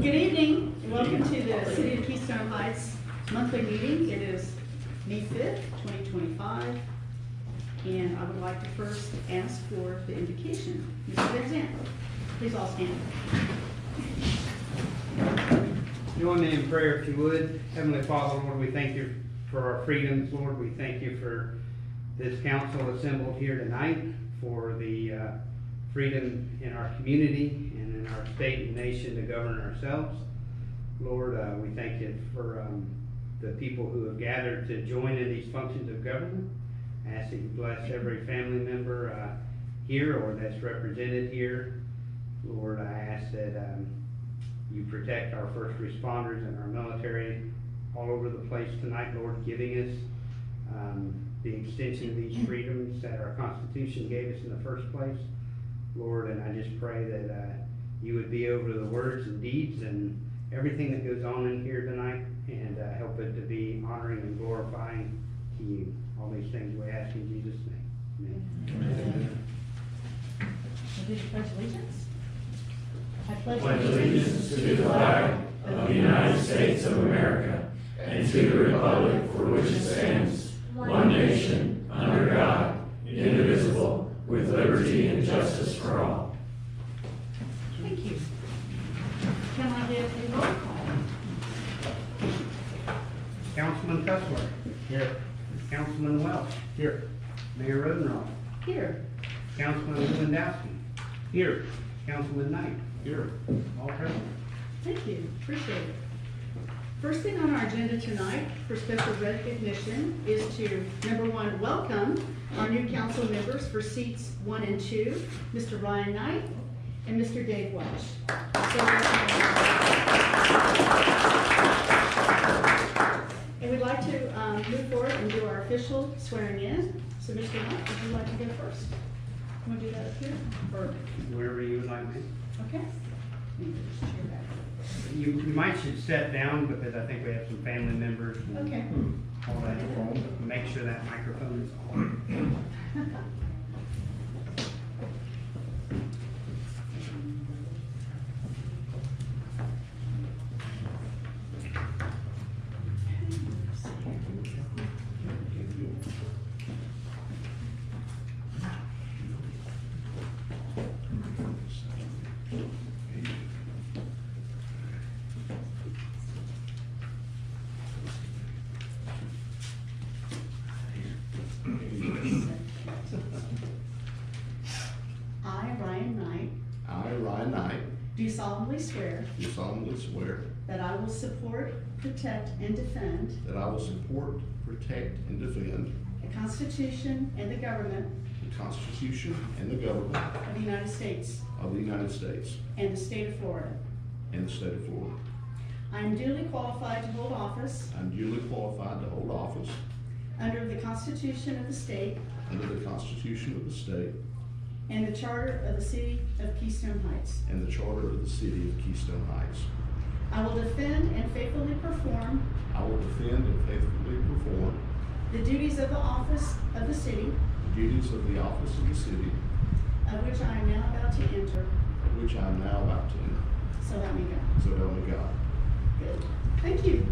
Good evening, and welcome to the City of Keystone Heights monthly meeting. It is May 5th, 2025, and I would like to first ask for the invocation. Mr. Van Zandt, please all stand. Join me in prayer if you would. Heavenly Father, Lord, we thank you for our freedoms. Lord, we thank you for this council assembled here tonight, for the freedom in our community and in our state and nation to govern ourselves. Lord, we thank you for the people who have gathered to join in these functions of government. I ask that you bless every family member here or that's represented here. Lord, I ask that you protect our first responders and our military all over the place tonight, Lord, giving us the extension of these freedoms that our Constitution gave us in the first place. Lord, and I just pray that you would be over the words and deeds and everything that goes on in here tonight, and help it to be honoring and glorifying to you. All these things we ask in Jesus' name. Amen. Amen. Did you pledge allegiance? I pledge allegiance to the flag of the United States of America and to the republic for which it stands, one nation, under God, indivisible, with liberty and justice for all. Thank you. Can I get a roll call? Councilman Cussler. Here. Councilman Welch. Here. Mayor Rodenroth. Here. Councilman Lewandowski. Here. Councilman Knight. Here. All present. Thank you, appreciate it. First thing on our agenda tonight for special recognition is to, number one, welcome our new council members for seats 1 and 2, Mr. Ryan Knight and Mr. Dave Welch. And we'd like to move forward and do our official swearing in. So Mr. Knight, would you like to go first? Want to do that up here? Or Wherever you would like me. okay. You might should sit down because I think we have some family members. And Okay. all that. Make sure that microphone is on. Do solemnly swear Do solemnly swear that I will support, protect, and defend that I will support, protect, and defend the Constitution and the government the Constitution and the government of the United States of the United States and the state of Florida. and the state of Florida. I am duly qualified to hold office I am duly qualified to hold office under the Constitution of the state under the Constitution of the state and the charter of the city of Keystone Heights. and the charter of the city of Keystone Heights. I will defend and faithfully perform I will defend and faithfully perform the duties of the office of the city the duties of the office of the city of which I am now about to enter. of which I am now about to enter. So help me God. So help me God. Good. Thank you.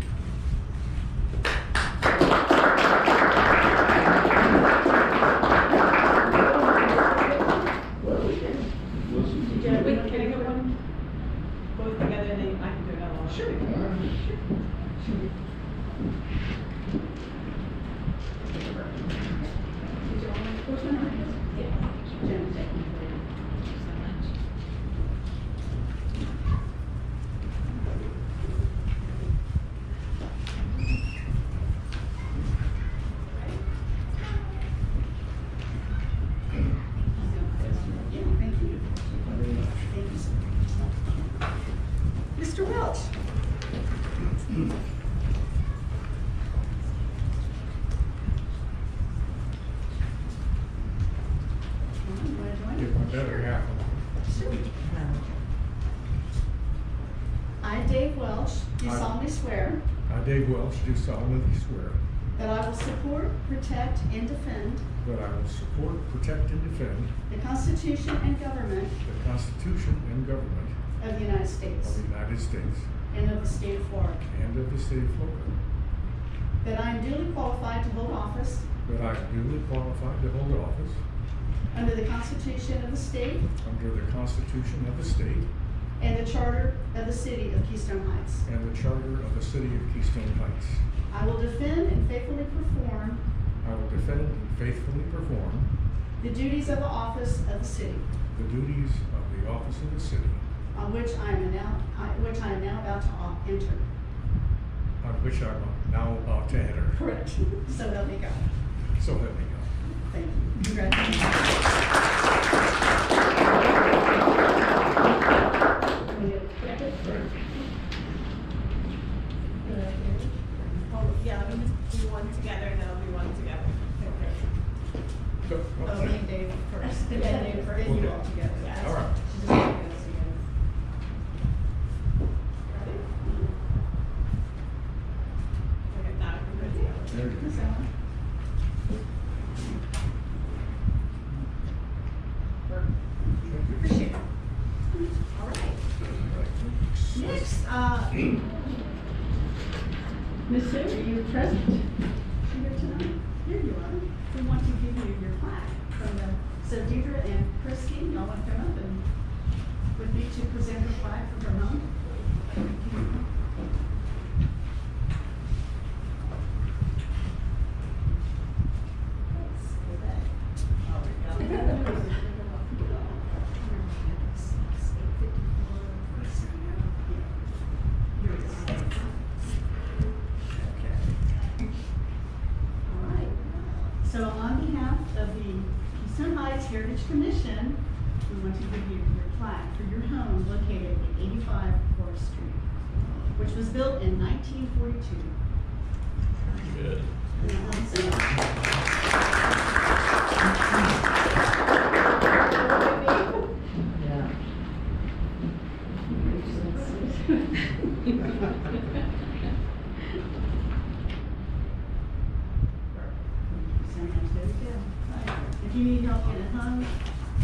Wait, can I get one? Both together, and then I can do it all. Sure. Mr. Welch. I, Dave Welch, do solemnly swear I, Dave Welch, do solemnly swear that I will support, protect, and defend that I will support, protect, and defend the Constitution and government the Constitution and government of the United of States the United States and of the state of Florida, and of the state of Florida, that I am duly qualified to hold office that I am duly qualified to hold office under the Constitution of the state under the Constitution of the state and the charter of the city of Keystone Heights. and the charter of the city of Keystone Heights. I will defend and faithfully perform I will defend and faithfully perform the duties of the office of the city the duties of the office of the city on which I am now about to enter. on which I am now about to enter. Correct. So help me God. So help me God. Thank you. Congratulations. Oh, yeah, we just do one together and then I'll do one together. Go. Oh, me and Dave first, and then Dave first, and you all together. Yeah. All right. Just take us together. Okay, now we can go together. There you Miss go. Ellen. Appreciate it. All right. Next, Miss Sue, are you present? You here tonight? Here you are. We want to give you your plaque from the, so Deidre and Christine, y'all want to come up and with me to present the flag from her home? So on behalf of the Keystone Heights Heritage Commission, we want to give you your plaque for your home located at 85 Forest Street, which was built in 1942. Good. If you need help getting home,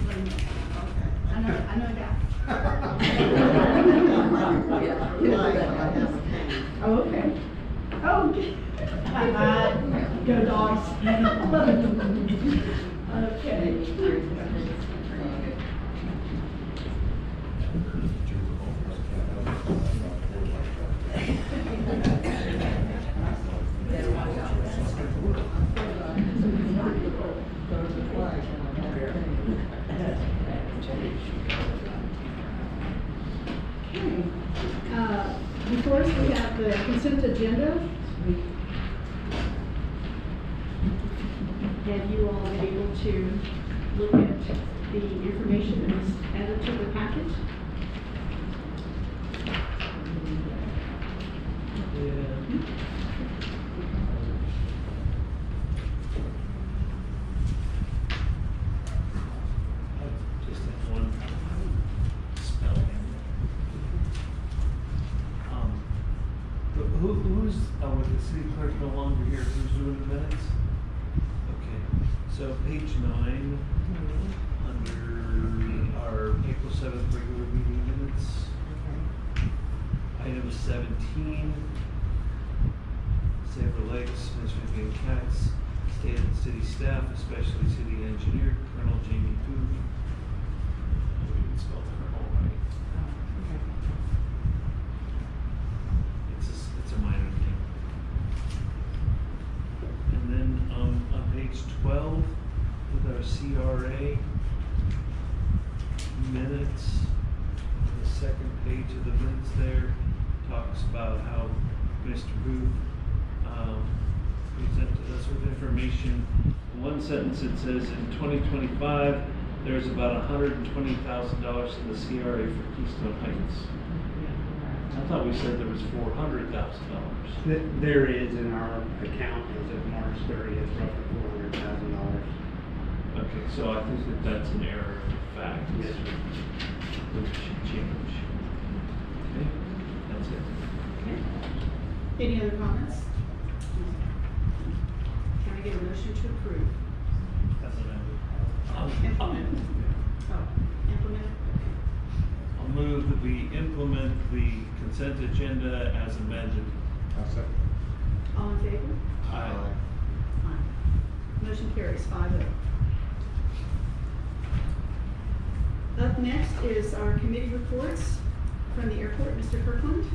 let me know. Okay. I know that. Oh, okay. Oh, okay. Go dogs. Okay. Before us, we have the consent agenda. Have you all been able to look at the information that was added to the package? Just that one spelling. Who's, with the city clerk no longer here, who's doing the minutes? Okay, so page 9, under our April 7th regular meeting minutes. Item 17, Sabre Lakes, Mr. Van Katz, state and city staff, especially city engineer, Colonel Jamie Booth. We didn't spell Colonel right. It's a minor thing. And then, on page 12, with our CRA minutes, on the second page of the minutes there, talks about how Mr. Booth, presented us with information. In one sentence it says in 2025, there's about $120,000 in the CRA for Keystone Heights. I thought we said there was $400,000. There is in our account as of March 30th, roughly $400,000. Okay, so I think that that's an error of fact. Yes, sir. Which should change. Okay, that's it. Okay. Any other comments? Can I get a motion to approve? That's what I would. Implement. Oh, implement. I'll move that we implement the consent agenda as amended. I'll second. All in favor? Aye. Aye. Motion carries 5-0. Up next is our committee reports from the airport. Mr. Kirkland?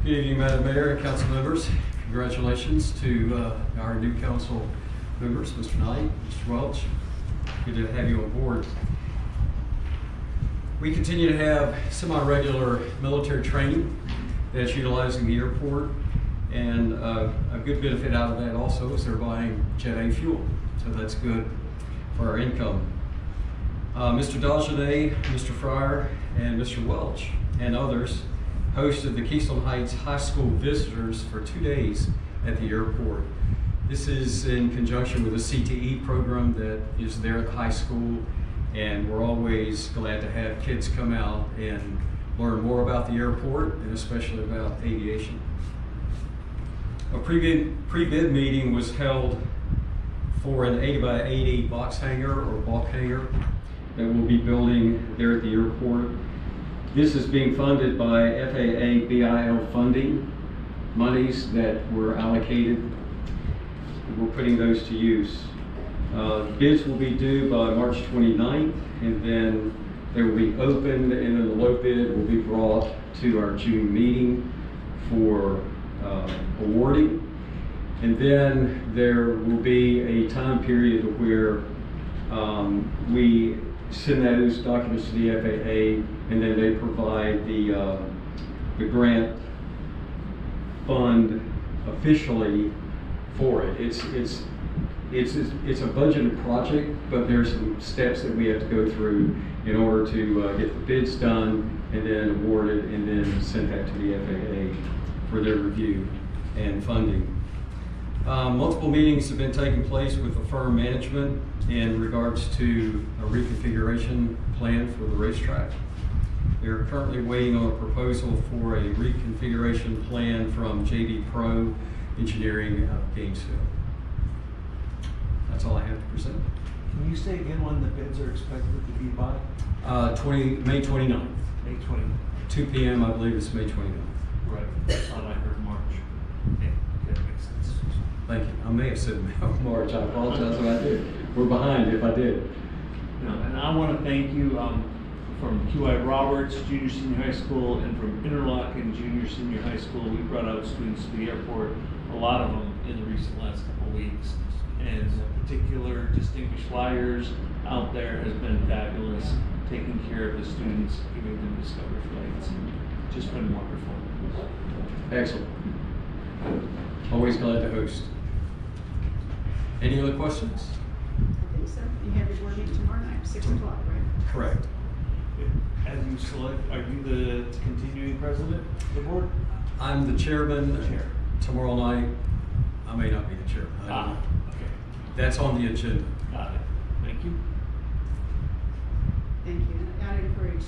Good evening, Madam Mayor and council members. Congratulations to our new council members, Mr. Knight, Mr. Welch. Good to have you on board. We continue to have semi-regular military training that's utilizing the airport, and a good benefit out of that also is they're buying Jet A fuel, so that's good for our income. Mr. Dagenet, Mr. Fryer, and Mr. Welch and others hosted the Keystone Heights High School visitors for 2 days at the airport. This is in conjunction with a CTE program that is there at the high school, and we're always glad to have kids come out and learn more about the airport and especially about aviation. A pre-bid meeting was held for an 80 by 80 box hangar or bulk hangar that we'll be building there at the airport. This is being funded by FAA BIL funding monies that were allocated. We're putting those to use. Bids will be due by March 29th, and then they will be opened, and then the low bid will be brought to our June meeting for awarding. And then there will be a time period where we send those documents to the FAA, and then they provide the grant fund officially for it. It's a budgeted project, but there's some steps that we have to go through in order to get the bids done and then award it and then send that to the FAA for their review and funding. Multiple meetings have been taking place with the firm management in regards to a reconfiguration plan for the racetrack. They're currently waiting on a proposal for a reconfiguration plan from JD Pro Engineering out of Gainesville. That's all I have to present. Can you say again when the bids are expected to be by? May 29th. May 20th. 2 p.m. I believe it's May 29th. Right, I thought I heard March. Yeah, that makes sense. Thank you. I may have said March. I apologize if I did. We're behind if I did. No, and I want to thank you from QI Roberts Junior Senior High School and from Interlochen Junior Senior High School. We brought out students to the airport, a lot of them in the recent last couple of weeks. And particular distinguished flyers out there has been fabulous, taking care of the students, giving them discovery flights. Just been wonderful. Excellent. Always glad to host. Any other questions? I think so. You have your board meeting tomorrow night, 6 o'clock, right? Correct. As you select, are you the continuing president of the board? I'm the chairman. Chair. Tomorrow night, I may not be the chairman. I don't know. Okay. That's on the agenda. Got it. Thank you. Thank you. And I'd encourage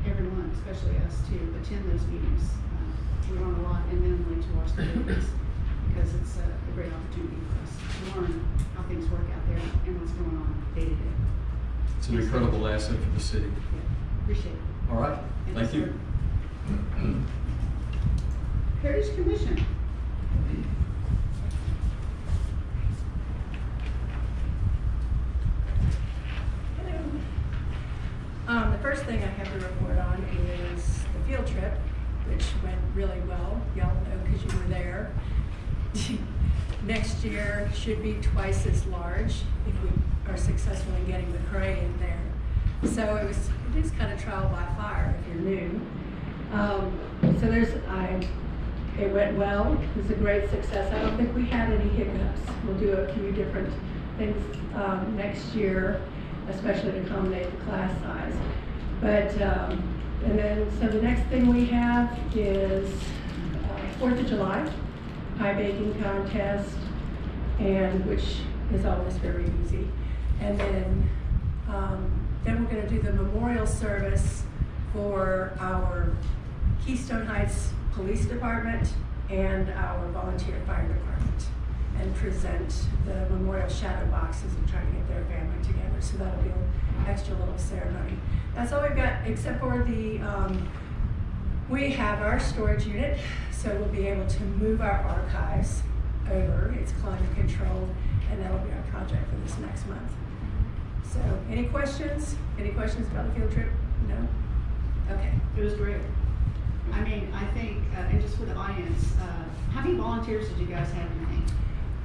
everyone, especially us, to attend those meetings. We learn a lot, and minimally to watch the videos, because it's a great opportunity for us to learn how things work out there and what's going on day to day. It's an incredible asset for the city. Yeah, appreciate it. All right. Thank you. Heritage Commission. The first thing I have to report on is the field trip, which went really well. Y'all know because you were there. Next year should be twice as large if we are successful in getting the Cray in there. So it is kind of trial by fire if you're new. It went well. It was a great success. I don't think we had any hiccups. We'll do a few different things next year, especially to accommodate the class size. But and then so the next thing we have is 4th of July pie baking contest, and which is always very easy. And then we're going to do the memorial service for our Keystone Heights Police Department and our volunteer fire department, and present the memorial shadow boxes and try to get their family together. So that'll be an extra little ceremony. That's all we've got, except for the, we have our storage unit, so we'll be able to move our archives over. It's climate controlled, and that'll be our project for this next month. So, any questions? Any questions about the field trip? No? Okay. It was great. I mean, I think, and just for the audience, how many volunteers did you guys have tonight?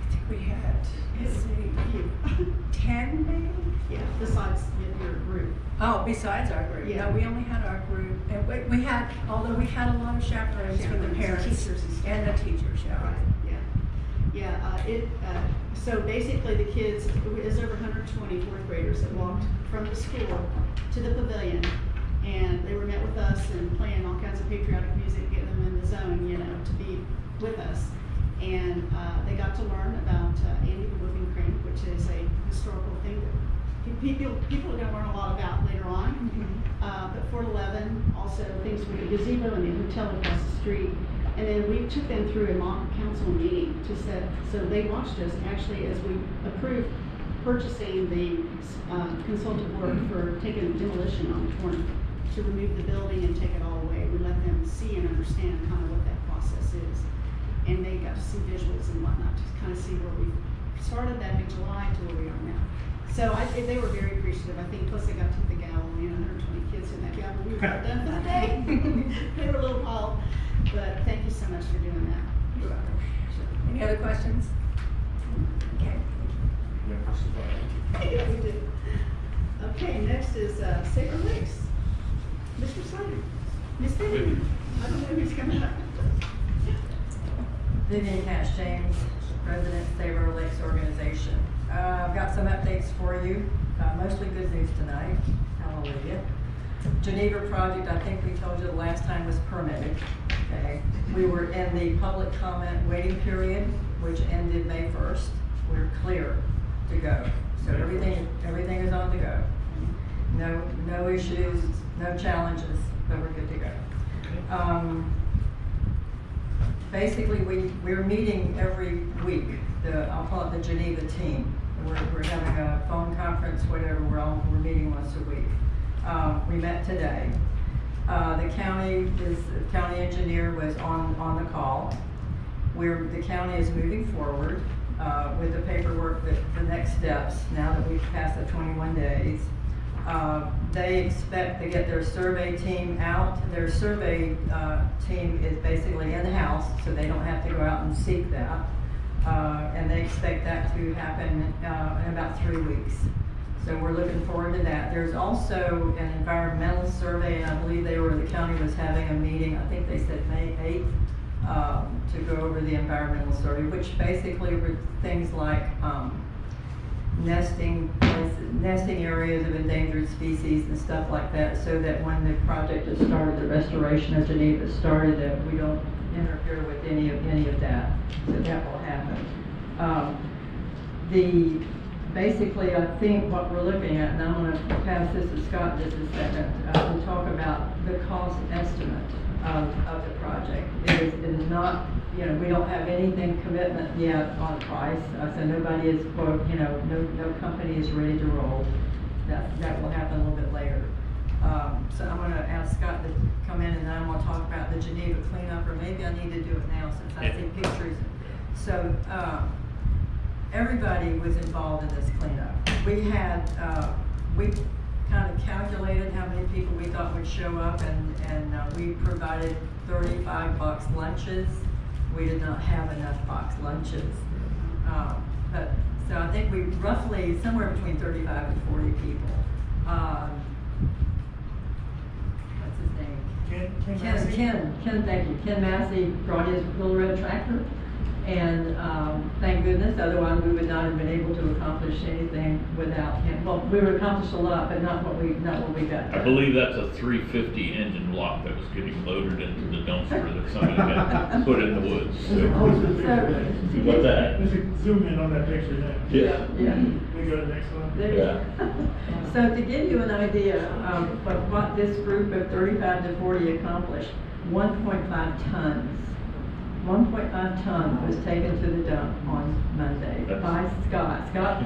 I think we had, let's see, 10 maybe? Yeah, besides your group. Oh, besides our group. Yeah. No, we only had our group. And we had, although we had a lot of chaperones from the Chaperones, parents. teachers and stuff. And the teachers, yeah. Right, yeah. So basically the kids, it was over 120 fourth graders that walked from the school to the pavilion, and they were met with us and playing all kinds of patriotic music, getting them in the zone, you know, to be with us. And they got to learn about Andy the Whooping Crane, which is a historical thing that people are going to learn a lot about later on. But Fort 11, also things with the gazebo and the hotel across the street. And then we took them through a mock council meeting to set, so they watched us actually as we approved purchasing the consultant work for taking demolition on the corner to remove the building and take it all away. We let them see and understand kind of what that process is. And they got to see visuals and whatnot to kind of see where we started back in July to where we are now. So they were very appreciative. I think plus they got to the gavel, you know, 120 kids in that gavel. We were about done for the day. They were a little appalled. But thank you so much for doing that. You're welcome. Any other questions? Okay. Yeah, we do. Okay, next is Sabre Lakes. Mr. Snyder. Miss Vivian. I don't know who's coming up. Vivian Cash James, President, Sabre Lakes Organization. I've got some updates for you, mostly good news tonight. Hallelujah. Geneva project, I think we told you the last time, was permitted. Okay. We were in the public comment waiting period, which ended May 1st. We're clear to go. So everything is on the go. No issues, no challenges, but we're good to go. Basically, we're meeting every week. I'll call it the Geneva team. We're having a phone conference, whatever. We're meeting once a week. We met today. The county engineer was on the call. The county is moving forward with the paperwork, the next steps, now that we've passed the 21 days. They expect to get their survey team out. Their survey team is basically in-house, so they don't have to go out and seek that. And they expect that to happen in about 3 weeks. So we're looking forward to that. There's also an environmental survey, and I believe the county was having a meeting, I think they said May 8th, to go over the environmental survey, which basically were things like nesting areas of endangered species and stuff like that, so that when the project is started, the restoration of Geneva is started, that we don't interfere with any of that. So that will happen. Basically, I think what we're looking at, and I'm going to pass this to Scott just a second, to talk about the cost estimate of the project. It is not, we don't have anything commitment yet on price. So nobody is, quote, no company is ready to roll. That will happen a little bit later. So I'm going to ask Scott to come in, and then I'm going to talk about the Geneva cleanup, or maybe I need to do it now since I see pictures. So everybody was involved in this cleanup. We kind of calculated how many people we thought would show up, and we provided 35 box lunches. We did not have enough box lunches. So I think we roughly somewhere between 35 and 40 people. What's his name? Ken, thank you. Ken Massey brought his little red tractor. And thank goodness, otherwise we would not have been able to accomplish anything without him. Well, we would accomplish a lot, but not what we got done. I believe that's a 350 engine block that was getting loaded into the dumpster that somebody had put in the woods. What's that? Let's zoom in on that picture now. Yeah. We go to the next one. Yeah. So to give you an idea of what this group of 35 to 40 accomplished, 1.5 tons 1.5 ton was taken to the dump on Monday by Scott. Scott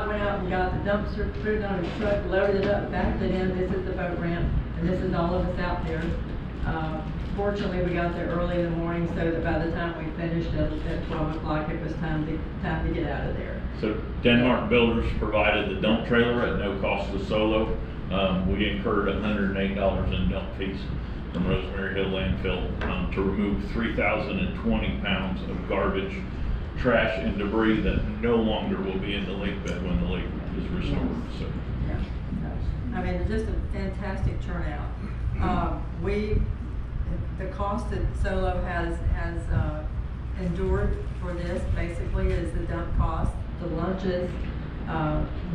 went out and got the dumpster, put it on his truck, loaded it up, backed it in. This is the boat ramp, and this is all of us out there. Fortunately, we got there early in the morning, so that by the time we finished at 12 o'clock, it was time to get out of there. So Denmark Builders provided the dump trailer at no cost to Solo. We incurred $108 in dump fees from Rosemary Hill Landfill to remove 3,020 pounds of garbage, trash, and debris that no longer will be in the lake bed when the lake is restored. So. Yeah, I mean, just a fantastic turnout. The cost that Solo has endured for this basically is the dump cost, the lunches.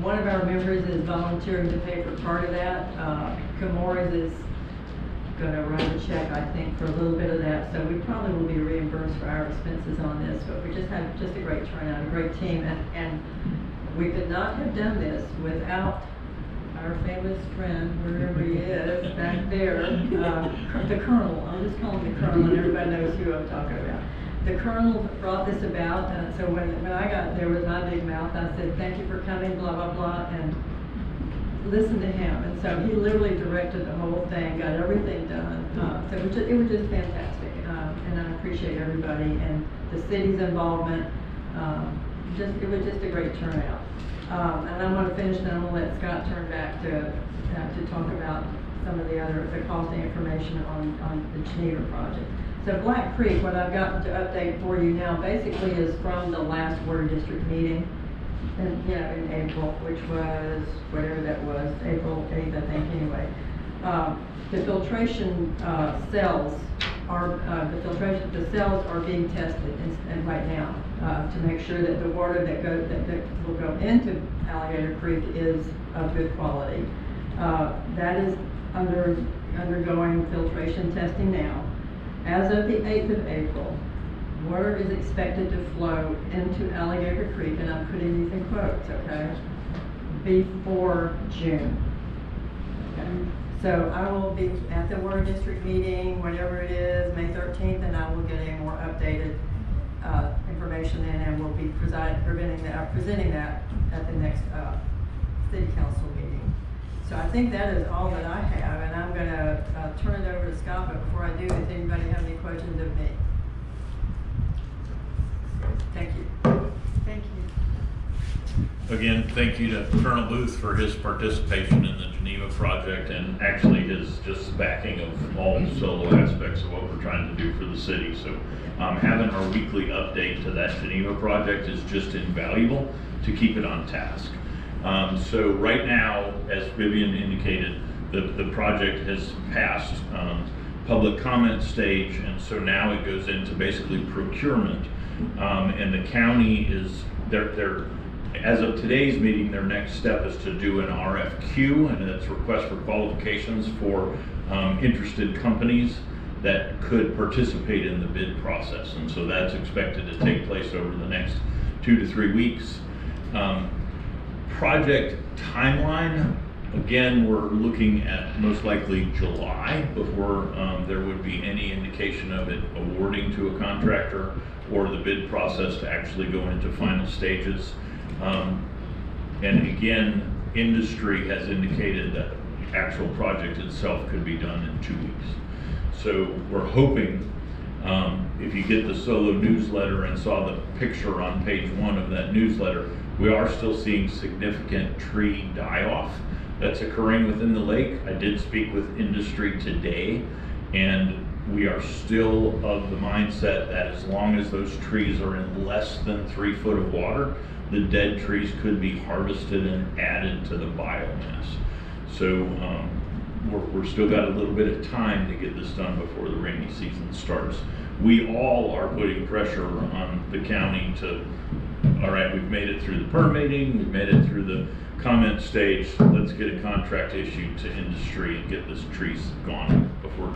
One of our members is volunteering to pay for part of that. Camorras is going to write a check, I think, for a little bit of that. So we probably will be reimbursed for our expenses on this. But we just had a great turnout, a great team, and we could not have done this without our famous friend, wherever he is, back there, the Colonel. I'll just call him the Colonel, and everybody knows who I'm talking about. The Colonel brought this about, so when I got there with my big mouth, I said, "Thank you for coming, blah, blah, blah," and listen to him. And so he literally directed the whole thing, got everything done. So it was just fantastic, and I appreciate everybody and the city's involvement. It was just a great turnout. And I'm going to finish, then I'm going to let Scott turn back to talk about some of the costing information on the Geneva project. So Black Creek, what I've got to update for you now basically is from the last water district meeting, in April, which was whatever that was, April 8th, I think. Anyway, the filtration cells are being tested and right now to make sure that the water that will go into Alligator Creek is of good quality. That is undergoing filtration testing now. As of the 8th of April, water is expected to flow into Alligator Creek, and I'm putting these in quotes, okay, before June. Okay. So I will be at the Water District meeting, whatever it is, May 13th, and I will get a more updated information in, and we'll be presenting that at the next City Council meeting. So I think that is all that I have, and I'm going to turn it over to Scott, but before I do, does anybody have any questions of me? Thank you. Thank you. Again, thank you to Colonel Booth for his participation in the Geneva project and actually his just backing of all the Solo aspects of what we're trying to do for the city. So having our weekly update to that Geneva project is just invaluable to keep it on task. So right now, as Vivian indicated, the project has passed public comment stage, and so now it goes into basically procurement. And the county is, as of today's meeting, their next step is to do an RFQ, and it's request for qualifications for interested companies that could participate in the bid process. And so that's expected to take place over the next 2 to 3 weeks. Project timeline, again, we're looking at most likely July before there would be any indication of it awarding to a contractor or the bid process to actually go into final stages. And again, industry has indicated that the actual project itself could be done in 2 weeks. So we're hoping, if you get the Solo newsletter and saw the picture on page 1 of that newsletter, we are still seeing significant tree die-off that's occurring within the lake. I did speak with industry today, and we are still of the mindset that as long as those trees are in less than 3 foot of water, the dead trees could be harvested and added to the biomass. So we're still got a little bit of time to get this done before the rainy season starts. We all are putting pressure on the county to, all right, we've made it through the permitting, we've made it through the comment stage, let's get a contract issued to industry and get this trees gone before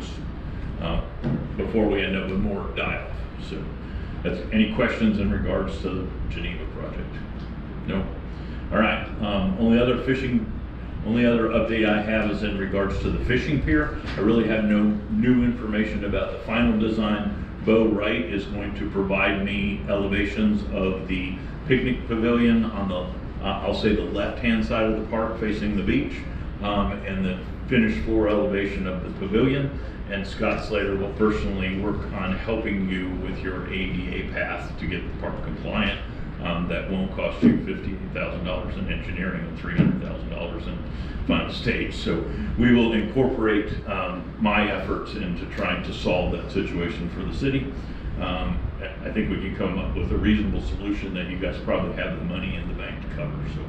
we end up with more die-off. So that's any questions in regards to the Geneva project? No? All right, only other update I have is in regards to the fishing pier. I really have no new information about the final design. Bo Wright is going to provide me elevations of the picnic pavilion on the, I'll say the left-hand side of the park facing the beach, and the finished floor elevation of the pavilion. And Scott Slater will personally work on helping you with your ADA path to get the park compliant. That won't cost you $58,000 in engineering and $300,000 in final stage. So we will incorporate my efforts into trying to solve that situation for the city. I think we can come up with a reasonable solution that you guys probably have the money in the bank to cover. So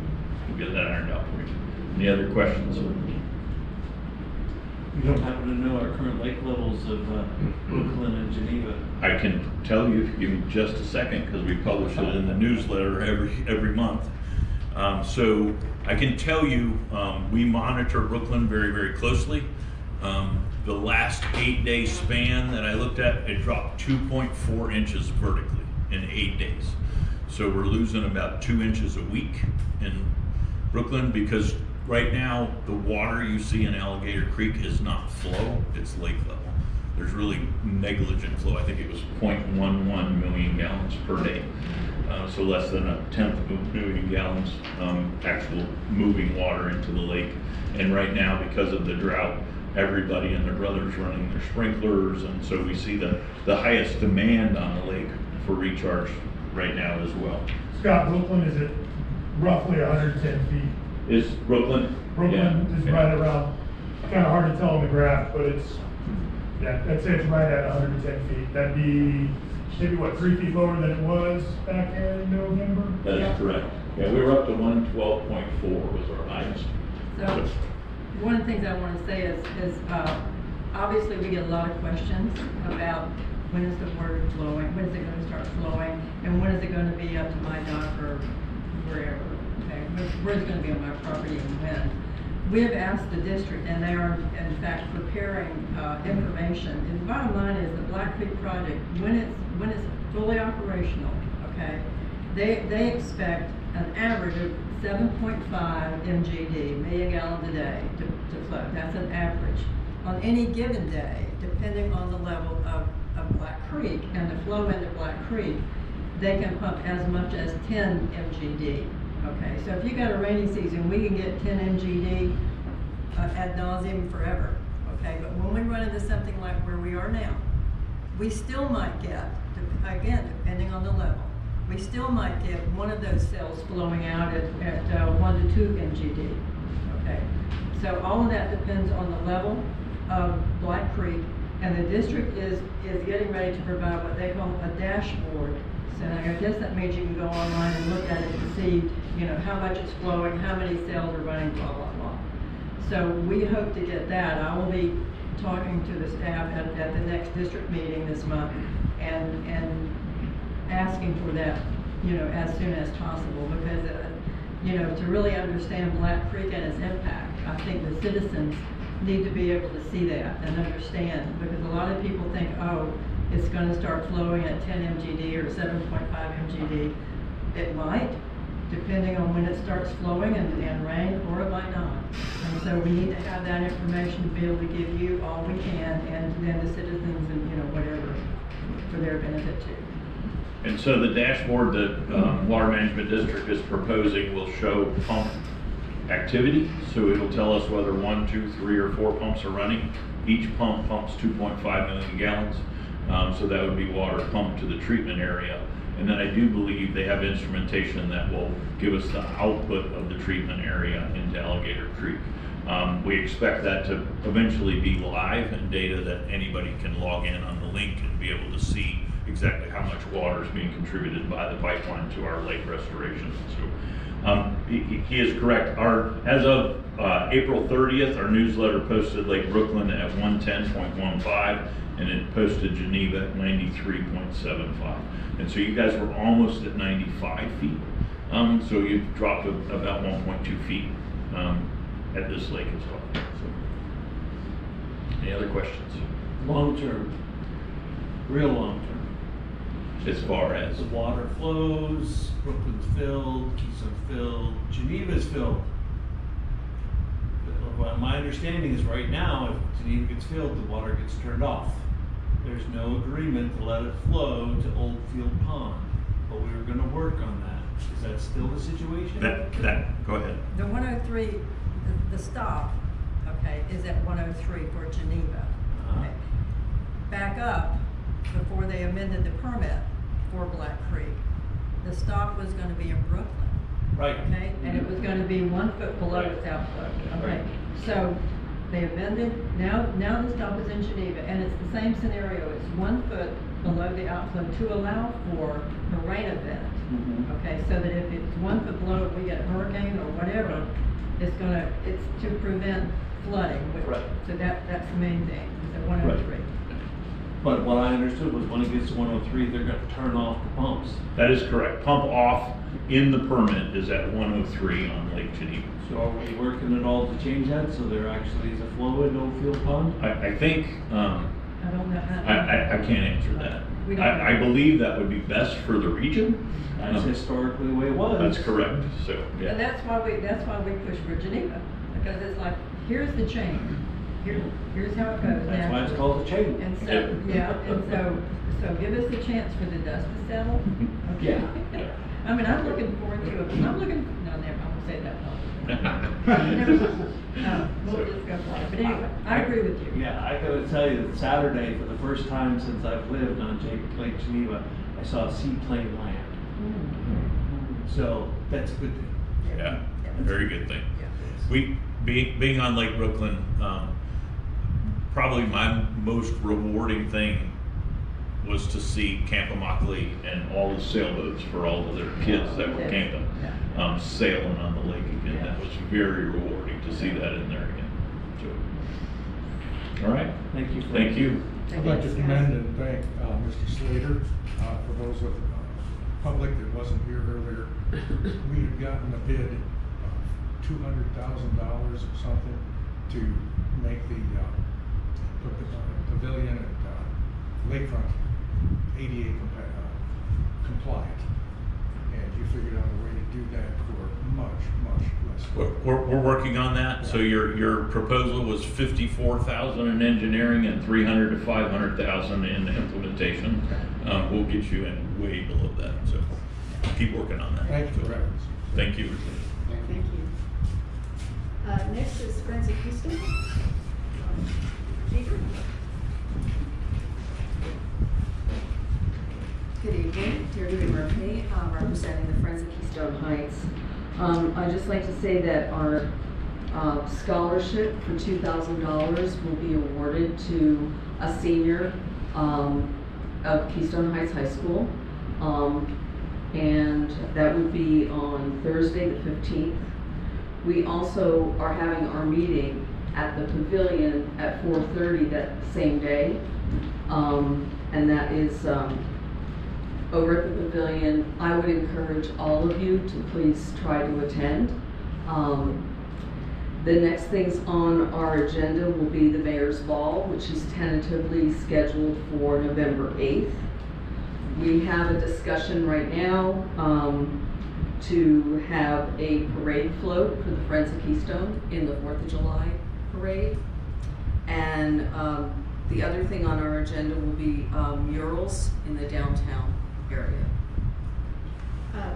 we'll get that ironed out for you. Any other questions? You don't happen to know our current lake levels of Brooklyn and Geneva? I can tell you if you give me just a second, because we publish it in the newsletter every month. So I can tell you we monitor Brooklyn very, very closely. The last 8-day span that I looked at, it dropped 2.4 inches vertically in 8 days. So we're losing about 2 inches a week in Brooklyn, because right now the water you see in Alligator Creek is not flow, it's lake level. There's really negligent flow. I think it was 0.11 million gallons per day. So less than 1/10 of a million gallons actual moving water into the lake. And right now, because of the drought, everybody and their brothers running their sprinklers, and so we see the highest demand on the lake for recharge right now as well. Scott, Brooklyn is at roughly 110 feet. Is Brooklyn? Brooklyn is right around, kind of hard to tell on the graph, but it's, yeah, I'd say it's right at 110 feet. That'd be maybe, what, 3 feet lower than it was back in November? That is correct. Yeah, we were up to 112.4 was our highest. So, one of the things I want to say is obviously we get a lot of questions about when is the water flowing, when is it going to start flowing, and when is it going to be up to my dock or wherever, okay? Where's it going to be on my property and when? We have asked the district, and they are in fact preparing information. And the bottom line is the Black Creek project, when it's fully operational, okay, they expect an average of 7.5 MGD, million gallons a day, to flow. That's an average. On any given day, depending on the level of Black Creek and the flow into Black Creek, they can pump as much as 10 MGD. Okay, so if you got a rainy season, we can get 10 MGD ad nauseum forever. Okay, but when we run into something like where we are now, we still might get, again, depending on the level, we still might get one of those cells flowing out at 1 to 2 MGD. Okay, so all of that depends on the level of Black Creek, and the district is getting ready to provide what they call a dashboard. So I guess that means you can go online and look at it and see, you know, how much it's flowing, how many cells are running, blah, blah, blah. So we hope to get that. I will be talking to the staff at the next district meeting this month and asking for that, you know, as soon as possible, because, you know, to really understand Black Creek and its impact, I think the citizens need to be able to see that and understand, because a lot of people think, oh, it's going to start flowing at 10 MGD or 7.5 MGD. It might, depending on when it starts flowing and rain, or it might not. And so we need to have that information to be able to give you all we can, and then the citizens and, you know, whatever, for their benefit too. And so the dashboard that Water Management District is proposing will show pump activity. So it'll tell us whether 1, 2, 3, or 4 pumps are running. Each pump pumps 2.5 million gallons. So that would be water pumped to the treatment area. And then I do believe they have instrumentation that will give us the output of the treatment area into Alligator Creek. We expect that to eventually be live and data that anybody can log in on the link and be able to see exactly how much water is being contributed by the pipeline to our lake restoration. So he is correct. As of April 30th, our newsletter posted Lake Brooklyn at 110.15, and it posted Geneva at 93.75. And so you guys were almost at 95 feet. So you've dropped about 1.2 feet at this lake as well. So, any other questions? Long term, real long term. As far as? The water flows, Brooklyn's filled, Keystone's filled, Geneva's filled. My understanding is right now, if Geneva gets filled, the water gets turned off. there's no agreement to let it flow to Old Field Pond, but we were gonna work on that. Is that still the situation? Go ahead. The 103, the stop, okay, is at 103 for Geneva. Okay. Back up, before they amended the permit for Black Creek, the stop was gonna be in Brooklyn. Right. Okay, and it was gonna be 1 foot below its outflow, okay? So, they amended, now the stop is in Geneva, and it's the same scenario, it's 1 foot below the outflow to allow for the rain event. Okay, so that if it's 1 foot below, if we get a hurricane or whatever, it's to prevent flooding, Right. so that's the main thing, is at 103. But what I understood was when it gets to 103, they're gonna turn off the pumps. That is correct. Pump off in the permit is at 103 on Lake Geneva. So are we working at all to change that, so there actually is a flow in Old Field Pond? I think, I don't know how. I can't answer that. We don't know. I believe that would be best for the region. That's historically the way it was. That's correct, so, And yeah. that's why we push for Geneva, because it's like, here's the chain, here's how it goes. That's why it's naturally. called a chain. And so, yeah, and so give us a chance for the dust to settle, okay? Yeah. I mean, I'm looking forward to it, no, never, I won't say that publicly. Never mind. We'll just go for it, but anyway, I agree with you. Yeah, I gotta tell you that Saturday, for the first time since I've lived on Lake Geneva, I saw a seaplane land. So that's a good thing. Yeah, very good thing. Yeah. Being on Lake Brooklyn, probably my most rewarding thing was to see Camp Immokalee and all the sailboats for all of their kids that were camping, sailing on the lake again. That was very rewarding to see that in there again. So, all right. Thank you. Thank you. I'd like to commend and thank Mr. Slater. For those of the public that wasn't here earlier, we had gotten a bid of $200,000 or something to make the pavilion at Lakefront ADA compliant. And you figured out a way to do that for much less. We're working on that. So your proposal was 54,000 in engineering and 300 to 500,000 in implementation. We'll get you in way below that. So keep working on that. Thank you for reference. Thank you. Thank you. Next is Friends of Keystone. Jeter? Good evening, Deirdre Murphy, representing the Friends of Keystone Heights. I'd just like to say that our scholarship for $2,000 will be awarded to a senior of Keystone Heights High School. And that would be on Thursday the 15th. We also are having our meeting at the pavilion at 4:30 that same day. And that is over at the pavilion. I would encourage all of you to please try to attend. The next things on our agenda will be the Mayor's Ball, which is tentatively scheduled for November 8th. We have a discussion right now to have a parade float for the Friends of Keystone in the 4th of July parade. And the other thing on our agenda will be murals in the downtown area.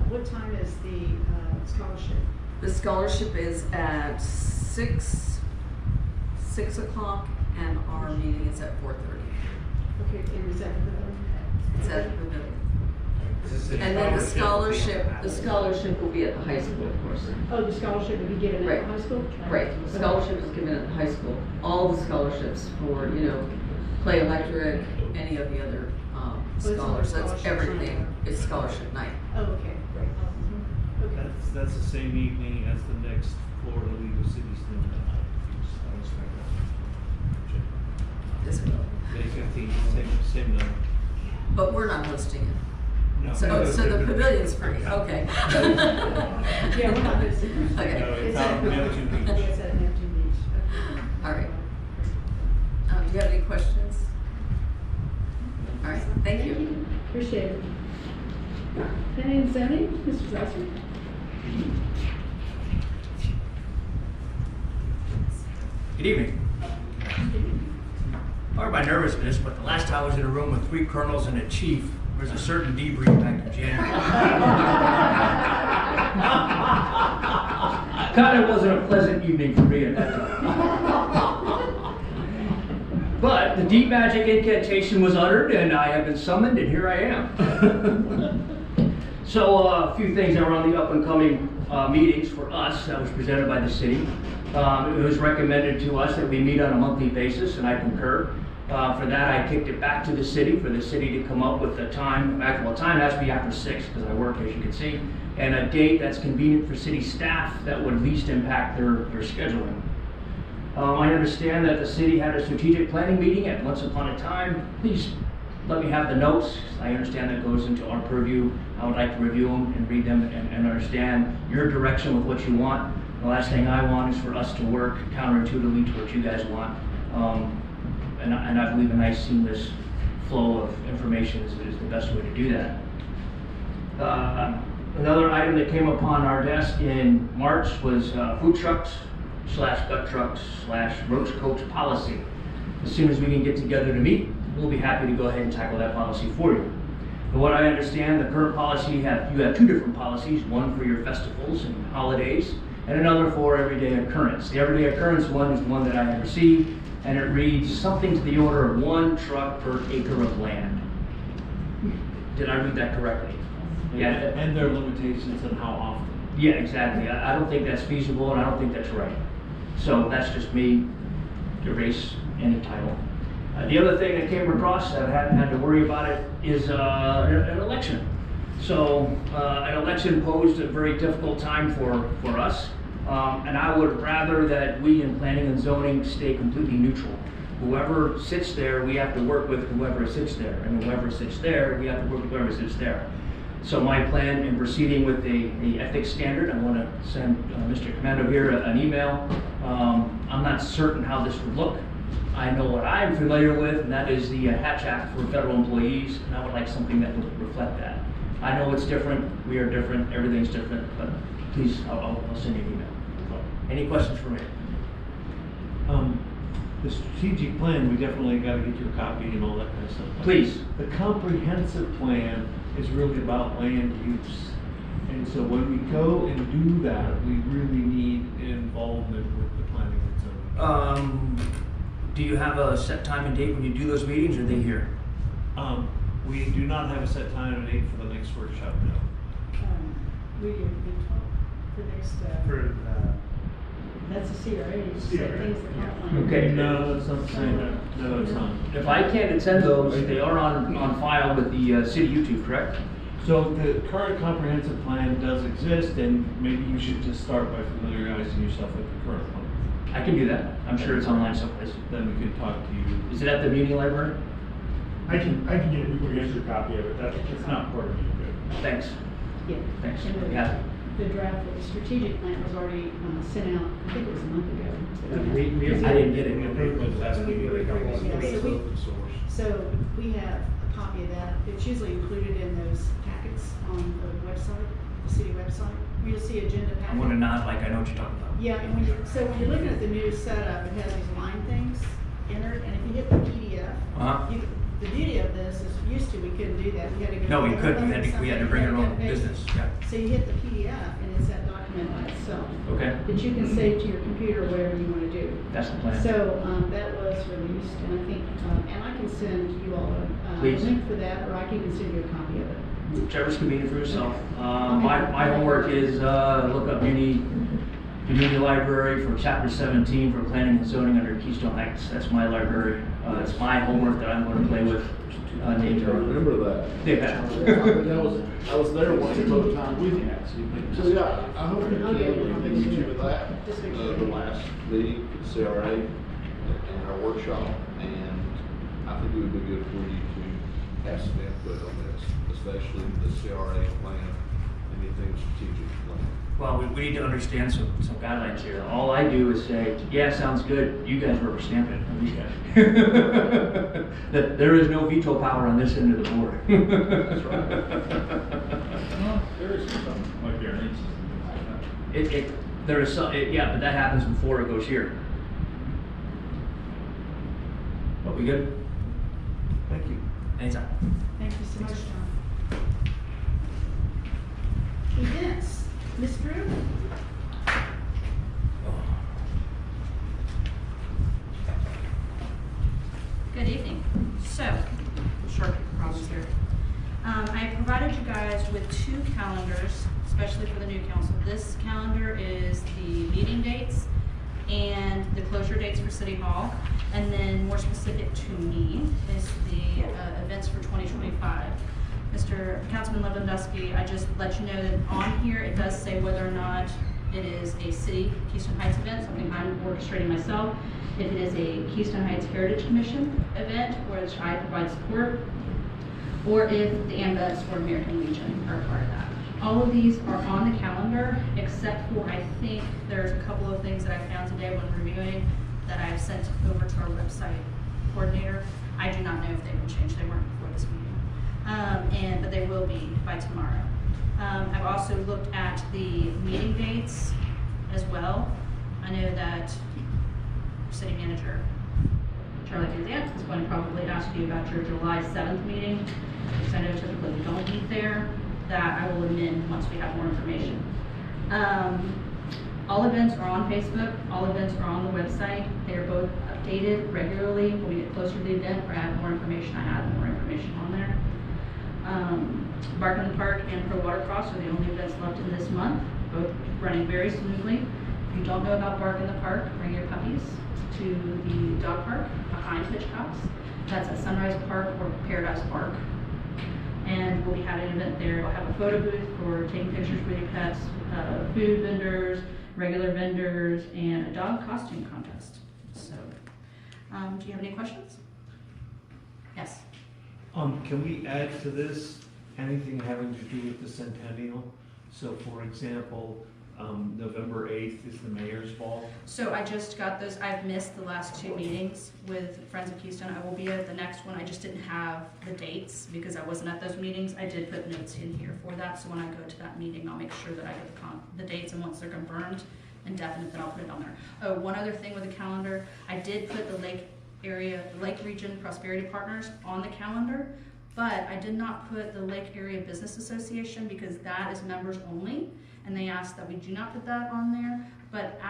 What time is the scholarship? The scholarship is at 6 o'clock, and our meeting is at 4:30. Okay, and is that the It's at the pavilion. And then the scholarship will be at the high school, of course. Oh, the scholarship will be given at Right. the high school? Right, the scholarship is given at the high school. All the scholarships for, Play Electric, any of the other it's all scholars, that's scholarships everything. night. It's scholarship night. Oh, okay, great. Okay. That's the same evening as the next Florida League of Cities thing. This will. May 15th, same night. But we're not hosting it. No. So the pavilion's free, okay. Yeah, we're not missing. Okay. No, it's out in Neptune Beach. It's at Neptune Beach. Okay. All right. Do you have any questions? All right, thank you. Appreciate it. Planning and zoning, Mr. Zasser? Good evening. Pardon my nervousness, but the last time I was in a room with 3 colonels and a chief, there was a certain debrief back in January. Kind of wasn't a pleasant evening for me at that time. But the deep magic incantation was uttered, and I have been summoned, and here I am. So a few things that were on the up-and-coming meetings for us that was presented by the city. It was recommended to us that we meet on a monthly basis, and I concur. For that, I kicked it back to the city for the city to come up with a time. Well, time has to be after 6 because I work, as you can see, and a date that's convenient for city staff that would least impact their scheduling. I understand that the city had a strategic planning meeting at once upon a time. Please let me have the notes. I understand that goes into our purview. I would like to review them and read them and understand your direction with what you want. The last thing I want is for us to work counterintuitively to what you guys want. And I believe a nice seamless flow of information is the best way to do that. Another item that came upon our desk in March was food trucks / gut trucks / roach coach policy. As soon as we can get together to meet, we'll be happy to go ahead and tackle that policy for you. From what I understand, the current policy, you have 2 different policies, one for your festivals and holidays, and another for everyday occurrence. The everyday occurrence one is the one that I have received, and it reads something to the order of 1 truck per acre of land. Did I read that correctly? Yeah. And their limitations on how often. Yeah, exactly. I don't think that's feasible, and I don't think that's right. So that's just me, erase any title. The other thing that came across that I hadn't had to worry about it is an election. So an election posed a very difficult time for us. And I would rather that we in planning and zoning stay completely neutral. Whoever sits there, we have to work with whoever sits there. And whoever sits there, we have to work with whoever sits there. So my plan in proceeding with the ethics standard, I want to send Mr. Commando here an email. I'm not certain how this would look. I know what I'm familiar with, and that is the Hatch Act for federal employees, and I would like something that would reflect that. I know it's different, we are different, everything's different, but please, I'll send you an email. Any questions for me? The strategic plan, we definitely got to get your copy and all that kind of stuff. Please. The comprehensive plan is really about land use. And so when we go and do that, we really need involvement with the planning and zoning. Do you have a set time and date when you do those meetings, or are they here? We do not have a set time and date for the next workshop, no. We do, the next, that's the CRA, things that happen. Okay. No, it's not the same. No, it's not. If I can't attend those, they are on file with the city YouTube, correct? So the current comprehensive plan does exist, and maybe you should just start by familiarizing yourself with the current one. I can do that. I'm sure it's online someplace. Then we can talk to you. Is it at the Muni Library? I can get you a copy of it, it's not important to me. Thanks. Yeah. Thanks. And Yeah. the draft of the strategic plan was already sent out, I think it was a month ago. I didn't get it. So we have a copy of that. It's usually included in those packets on the website, the city website. You'll see agenda packet. I'm gonna nod like I know what you're talking about. Yeah, and when you're looking at the new setup, it has these line things entered, and if you hit the PDF, the beauty of this is used to, we couldn't do that. We had to go. No, we couldn't. We had to bring our own business. Yeah. So you hit the PDF, and it's that document by itself. Okay. That you can save to your computer, whatever you want to do. That's the plan. So that was released, and I think, and I can send you all a link for that, or I can even send you a copy of it. Whichever's convenient for yourself. My homework is look up Muni Library for Chapter 17 for planning and zoning under Keystone Heights. That's my library. It's my homework that I'm going to play with. I remember that. Yeah. I was there once upon a time with you. So yeah, I hope you can engage you with that. The last meeting for the CRA and our workshop, and I think it would be good for you to have some input on this, especially the CRA plan, anything strategic plan. Well, we need to understand some guidelines here. All I do is say, yeah, sounds good. You guys rubber stamp it. There is no veto power on this end of the board. That's right. There is some, like variance. There is some, yeah, but that happens before it goes here. We good? Thank you. Anytime. Thank you so much, John. Events, Ms. Drew? Good evening. So, short problems here. I provided you guys with 2 calendars, especially for the new council. This calendar is the meeting dates and the closure dates for City Hall. And then more specific to me is the events for 2025. Mr. Councilman Lewandowski, I just let you know that on here it does say whether or not it is a City Keystone Heights event, something I'm orchestrating myself. If it is a Keystone Heights Heritage Commission event, which I provide support, or if the AMBETS or American Legion are part of that. All of these are on the calendar, except for I think there's a couple of things that I found today when reviewing that I've sent over to our website coordinator. I do not know if they will change. They weren't before this meeting, but they will be by tomorrow. I've also looked at the meeting dates as well. I know that City Manager Charlie Gazant is going to probably ask you about your July 7th meeting, because I know typically we don't meet there. That I will amend once we have more information. All events are on Facebook. All events are on the website. They are both updated regularly. When we get closer to the event or add more information, I add more information on there. Bark in the Park and Pro Watercross are the only events left in this month, both running very smoothly. If you don't know about Bark in the Park, bring your puppies to the dog park behind Hitchcock's. That's at Sunrise Park or Paradise Park. And we'll be having an event there. We'll have a photo booth for taking pictures with your pets, food vendors, regular vendors, and a dog costume contest. So, do you have any questions? Yes. Can we add to this anything having to do with the centennial? So for example, November 8th is the mayor's ball. So I just got those. I've missed the last 2 meetings with Friends of Keystone. I will be at the next one. I just didn't have the dates because I wasn't at those meetings. I did put notes in here for that. So when I go to that meeting, I'll make sure that I get the dates, and once they're confirmed and definite, then I'll put it on there. Oh, one other thing with the calendar, I did put the Lake Region Prosperity Partners on the calendar, but I did not put the Lake Area Business Association because that is members only. And they asked that we do not put that on there, but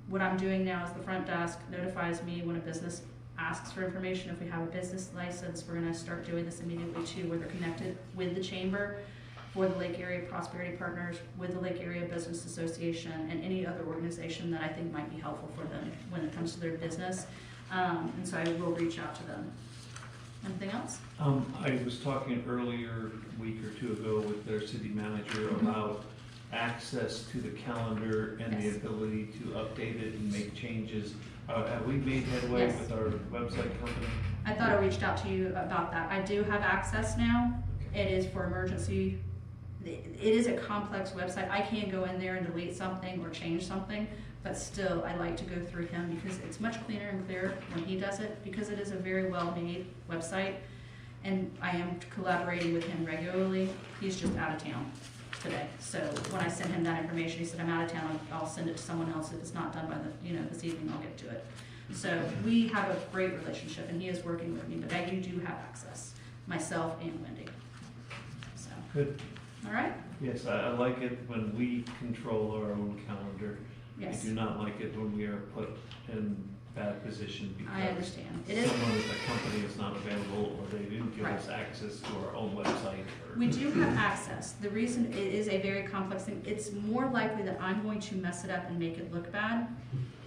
what I'm doing now is the front desk notifies me when a business asks for information. If we have a business license, we're gonna start doing this immediately too, where they're connected with the chamber for the Lake Area Prosperity Partners, with the Lake Area Business Association, and any other organization that I think might be helpful for them when it comes to their business. And so I will reach out to them. Anything else? I was talking earlier, a week or 2 ago, with their city manager about access to the calendar and the ability to update it and make changes. Have we made headway with our website company? I thought I reached out to you about that. I do have access now. It is for emergency. It is a complex website. I can't go in there and delete something or change something, but still I like to go through him because it's much cleaner and clearer when he does it, because it is a very well-made website, and I am collaborating with him regularly. He's just out of town today, so when I send him that information, he said, I'm out of town, I'll send it to someone else. If it's not done by this evening, I'll get to it. So we have a great relationship, and he is working with me, but you do have access, myself and Wendy. So. Good. All right? Yes, I like it when we control our own calendar. Yes. I do not like it when we are put in bad position I because understand. It is. someone at the company is not available, or they didn't give us access to our own website. We do have access. The reason it is a very complex thing, it's more likely that I'm going to mess it up and make it look bad,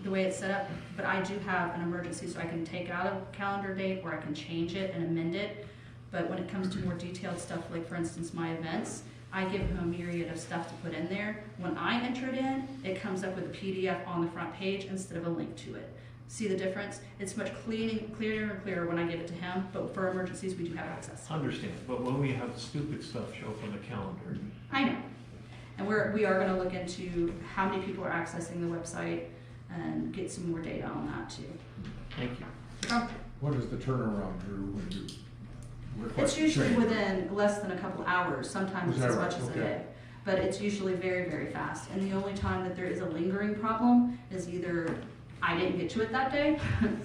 the way it's set up, but I do have an emergency, so I can take out a calendar date or I can change it and amend it. But when it comes to more detailed stuff, like for instance, my events, I give him a myriad of stuff to put in there. When I enter it in, it comes up with a PDF on the front page instead of a link to it. See the difference? It's much clearer and clearer when I give it to him, but for emergencies, we do have access. Understand, but when we have stupid stuff show up on the calendar. I know. And we are gonna look into how many people are accessing the website and get some more data on that too. Thank you. What is the turnaround, Drew, when you request It's usually change? within less than a couple hours, sometimes Is that as right? much as a Okay. day. But it's usually very, very fast. And the only time that there is a lingering problem is either I didn't get to it that day,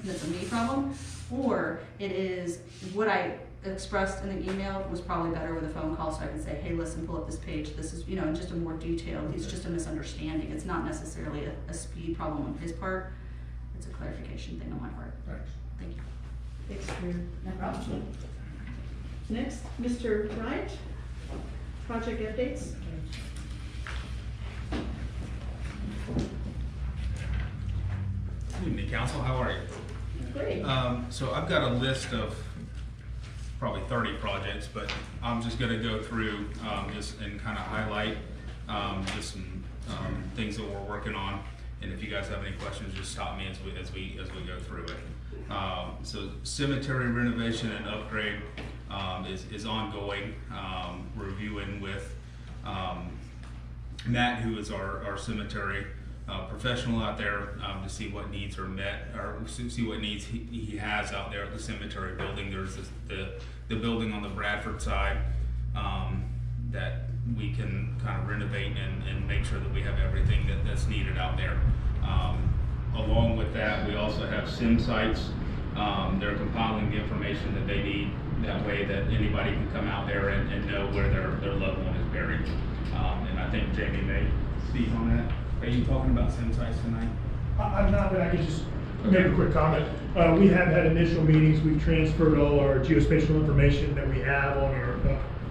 that's a me problem, or it is what I expressed in the email was probably better with a phone call, so I can say, hey, listen, pull up this page, this is, just a more detailed, it's just a misunderstanding, it's not necessarily a speed problem on his part, it's a clarification thing on my part. Thanks. Thank you. Thanks for no problem. Next, Mr. Wright, project updates. Good evening, Council. How are you? Great. So I've got a list of probably 30 projects, but I'm just going to go through just and kind of highlight just some things that we're working on. And if you guys have any questions, just stop me as we go through it. So cemetery renovation and upgrade is ongoing. Reviewing with Matt, who is our cemetery professional out there, to see what needs are met, or see what needs he has out there at the cemetery building. There's the building on the Bradford side that we can kind of renovate and make sure that we have everything that's needed out there. Along with that, we also have sim sites. They're compiling the information that they need. That way that anybody can come out there and know where their loved one is buried. And I think Jamie may speak on that. Are you talking about sim sites tonight? I'm not, but I could just make a quick comment. We have had initial meetings. We've transferred all our geospatial information that we have on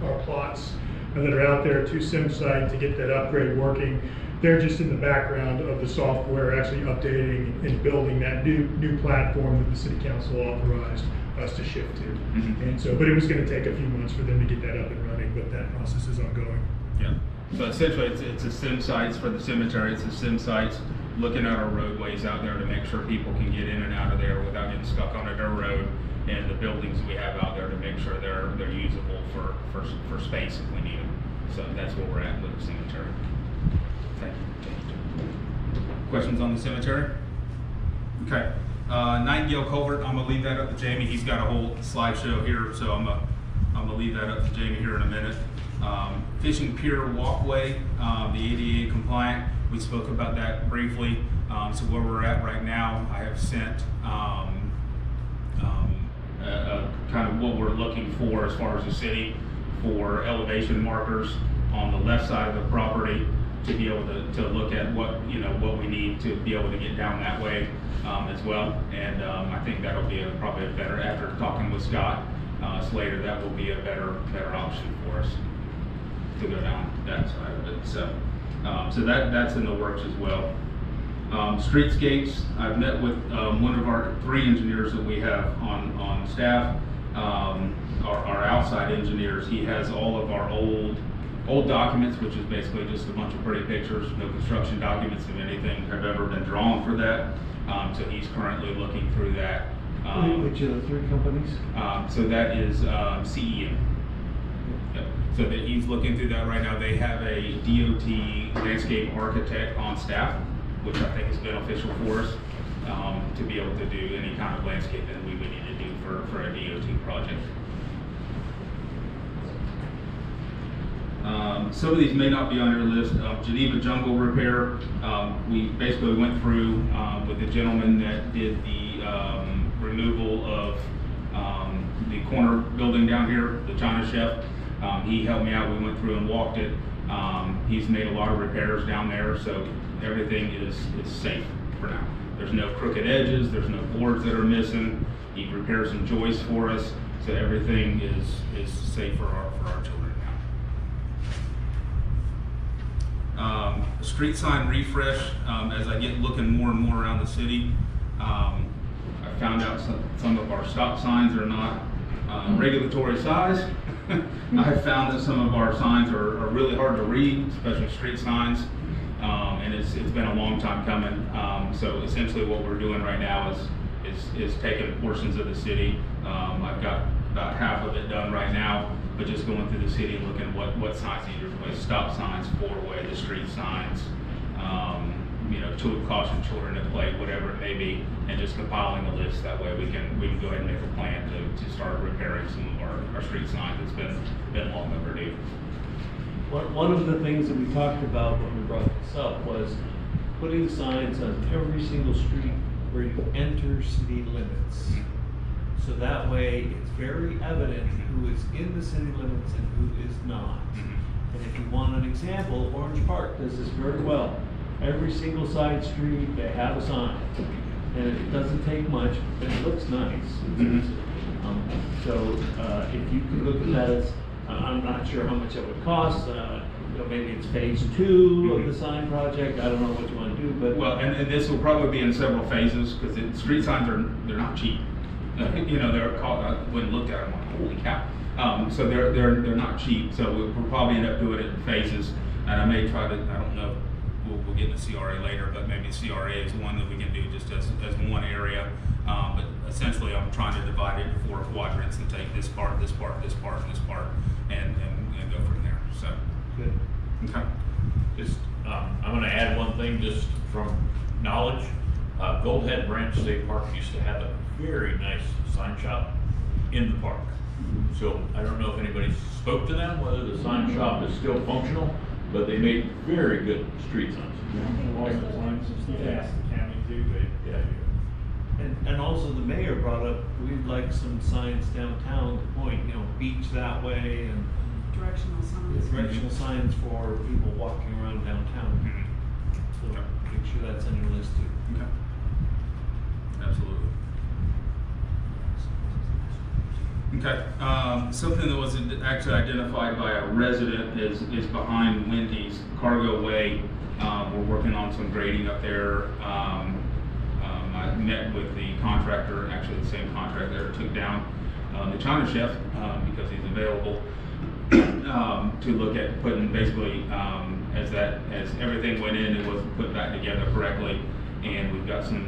our plots that are out there to SimSite to get that upgrade working. They're just in the background of the software, actually updating and building that new platform that the city council authorized us to shift to. Mm-hmm. And so, but it was going to take a few months for them to get that up and running, but that process is ongoing. Yeah. So essentially, it's a sim sites for the cemetery. It's a sim sites looking at our roadways out there to make sure people can get in and out of there without getting stuck on a dirt road, and the buildings we have out there to make sure they're usable for space if we need them. So that's where we're at with the cemetery. Thank you. Questions on the cemetery? Okay. Nightingale Culvert, I'm gonna leave that up to Jamie. He's got a whole slideshow here, so I'm gonna leave that up to Jamie here in a minute. Fishing Pier Walkway, the ADA compliant, we spoke about that briefly. So where we're at right now, I have sent kind of what we're looking for as far as the city for elevation markers on the left side of the property to be able to look at what we need to be able to get down that way as well. And I think that'll be probably a better, after talking with Scott Slater, that will be a better option for us to go down that side of it. So that's in the works as well. Streetscapes, I've met with one of our 3 engineers that we have on staff, our outside engineers. He has all of our old documents, which is basically just a bunch of pretty pictures. No construction documents of anything have ever been drawn for that. So he's currently looking through that. Which are the 3 companies? So that is CEM. Yep. So that he's looking through that right now. They have a DOT landscape architect on staff, which I think is beneficial for us to be able to do any kind of landscape that we would need to do for a DOT project. Some of these may not be on your list. Geneva Jungle Repair, we basically went through with the gentleman that did the removal of the corner building down here, the China Chef. He helped me out. We went through and walked it. He's made a lot of repairs down there, so everything is safe for now. There's no crooked edges, there's no boards that are missing. He repaired some joists for us, so everything is safe for our children now. Street sign refresh, as I get looking more and more around the city, I found out some of our stop signs are not regulatory size. I found that some of our signs are really hard to read, especially street signs, and it's been a long time coming. So essentially what we're doing right now is taking portions of the city. I've got about half of it done right now, but just going through the city and looking at what signs need to replace: stop signs, 4-way, the street signs, to caution children at play, whatever it may be, and just compiling a list. That way we can go ahead and make a plan to start repairing some of our street signs. It's been long overdue. One of the things that we talked about when we brought this up was putting signs on every single street where you enter city limits. So that way, it's very evident who is in the city limits and who is not. And if you want an example, Orange Park does this very well. Every single side street, they have a sign. And it doesn't take much, but it looks nice. So if you could look at that, as, I'm not sure how much it would cost. You know, maybe it's phase 2 of the sign project. I don't know what you want to do, but Well, and this will probably be in several phases, because the street signs they're not cheap. You know, they're called, I went and looked at them, like, holy cow. So they're not cheap, so we'll probably end up doing it in phases. And I may try to, I don't know, we'll get into CRA later, but maybe CRA is one that we can do just as one area. But essentially, I'm trying to divide it into 4 quadrants and take this part, this part, this part, and this part, and go from there. So good. Okay. Just, I'm going to add one thing just from knowledge. Gold Head Branch State Park used to have a very nice sign shop in the park. So I don't know if anybody spoke to them, whether the sign shop is still functional, but they made very good street signs. Yeah. And also the mayor brought up, we'd like some signs downtown to point, you know, beach that way and directional signs for people walking around downtown. So make sure that's on your list too. Okay. Absolutely. Okay, something that was actually identified by a resident is behind Wendy's Cargo Way. We're working on some grading up there. I met with the contractor, actually the same contractor that took down the China Chef because he's available to look at putting basically as everything went in, it wasn't put back together correctly. And we've got some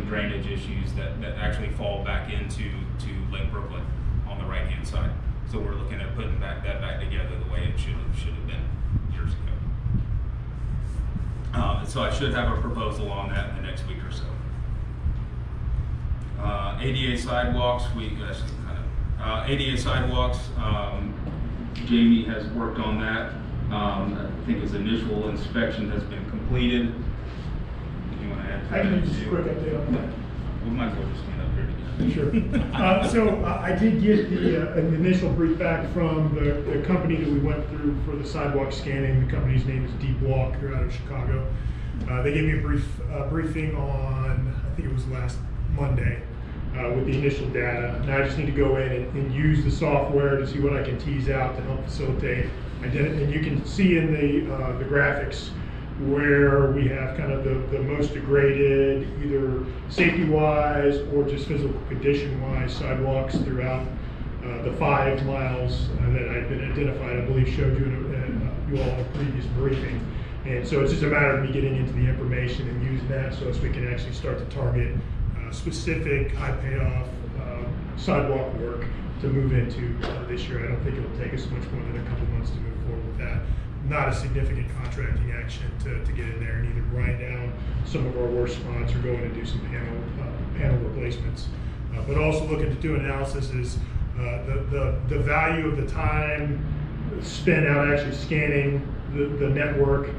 drainage issues that actually fall back into Lake Brooklyn on the right hand side. So we're looking at putting that back together the way it should have been years ago. So I should have a proposal on that in the next week or so. ADA sidewalks, ADA sidewalks, Jamie has worked on that. I think his initial inspection has been completed. I can give just a quick update on that. We might as well just stand up here together. Sure. So I did get an initial brief back from the company that we went through for the sidewalk scanning. The company's name is Deep Walk. They're out of Chicago. They gave me a briefing on, I think it was last Monday, with the initial data. Now I just need to go in and use the software to see what I can tease out to help facilitate identity. And you can see in the graphics where we have kind of the most degraded, either safety-wise or just physical condition-wise sidewalks throughout the 5 miles that had been identified. I believe showed you all in a previous briefing. And so it's just a matter of me getting into the information and using that so as we can actually start to target specific high payoff sidewalk work to move into this year. I don't think it'll take us much more than a couple months to move forward with that. Not a significant contracting action to get in there and either grind down some of our worst spots or go in and do some panel replacements. But also looking to do analysis is the value of the time spent out actually scanning the network.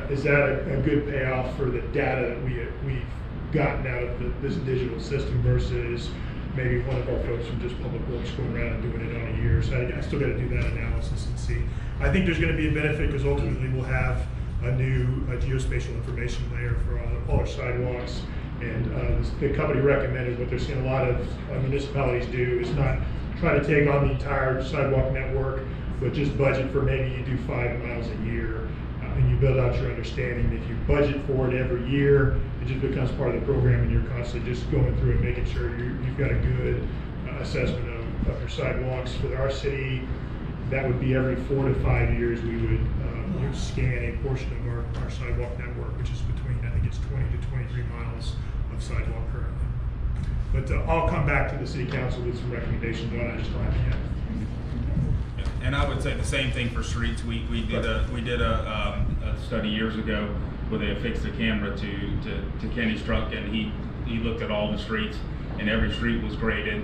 Is that a good payoff for the data that we've gotten out of this digital system versus maybe one of our folks from just Public Works going around and doing it on a year? So I still got to do that analysis and see. I think there's going to be a benefit because ultimately we'll have a new geospatial information layer for all our sidewalks. And the company recommended what they're seeing a lot of municipalities do is not try to take on the entire sidewalk network, but just budget for maybe you do 5 miles a year. And you build out your understanding. If you budget for it every year, it just becomes part of the program, and you're constantly just going through and making sure you've got a good assessment of your sidewalks. For our city, that would be every 4 to 5 years we would scan a portion of our sidewalk network, which is between, I think it's 20 to 23 miles of sidewalk currently. But I'll come back to the city council with some recommendations on it. I just don't have it yet. And I would say the same thing for streets. We did a study years ago where they affixed a camera to Kenny's truck, and he looked at all the streets, and every street was graded.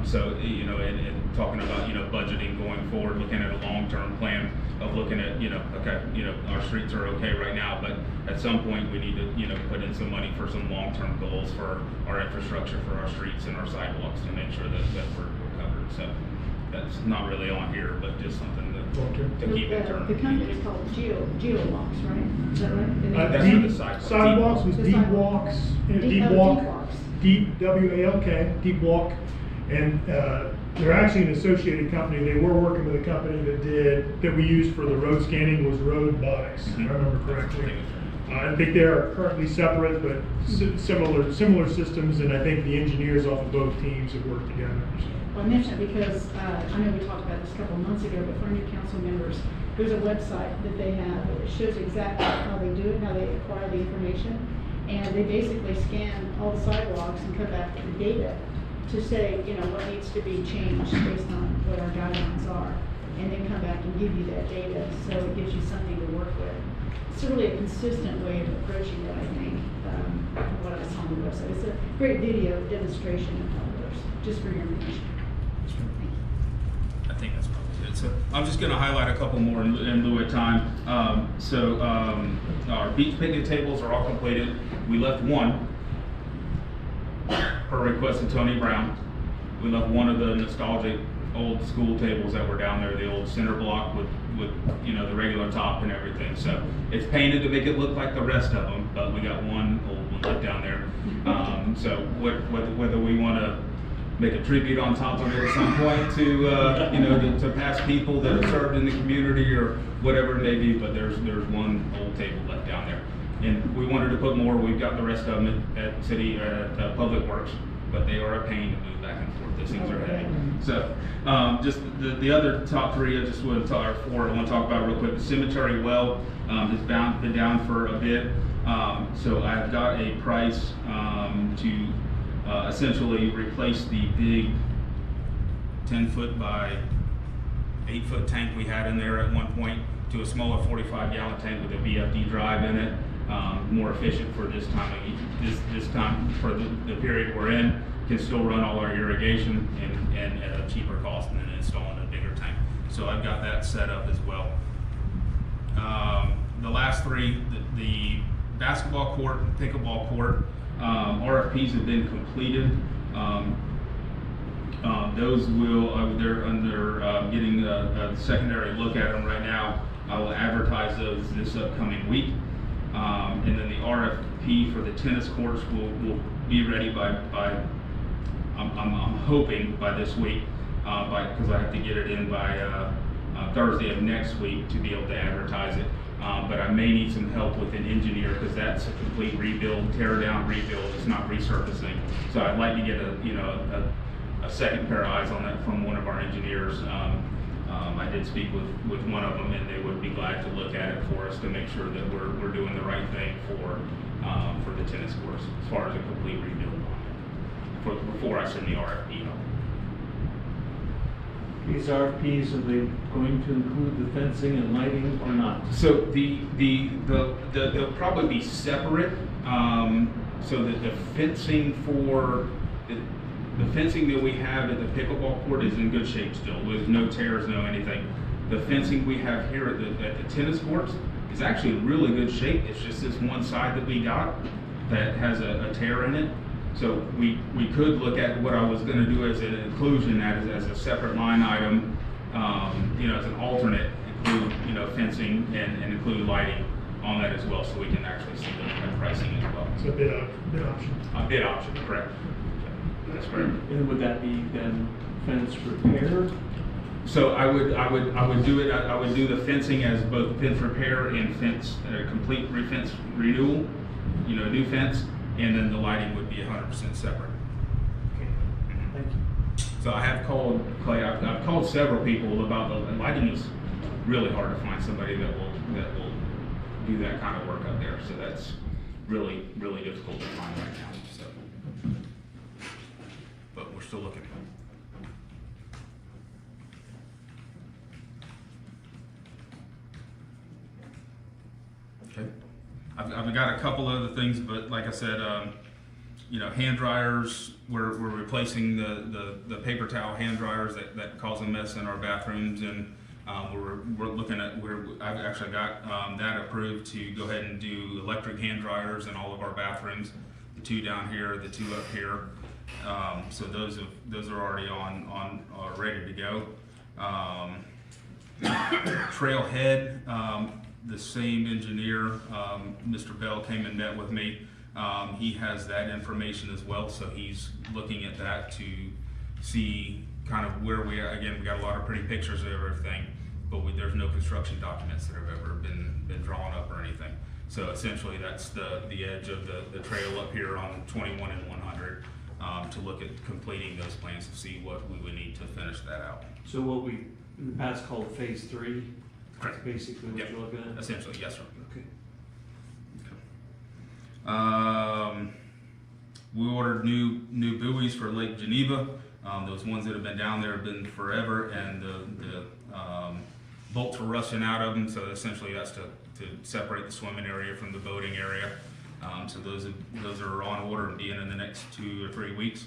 So, you know, and talking about, you know, budgeting going forward, looking at a long-term plan of looking at, you know, okay, you know, our streets are okay right now, but at some point we need to, you know, put in some money for some long-term goals for our infrastructure, for our streets and our sidewalks to make sure that we're covered. So that's not really on here, but just something to keep in terms. The company is called GeoWalks, right? Is that right? That's Deep for the sidewalks. sidewalks was The Deep sidewalk. Walks, Deep- Deep oh, Walk, Deep Walks. Deep, W-A-L-K, Deep Walk. And they're actually an associated company. They were working with a company that we used for the road scanning was Roadbotics, if I remember correctly. I think they are currently separate, but similar systems, and I think the engineers off of both teams have worked together. Well, I mention it because I know we talked about this a couple of months ago, but for new council members, there's a website that they have that shows exactly how they do it, how they acquire the information. And they basically scan all the sidewalks and come back with the data to say, you know, what needs to be changed based on what our guidelines are. And then come back and give you that data, so it gives you something to work with. It's really a consistent way of approaching it, I think, from what I saw on the website. It's a great video demonstration of how it works, just for your information. I think that's probably it. So I'm just going to highlight a couple more in lieu of time. Our beach picnic tables are all completed. We left one per request of Tony Brown. We left one of the nostalgic old school tables that were down there, the old center block with you know, the regular top and everything. So it's painted to make it look like the rest of them, but we got one old one left down there. So whether we want to make a tribute on top of it at some point to you know, to past people that have served in the community or whatever it may be, but there's one old table left down there. And we wanted to put more. We've got the rest of them at Public Works, but they are a pain to move back and forth. Those things are heavy. So just the other top three, I just want to talk, or four, I want to talk about real quick. The cemetery well has been down for a bit. So I've got a price to essentially replace the big 10-foot by 8-foot tank we had in there at one point to a smaller 45-gallon tank with a VFD drive in it. More efficient for this time for the period we're in. Can still run all our irrigation and at a cheaper cost than installing a bigger tank. So I've got that set up as well. The last three, the basketball court and pickleball court, RFPs have been completed. Those they're under getting a secondary look at them right now. I will advertise those this upcoming week. And then the RFP for the tennis courts will be ready by I'm hoping by this week, because I have to get it in by Thursday of next week to be able to advertise it. But I may need some help with an engineer because that's a complete rebuild, tear down rebuild. It's not resurfacing. So I'd like to get a second pair of eyes on that from one of our engineers. I did speak with one of them, and they would be glad to look at it for us to make sure that we're doing the right thing for the tennis courts as far as a complete rebuild on it before I send the RFP out. These RFPs, are they going to include the fencing and lighting or not? So they'll probably be separate. So that the fencing for the fencing that we have at the pickleball court is in good shape still, with no tears, no anything. The fencing we have here at the tennis courts is actually in really good shape. It's just this one side that we got that has a tear in it. So we could look at what I was going to do as an inclusion, as a separate line item, you know, as an alternate, include, you know, fencing and include lighting on that as well, so we can actually see the pricing as well. So a bid option. A bid option, correct. That's correct. And would that be then fence repair? So I would do it. I would do the fencing as both fence repair and fence complete fence renewal, you know, new fence, and then the lighting would be 100% separate. Okay. Thank you. So I have called Clay. I've called several people about the lighting. Is really hard to find somebody that will do that kind of work up there. So that's really difficult to find right now. So, but we're still looking. Okay. I've got a couple other things, but like I said, hand dryers. We're replacing the paper towel hand dryers that cause a mess in our bathrooms, and we're looking at I've actually got that approved to go ahead and do electric hand dryers in all of our bathrooms. The 2 down here, the 2 up here. So those are already on ready to go. Trailhead, the same engineer, Mr. Bell, came and met with me. He has that information as well, so he's looking at that to see kind of where we are. Again, we got a lot of pretty pictures of everything, but there's no construction documents that have ever been drawn up or anything. So essentially, that's the edge of the trail up here on 21 and 100 to look at completing those plans to see what we would need to finish that out. So what we in the past called phase 3? Correct. That's basically what you're looking at? Essentially, yes, sir. Okay. We ordered new buoys for Lake Geneva. Those ones that have been down there have been forever, and the bolts were rusting out of them. So essentially, that's to separate the swimming area from the boating area. So those are on order and being in the next 2 or 3 weeks.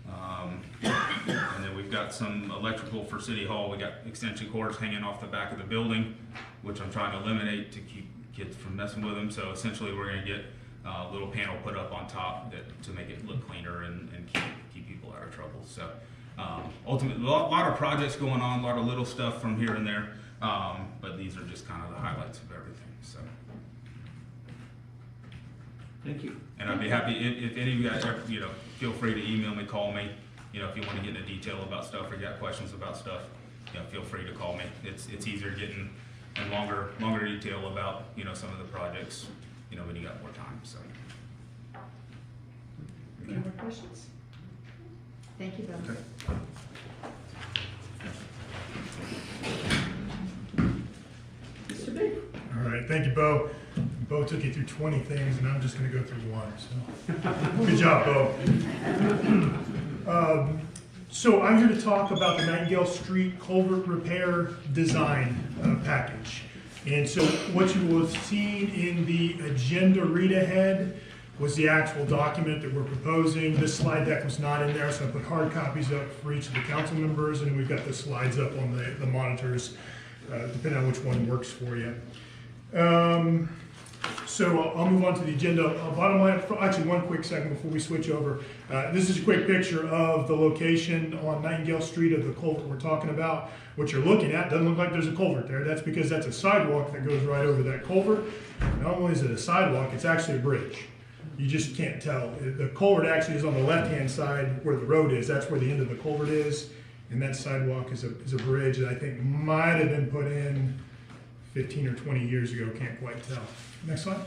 And then we've got some electrical for City Hall. We got extension cords hanging off the back of the building, which I'm trying to eliminate to keep kids from messing with them. So essentially, we're going to get a little panel put up on top to make it look cleaner and keep people out of trouble. So ultimately, a lot of projects going on, a lot of little stuff from here and there, but these are just kind of the highlights of everything. So. Thank you. And I'd be happy if any of you guys ever, feel free to email me, call me. If you want to get into detail about stuff or you got questions about stuff, feel free to call me. It's easier getting in longer detail about some of the projects, when you got more time. So. Any more questions? Thank you, Bill. Okay. Mr. Booth. All right, thank you, Bo. Bo took you through 20 things, and I'm just going to go through one. So, good job, Bo. So I'm here to talk about the Nightingale Street Culvert Repair Design Package. And so what you will have seen in the agenda read ahead was the actual document that we're proposing. This slide deck was not in there, so I put hard copies up for each of the council members, and we've got the slides up on the monitors, depending on which one works for you. So I'll move on to the agenda. Bottom line, actually one quick second before we switch over. This is a quick picture of the location on Nightingale Street of the culvert we're talking about. What you're looking at doesn't look like there's a culvert there. That's because that's a sidewalk that goes right over that culvert. Not only is it a sidewalk, it's actually a bridge. You just can't tell. The culvert actually is on the left-hand side where the road is. That's where the end of the culvert is. And that sidewalk is a bridge that I think might have been put in 15 or 20 years ago, can't quite tell. Next slide.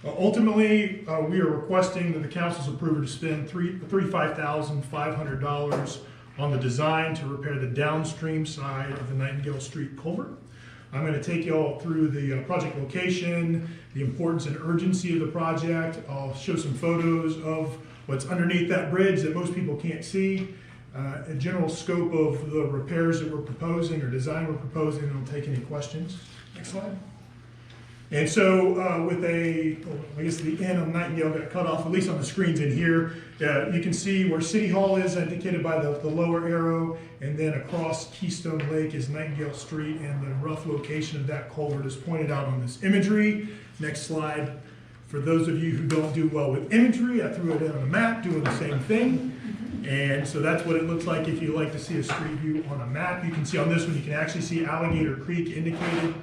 Ultimately, we are requesting that the council's approval to spend $35,500 on the design to repair the downstream side of the Nightingale Street culvert. I'm going to take you all through the project location, the importance and urgency of the project. I'll show some photos of what's underneath that bridge that most people can't see. A general scope of the repairs that we're proposing or design we're proposing, and I'll take any questions. Next slide. And so I guess the N on Nightingale got cut off, at least on the screens in here. You can see where City Hall is indicated by the lower arrow, and then across Keystone Lake is Nightingale Street, and the rough location of that culvert is pointed out on this imagery. Next slide. For those of you who don't do well with imagery, I threw it in on a map doing the same thing. And so that's what it looks like if you like to see a street view on a map. You can see on this one, you can actually see Alligator Creek indicated.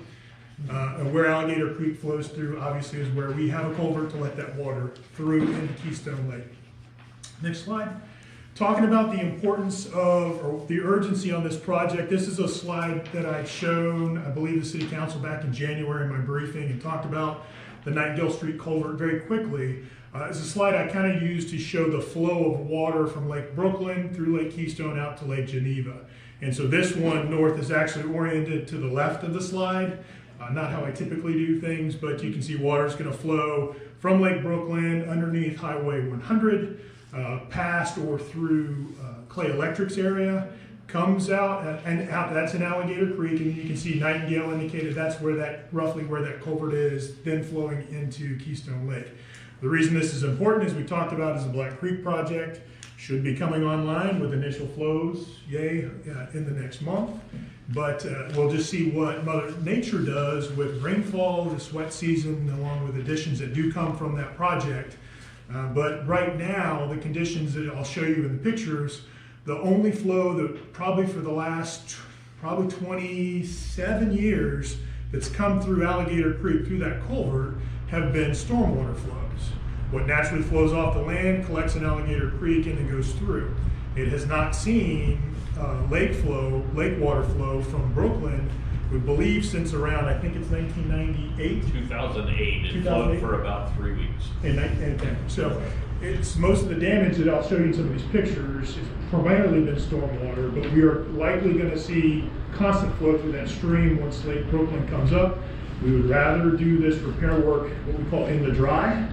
And where Alligator Creek flows through, obviously, is where we have a culvert to let that water through into Keystone Lake. Next slide. Talking about the importance of, or the urgency on this project, this is a slide that I'd shown, I believe, the City Council back in January in my briefing, and talked about the Nightingale Street culvert very quickly. It's a slide I kind of used to show the flow of water from Lake Brooklyn through Lake Keystone out to Lake Geneva. And so this one north is actually oriented to the left of the slide. Not how I typically do things, but you can see water is going to flow from Lake Brooklyn underneath Highway 100, past or through Clay Electric's area, comes out, and out, that's in Alligator Creek, and you can see Nightingale indicated that's where roughly where that culvert is, then flowing into Keystone Lake. The reason this is important, as we talked about, is the Black Creek project should be coming online with initial flows, in the next month. But we'll just see what Mother Nature does with rainfall, this wet season, along with additions that do come from that project. But right now, the conditions that I'll show you in the pictures, the only flow that probably for the last 27 years that's come through Alligator Creek, through that culvert, have been stormwater flows. What naturally flows off the land collects in Alligator Creek and it goes through. It has not seen lake water flow from Brooklyn, we believe, since around, I think it's 1998. 2008, it flowed for about 3 weeks. So it's most of the damage that I'll show you in some of these pictures has primarily been stormwater, but we are likely going to see constant flow through that stream once Lake Brooklyn comes up. We would rather do this repair work, what we call in the dry,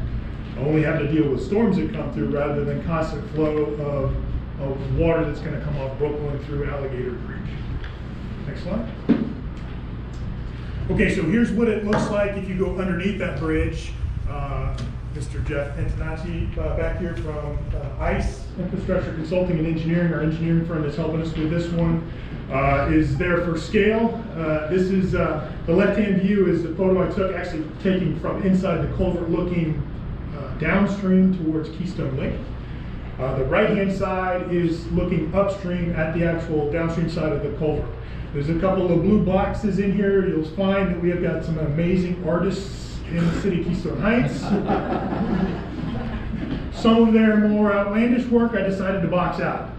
only have to deal with storms that come through rather than constant flow of water that's going to come off Brooklyn through Alligator Creek. Next slide. Okay, so here's what it looks like if you go underneath that bridge. Mr. Jeff Antonacci back here from ICE, Infrastructure Consulting and Engineering, our engineering firm that's helping us with this one, is there for scale. This is, the left-hand view is the photo I took, actually taken from inside the culvert looking downstream towards Keystone Lake. The right-hand side is looking upstream at the actual downstream side of the culvert. There's a couple of blue boxes in here. You'll find that we have got some amazing artists in the city of Keystone Heights. Some of their more outlandish work I decided to box out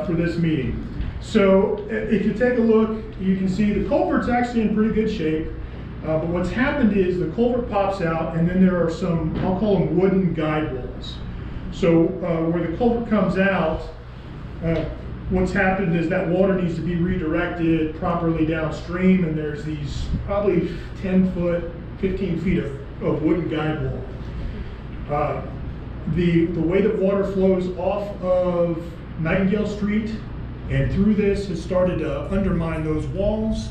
for this meeting. So if you take a look, you can see the culvert's actually in pretty good shape. But what's happened is the culvert pops out and then there are some, I'll call them wooden guide walls. So where the culvert comes out, what's happened is that water needs to be redirected properly downstream, and there's these probably 10 foot, 15 feet of wooden guide wall. The way that water flows off of Nightingale Street and through this has started to undermine those walls.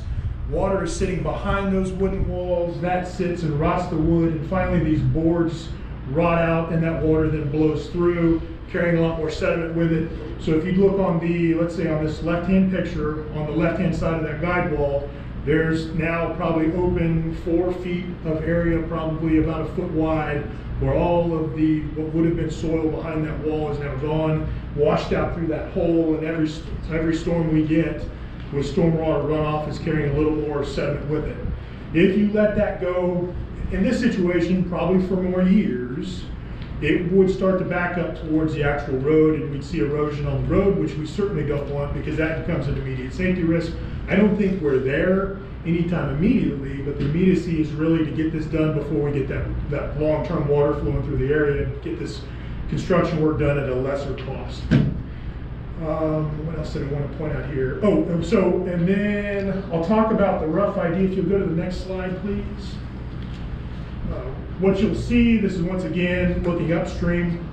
Water is sitting behind those wooden walls, that sits and rots the wood, and finally these boards rot out and that water then blows through, carrying a lot more sediment with it. So if you look on the, let's say on this left-hand picture, on the left-hand side of that guide wall, there's now probably open 4 feet of area, probably about a foot wide, where all of the, what would have been soil behind that wall is now gone, washed out through that hole, and every storm we get with stormwater runoff is carrying a little more sediment with it. If you let that go, in this situation, probably for more years, it would start to back up towards the actual road and we'd see erosion on the road, which we certainly don't want because that becomes an immediate safety risk. I don't think we're there anytime immediately, but the immediacy is really to get this done before we get that long-term water flowing through the area and get this construction work done at a lesser cost. What else did I want to point out here? Oh, so, and then I'll talk about the rough idea. If you'll go to the next slide, please. What you'll see, this is once again looking upstream,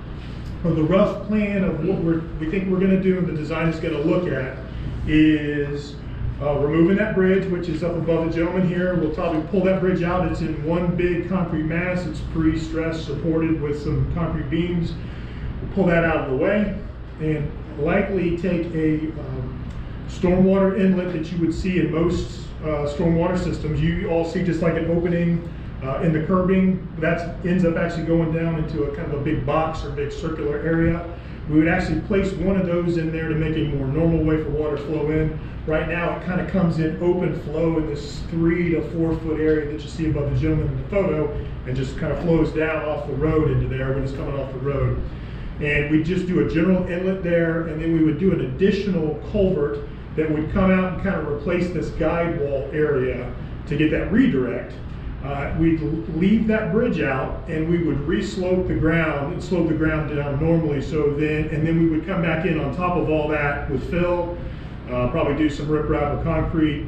the rough plan of what we think we're going to do and the design is going to look at is removing that bridge, which is up above the gentleman here. We'll probably pull that bridge out. It's in one big concrete mass. It's pre-stressed, supported with some concrete beams. We'll pull that out of the way and likely take a stormwater inlet that you would see in most stormwater systems. You all see just like an opening in the curbing. That ends up actually going down into a kind of a big box or big circular area. We would actually place one of those in there to make a more normal way for water to flow in. Right now it kind of comes in open flow in this 3 to 4 foot area that you see above the gentleman in the photo and just kind of flows down off the road into there when it's coming off the road. And we just do a general inlet there, and then we would do an additional culvert that would come out and kind of replace this guide wall area to get that redirect. We'd leave that bridge out and we would re-slope the ground and slope the ground down normally. So then we would come back in on top of all that with fill, probably do some riprap or concrete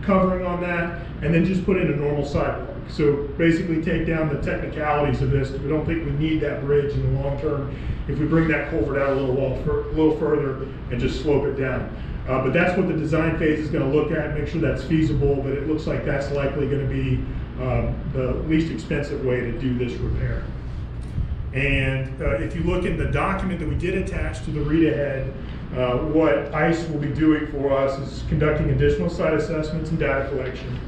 covering on that, and then just put in a normal sidewalk. So basically take down the technicalities of this. We don't think we need that bridge in the long term if we bring that culvert out a little further and just slope it down. But that's what the design phase is going to look at, make sure that's feasible, but it looks like that's likely going to be the least expensive way to do this repair. And if you look in the document that we did attach to the read-ahead, what ICE will be doing for us is conducting additional site assessments and data collection,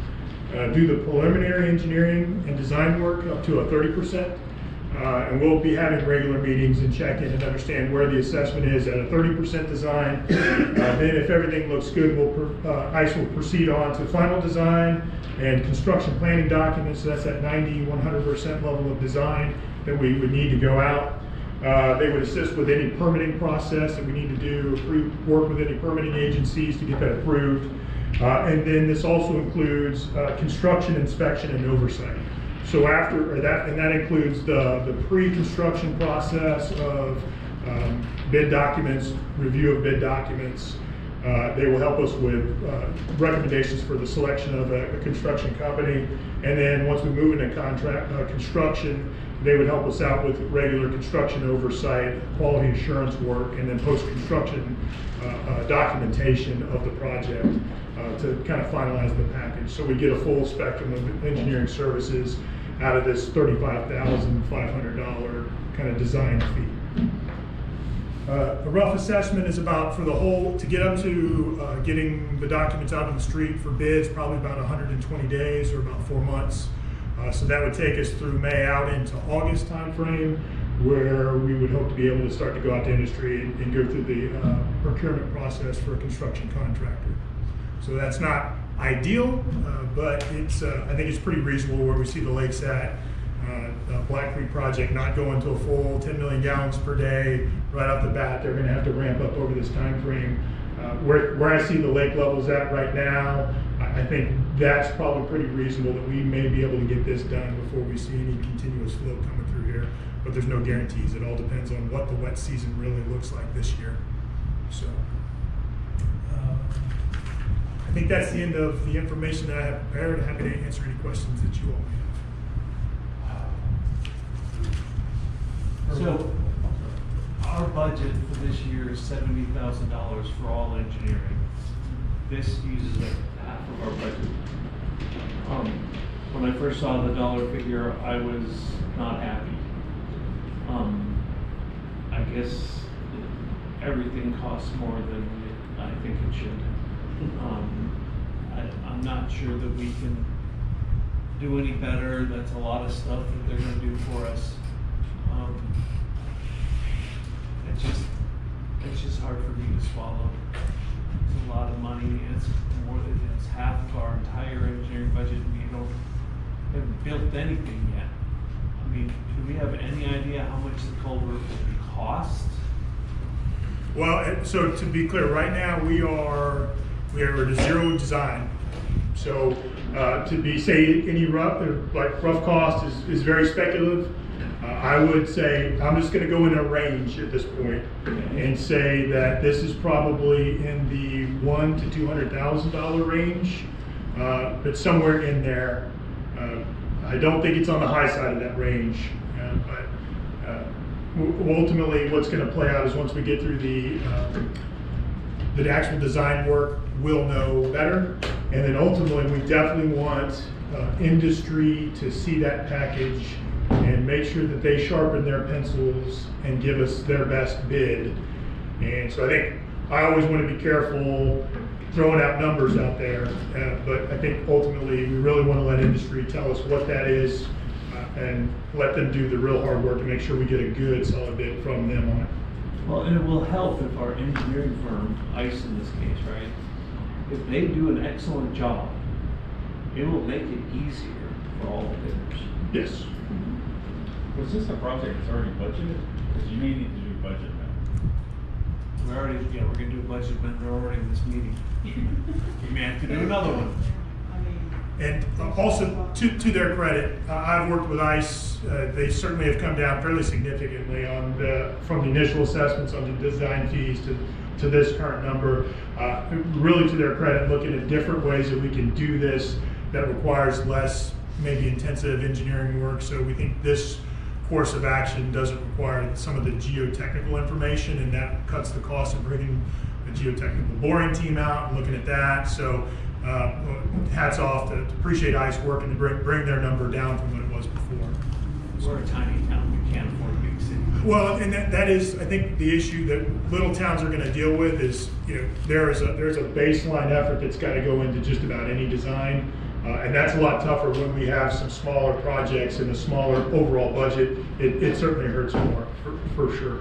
do the preliminary engineering and design work up to a 30%, and we'll be having regular meetings and check in and understand where the assessment is at a 30% design. Then if everything looks good, ICE will proceed on to final design and construction planning documents. So that's at 90-100% level of design that we would need to go out. They would assist with any permitting process that we need to do, work with any permitting agencies to get that approved. And then this also includes construction inspection and oversight. So after that, and that includes the pre-construction process of bid documents, review of bid documents. They will help us with recommendations for the selection of a construction company. And then once we move into construction, they would help us out with regular construction oversight, quality assurance work, and then post-construction documentation of the project to kind of finalize the package. So we get a full spectrum of engineering services out of this $35,500 kind of design fee. A rough assessment is about, for the whole, to get up to getting the documents out on the street for bids, probably about 120 days or about 4 months. So that would take us through May out into August timeframe, where we would hope to be able to start to go out to industry and go through the procurement process for a construction contractor. So that's not ideal, but it's I think it's pretty reasonable where we see the lakes at. Black Creek project not going to a full 10 million gallons per day right off the bat. They're going to have to ramp up over this time frame. Where I see the lake levels at right now, I think that's probably pretty reasonable that we may be able to get this done before we see any continuous flow coming through here. But there's no guarantees. It all depends on what the wet season really looks like this year. So I think that's the end of the information that I have prepared. Happy to answer any questions that you all may have. So, our budget for this year is $70,000 for all engineering. This uses like half of our budget. When I first saw the dollar figure, I was not happy. I guess everything costs more than I think it should. I'm not sure that we can do any better. That's a lot of stuff that they're going to do for us. It's just hard for me to swallow. It's a lot of money. It's more than it's half of our entire engineering budget, and we haven't built anything yet. I mean, do we have any idea how much the culvert will cost? Well, so to be clear, right now we are at a zero design. So to be say any rough cost is very speculative. I would say I'm just going to go in a range at this point and say that this is probably in the $100,000 to $200,000 range, but somewhere in there. I don't think it's on the high side of that range, but ultimately what's going to play out is once we get through the actual design work, we'll know better, and then ultimately we definitely want industry to see that package and make sure that they sharpen their pencils and give us their best bid. And so I think I always want to be careful throwing out numbers out there, but I think ultimately we really want to let industry tell us what that is and let them do the real hard work to make sure we get a good solid bid from them on it. Well, and it will help if our engineering firm, ICE in this case, right? If they do an excellent job, it will make it easier for all the bidders. Yes. Was this a project that's already budgeted? Because you may need to do a budget now. We're gonna do a budget amendment already in this meeting. We may have to do another one. And also, to their credit, I've worked with ICE. They certainly have come down fairly significantly from the initial assessments on the design fees to this current number. Really, to their credit, looking at different ways that we can do this that requires less, maybe intensive engineering work. So we think this course of action doesn't require some of the geotechnical information, and that cuts the cost of bringing a geotechnical boring team out and looking at that. So hats off to Appreciate Ice working to bring their number down from what it was before. We're a tiny town, we can't afford a big city. Well, and that is, I think, the issue that little towns are going to deal with is, there's a baseline effort that's got to go into just about any design, and that's a lot tougher when we have some smaller projects and a smaller overall budget. It certainly hurts more, for sure.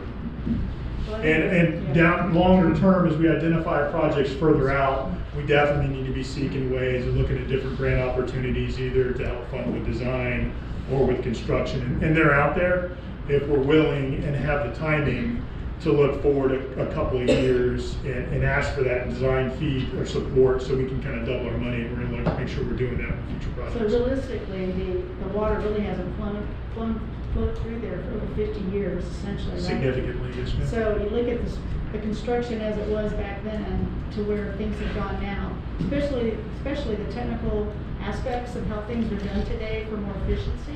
And down longer term, as we identify projects further out, we definitely need to be seeking ways and looking at different grant opportunities, either to help fund with design or with construction. And they're out there if we're willing and have the timing to look forward a couple of years and ask for that design fee or support so we can kind of double our money, and we're going to look to make sure we're doing that with future projects. So realistically, the water really hasn't flowed through there for over 50 years, essentially, right? Significantly, yes, ma'am. So you look at the construction as it was back then to where things have gone now, especially the technical aspects of how things are done today for more efficiency.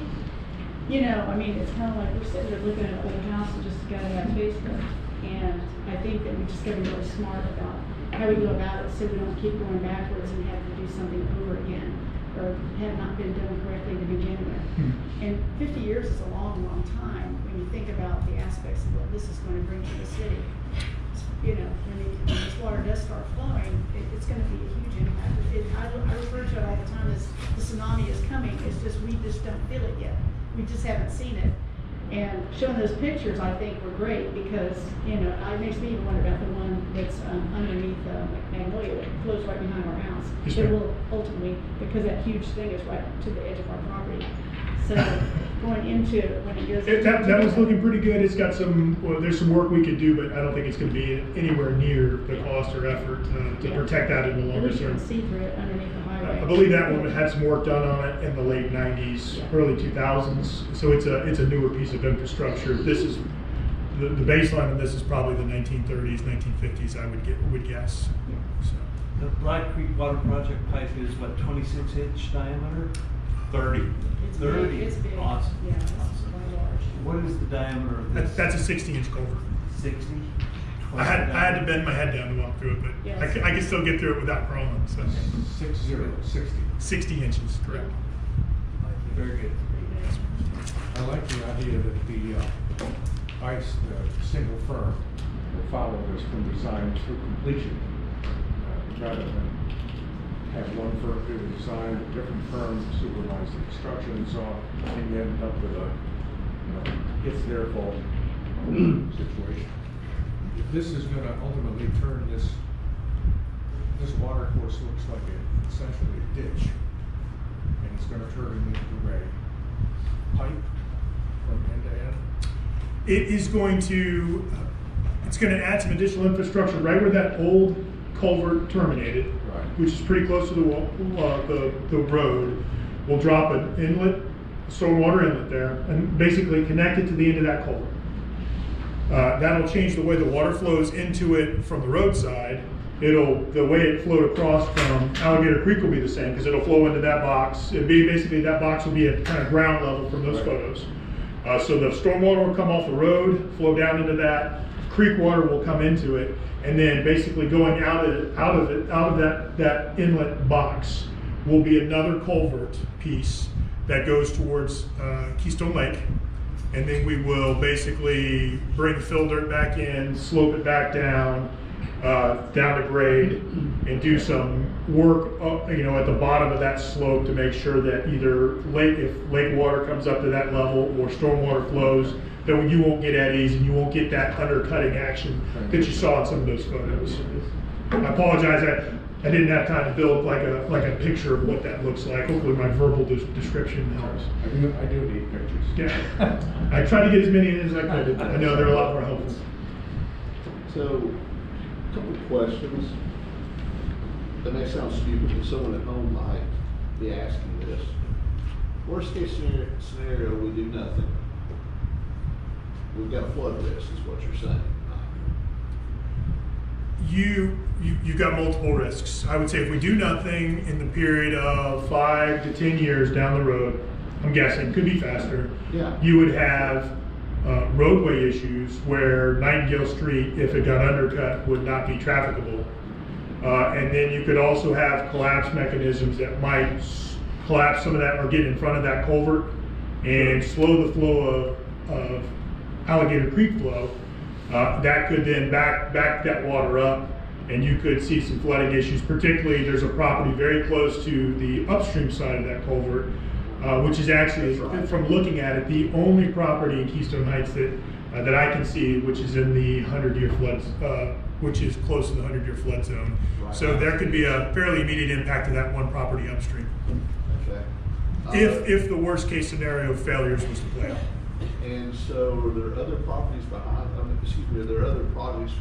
It's kind of like we're sitting there looking at an old house and just got to have facelift. And I think that we just got to be really smart about how we go about it so we don't keep going backwards and have to do something over again or have not been done correctly to begin with. And 50 years is a long, long time when you think about the aspects of what this is going to bring to the city. When this water does start flowing, it's going to be a huge impact. I refer to it all the time as the tsunami is coming. It's just we just don't feel it yet. We just haven't seen it. And showing those pictures, I think, were great because, it makes me even wonder about the one that's underneath Magnolia that flows right behind our house. Yes, It ma'am. will ultimately, because that huge thing is right to the edge of our property. So going into it, when it goes. That was looking pretty good. It's got there's some work we could do, but I don't think it's going to be anywhere near the cost or effort to protect that in the At longer least you term. can see through it underneath the highway. I believe that one had some work done on it in the late 90s, early 2000s. So it's a newer piece of infrastructure. This is the baseline of this is probably the 1930s, 1950s. I would guess. So. The Black Creek Water Project pipe is what, 26-inch diameter? 30. It's 30. big, it's big. Awesome. Yeah, it's Awesome. quite large. What is the diameter of this? That's a 60-inch culvert. 60? I had to bend my head down to walk through it, but Yes. I can still get through it without crawling. So 60 inches, correct. Very good. I like the idea that the ICE, the single firm, will follow this from design through completion, rather than have one firm do the design, a different firm supervise the construction and so on, and you end up with it's their fault situation. This is going to ultimately turn this water course looks like essentially a ditch, and it's going to turn it into a pipe from end to end. It is going to, it's going to add some additional infrastructure right where that old culvert terminated, Right. which is pretty close to the road. We'll drop an inlet, stormwater inlet there, and basically connect it to the end of that culvert. That'll change the way the water flows into it from the roadside. The way it flowed across from Alligator Creek will be the same because it'll flow into that box. It'll be basically that box will be at kind of ground level from those photos. So the stormwater will come off the road, flow down into that. Creek water will come into it, and then basically going out of that inlet box will be another culvert piece that goes towards Keystone Lake. And then we will basically bring fill dirt back in, slope it back down to grade, and do some work at the bottom of that slope to make sure that either if lake water comes up to that level or stormwater flows, that you won't get eddies and you won't get that undercutting action that you saw in some of those photos. I apologize, I didn't have time to build like a picture of what that looks like. Hopefully my verbal description helps. I do need pictures. Yeah, I tried to get as many as I could. I know they're a lot more helpful. So, a couple of questions. That may sound stupid, but someone at home might be asking this. Worst case scenario, we do nothing. We've got a flood risk, is what you're saying. You've got multiple risks. I would say if we do nothing in the period of 5 to 10 years down the road, I'm guessing, could be faster, Yeah. you would have roadway issues where Nightingale Street, if it got undercut, would not be trafficable. And then you could also have collapse mechanisms that might collapse some of that or get in front of that culvert and slow the flow of Alligator Creek flow. That could then back that water up, and you could see some flooding issues. Particularly, there's a property very close to the upstream side of that culvert, which is actually, from looking at it, the only property in Keystone Heights that I can see, which is in the 100-year floods, which is close to the 100-year flood zone. Right. So there could be a fairly immediate impact to that one property upstream. Okay. If the worst case scenario of failures was to play out. And so are there other properties behind, are there other projects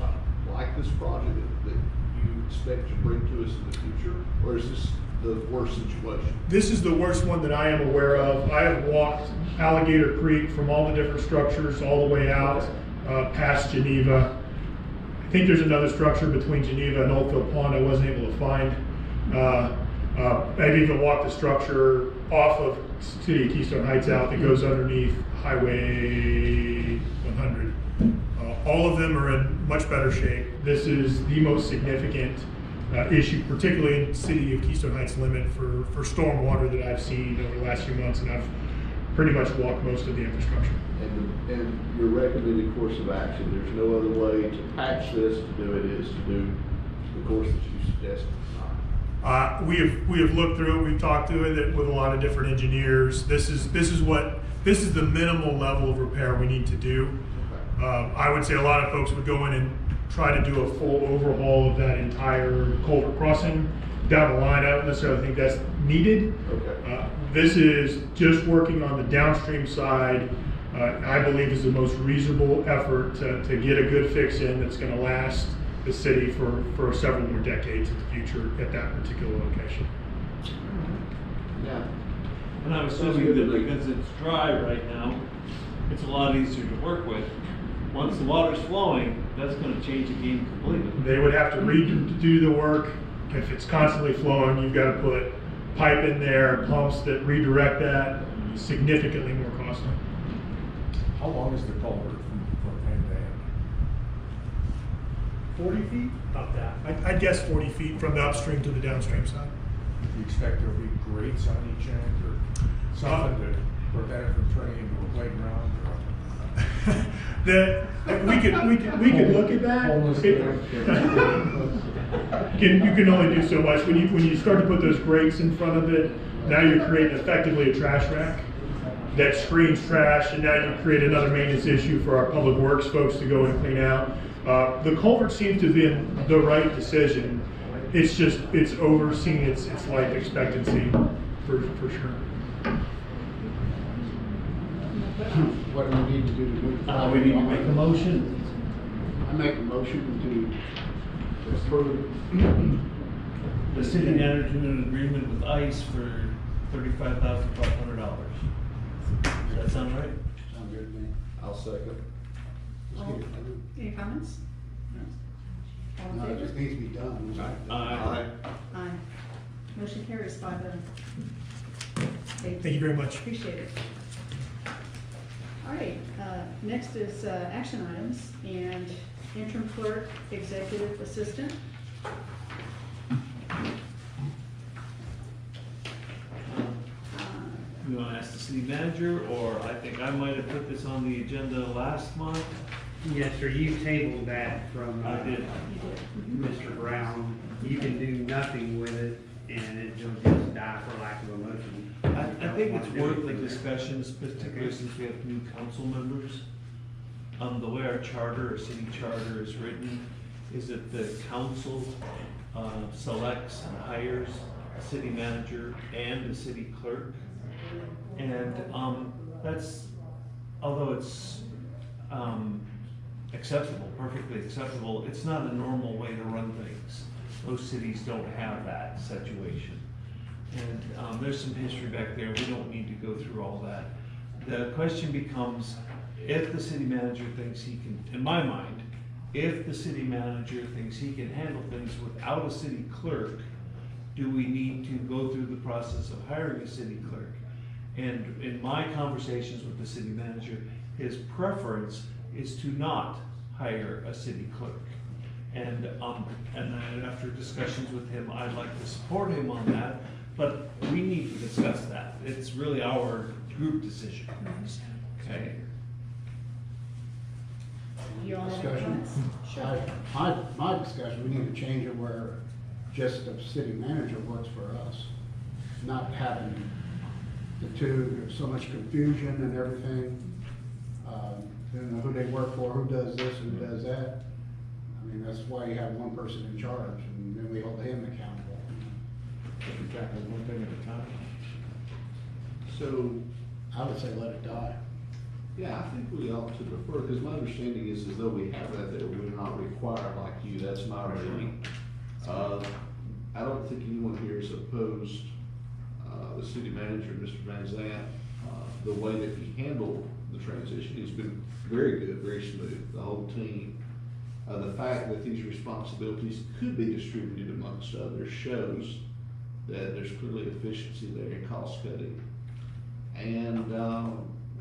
like this project that you expect to bring to us in the future? Or is this the worst situation? This is the worst one that I am aware of. I have walked Alligator Creek from all the different structures all the way out past Geneva. I think there's another structure between Geneva and Oldfield Pond I wasn't able to find. I've even walked the structure off of City of Keystone Heights out that goes underneath Highway 100. All of them are in much better shape. This is the most significant issue, particularly in the City of Keystone Heights limit for storm water that I've seen over the last few months, and I've pretty much walked most of the infrastructure. And your recommended course of action, there's no other way to patch this, to do it, is to do the course that you suggested. We have looked through it. We've talked to it with a lot of different engineers. This is the minimal level of repair we need to do. I would say a lot of folks would go in and try to do a full overhaul of that entire culvert crossing down the line. I don't necessarily think that's needed. Okay. This is just working on the downstream side. I believe is the most reasonable effort to get a good fix in that's going to last the city for several more decades in the future at that particular location. Yeah. And I'm assuming that because it's dry right now, it's a lot easier to work with. Once the water's flowing, that's going to change the game completely. They would have to redo the work. If it's constantly flowing, you've got to put pipe in there, pumps that redirect that, significantly more costly. How long is the culvert from end to end? 40 feet? About that. I'd guess 40 feet from the upstream to the downstream side. Do you expect there'll be grates on each end or something to prevent it from turning into a playground? We could look at that. You can only do so much. When you start to put those grates in front of it, now you're creating effectively a trash rack that screens trash, and now you create another maintenance issue for our public works folks to go and clean out. The culvert seems to have been the right decision. It's overseeing its life expectancy for sure. What do we need to do to move forward? We need to make a motion. I make a motion to approve The city entered into an agreement with ICE for $35,500. Does that sound right? Sound good to me. I'll second. Any comments? All in No, it favor? just needs to be done. Aye. Aye. Motion carries 5-0. Thank you very much. Appreciate it. All right, next is action items and interim clerk, executive assistant. You want to ask the city manager, or I think I might have put this on the agenda last month. Yes, sir, you tabled that from I did. Mr. Brown. You can do nothing with it, and it'll just die for lack of a motion. I think it's worth the discussion, particularly since we have new council members. The way our charter, our city charter is written, is that the council selects and hires a city manager and a city clerk. And that's, although it's acceptable, perfectly acceptable, it's not a normal way to run things. Most cities don't have that situation. And there's some history back there. We don't need to go through all that. The question becomes, if the city manager thinks he can, in my mind, if the city manager thinks he can handle things without a city clerk, do we need to go through the process of hiring a city clerk? And in my conversations with the city manager, his preference is to not hire a city clerk. And then after discussions with him, I'd like to support him on that, but we need to discuss that. It's really our group decision. Okay? You all have Discussion. comments? Sure. My discussion, we need to change it where just the city manager works for us. Not having the two, there's so much confusion and everything. You know, who they work for, who does this, who does that. I mean, that's why you have one person in charge, and then we hold him accountable. Exactly, one thing at a time. So, I would say let it die. yeah, I think we ought to defer, because my understanding is as though we have that, that we're not required like you, that's my reading. I don't think anyone here is opposed, the city manager, Mr. Van Zant, the way that he handled the transition. He's been very good, very smooth, the whole team. The fact that these responsibilities could be distributed amongst others shows that there's clearly efficiency there and cost cutting. And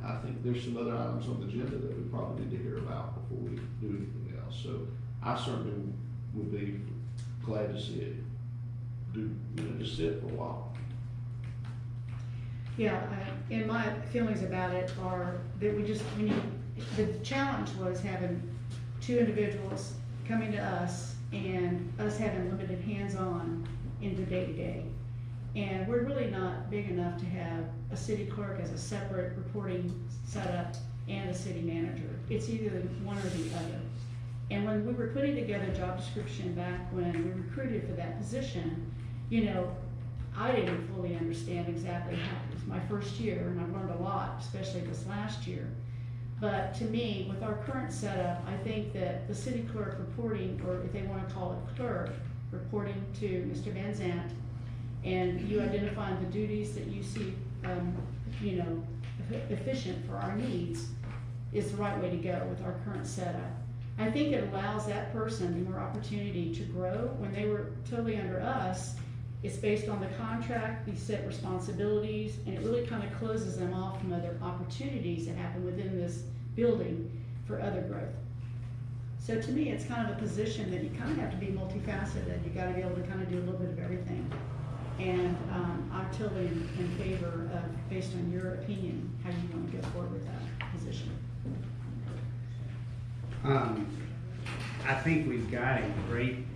I think there's some other items on the agenda that we probably need to hear about before we do anything else. So I certainly would be glad to see it just sit for a while. Yeah, and my feelings about it are that we need, the challenge was having two individuals coming to us and us having limited hands-on in the day-to-day. And we're really not big enough to have a city clerk as a separate reporting setup and a city manager. It's either one or the other. And when we were putting together a job description back when we recruited for that position, you know, I didn't fully understand exactly how, it was my first year, and I've learned a lot, especially this last year. But to me, with our current setup, I think that the city clerk reporting, or if they want to call it clerk, reporting to Mr. Van Zant, and you identifying the duties that you see, you know, efficient for our needs, is the right way to go with our current setup. I think it allows that person more opportunity to grow. When they were totally under us, it's based on the contract, these set responsibilities, and it really kind of closes them off from other opportunities that happen within this building for other growth. So to me, it's kind of a position that you kind of have to be multifaceted. You gotta be able to kind of do a little bit of everything. And I'm totally in favor of, based on your opinion, how you want to go forward with that position. I think we've got a great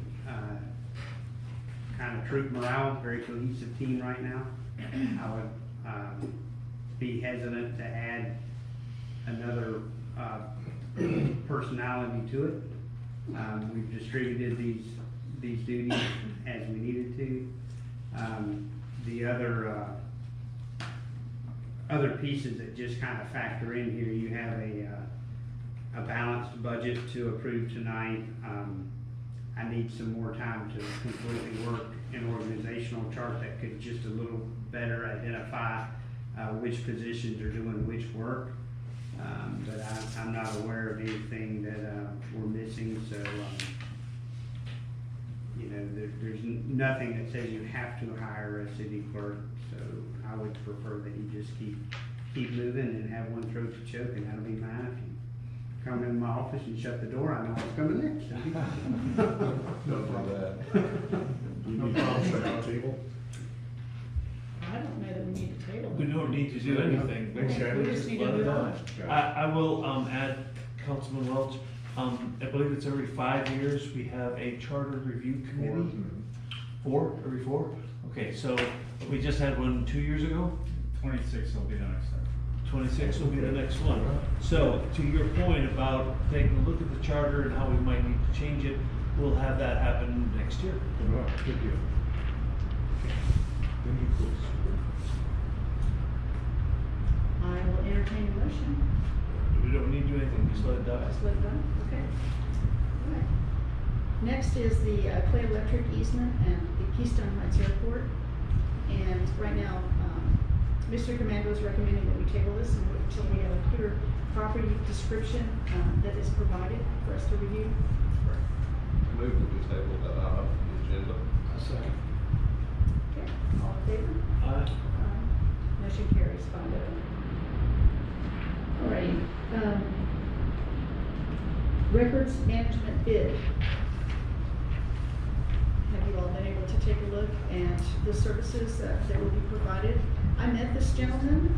kind of troop morale, very cohesive team right now. I would be hesitant to add another personality to it. We've distributed these duties as we needed to. The other pieces that just kind of factor in here, you have a balanced budget to approve tonight. I need some more time to completely work an organizational chart that could just a little better identify which positions are doing which work. But I'm not aware of anything that we're missing, so you know, there's nothing that says you have to hire a city clerk. So I would prefer that you just keep moving and have one throat to choke, and that'll be fine. If you come in my office and shut the door, I know what's coming next. Don't do that. No problem, shut our table. I don't know that we need to table it. We don't need to do anything. Okay, we just need to move on. I will add, Councilman Welch, I believe it's every 5 years, we have a charter review committee. Four? Every 4? Okay, so we just had one 2 years ago? 26 will be the next time. 26 will be the next one. So to your point about taking a look at the charter and how we might need to change it, we'll have that happen next year. Good deal. I will entertain a motion. We don't need to do anything, just let it die. Just let it done, okay. All right. Next is the Clay Electric easement and the Keystone Heights Airport. And right now, Mr. Commando is recommending that we table this until we have a clear property description that is provided for us to review. Move that we table that item on the agenda. A second. Okay, all in favor? Aye. Motion carries 5-0. All right, records management bid. Have you all been able to take a look at the services that will be provided? I met this gentleman,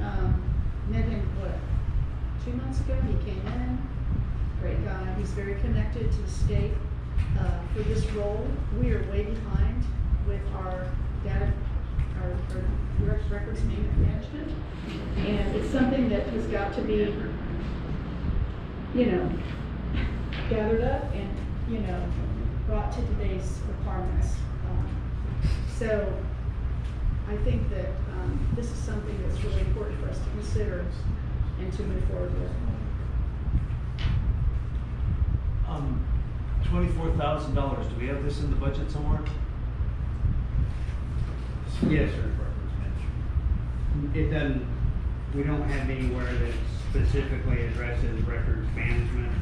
met him, 2 months ago. He came in, great guy. He's very connected to the state. For this role, we are way behind with our data, our records management. And it's something that has got to be, gathered up and, brought to today's requirements. So I think that this is something that's really important for us to consider and to move forward with. $24,000, do we have this in the budget somewhere? Yes, sir. It doesn't, we don't have anywhere that specifically addresses records management,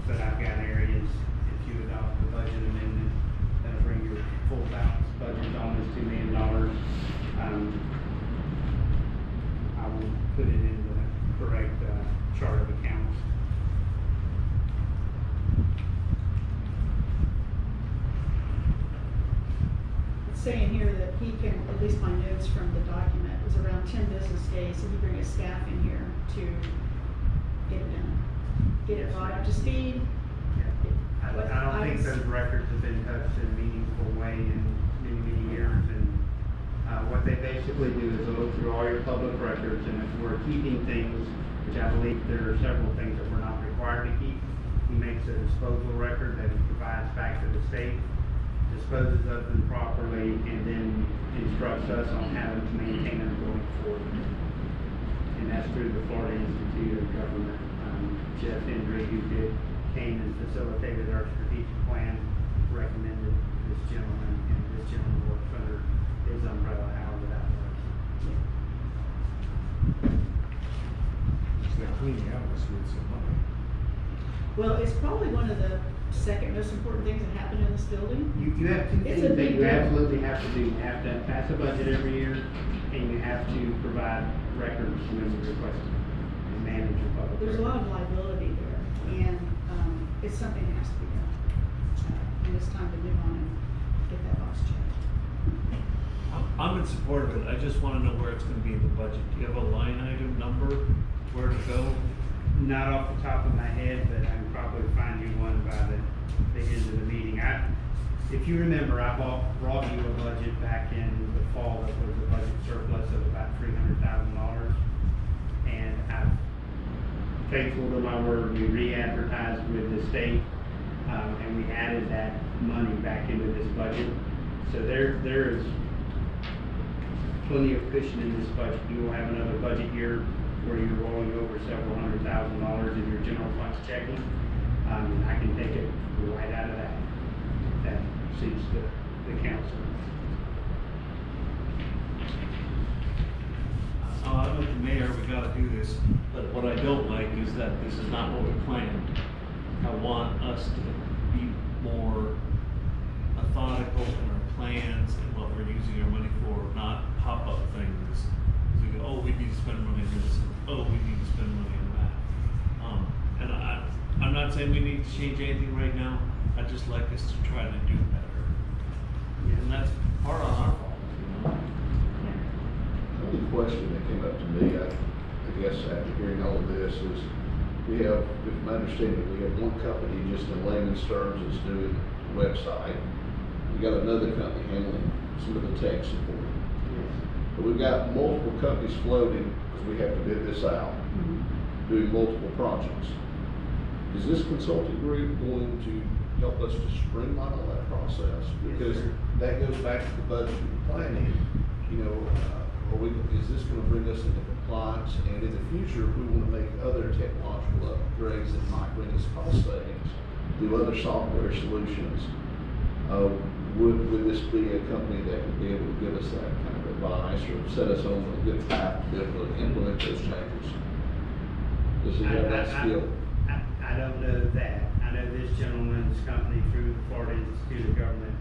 but I've got areas, if you adopt the budget amendment, that'll bring your full balance budget on this $2 million. I will put it in the correct chart of accounts. Saying here that he can, at least my notes from the document, was around 10 business days, and he bring his staff in here to get it done, get it brought up to speed. I don't think those records have been touched in a meaningful way in many, many years, and what they basically do is they look through all your public records, and if we're keeping things, which I believe there are several things that we're not required to keep, he makes a disposal record that he provides back to the state, disposes of them properly, and then instructs us on how to maintain them going forward. And that's through the Florida Institute of Government. Jeff Hendry, who came and facilitated our strategic plan, recommended this gentleman, and this gentleman works under his umbrella, however that works. It's that cleaning house with some money. Well, it's probably one of the second most important things that happened in this building. You have two It's things a that big you deal. absolutely have to do. You have to pass a budget every year, and you have to provide records when you request them, and manage your public There's a records. lot of liability there, and it's something that has to be done. And it's time to move on and get that box checked. I'm in support of it, I just wanna know where it's gonna be in the budget. Do you have a line item number, where to go? Not off the top of my head, but I can probably find you one by the end of the meeting. If you remember, I brought you a budget back in the fall that was a budget surplus of about $300,000. And I'm faithful to my word, we re-advertised with the state, and we added that money back into this budget. So there is plenty of cushion in this budget. You will have another budget year where you're rolling over several $100,000 in your general funds checking. I can take it right out of that. That suits the council. I'm with the mayor, we gotta do this, but what I don't like is that this is not what we planned. I want us to be more methodical in our plans and what we're using our money for, not pop-up things. So we go, oh, we need to spend money on this, oh, we need to spend money on that. And I'm not saying we need to change anything right now, I'd just like us to try to do better. And that's part on our fault, The only question that came up to me, I guess after hearing all of this, is we have, if my understanding, we have one company just in layman's terms that's doing the website. We got another company handling some of the tech support. But we've got multiple companies floating, because we have to bid this out, doing multiple projects. Is this consulting group going to help us to streamline all that process? Because that goes back to the budget and planning, is this gonna bring us into compliance? And in the future, if we wanna make other technological upgrades that might bring us cost savings, do other software solutions, would this be a company that would be able to give us that kind of advice or set us on a good path to be able to implement those changes? Does he have that skill? I don't know that. I know this gentleman's company through the Florida Institute of Government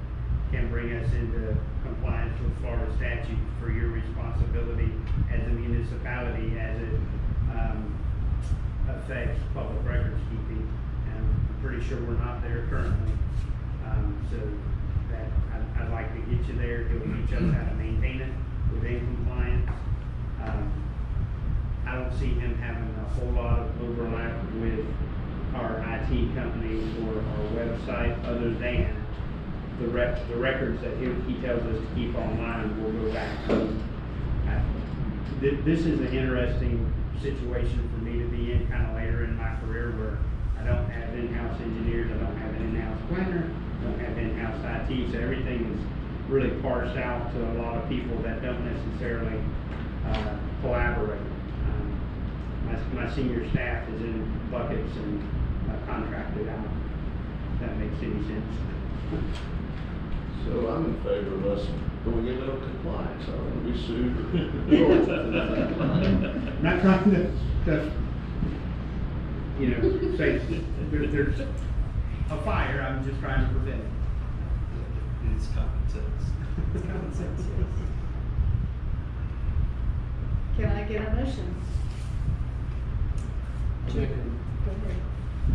can bring us into compliance with Florida statute for your responsibility as a municipality as it affects public records keeping. And I'm pretty sure we're not there currently. So that, I'd like to get you there, he'll teach us how to maintain it within compliance. I don't see him having a whole lot of overlap with our IT company or our website, other than the records that he tells us to keep online will go back. So this is an interesting situation for me to be in kind of later in my career, where I don't have in-house engineers, I don't have an in-house planner, I don't have in-house IT, so everything is really parsed out to a lot of people that don't necessarily collaborate. My senior staff is in buckets and contracted out, if that makes any sense. So I'm in favor of us going into compliance, I don't want to be sued. I'm not trying to, you know, say there's a fire, I'm just trying to prevent it. It's common sense. It's common sense, yes. Can I get a motion? I make Go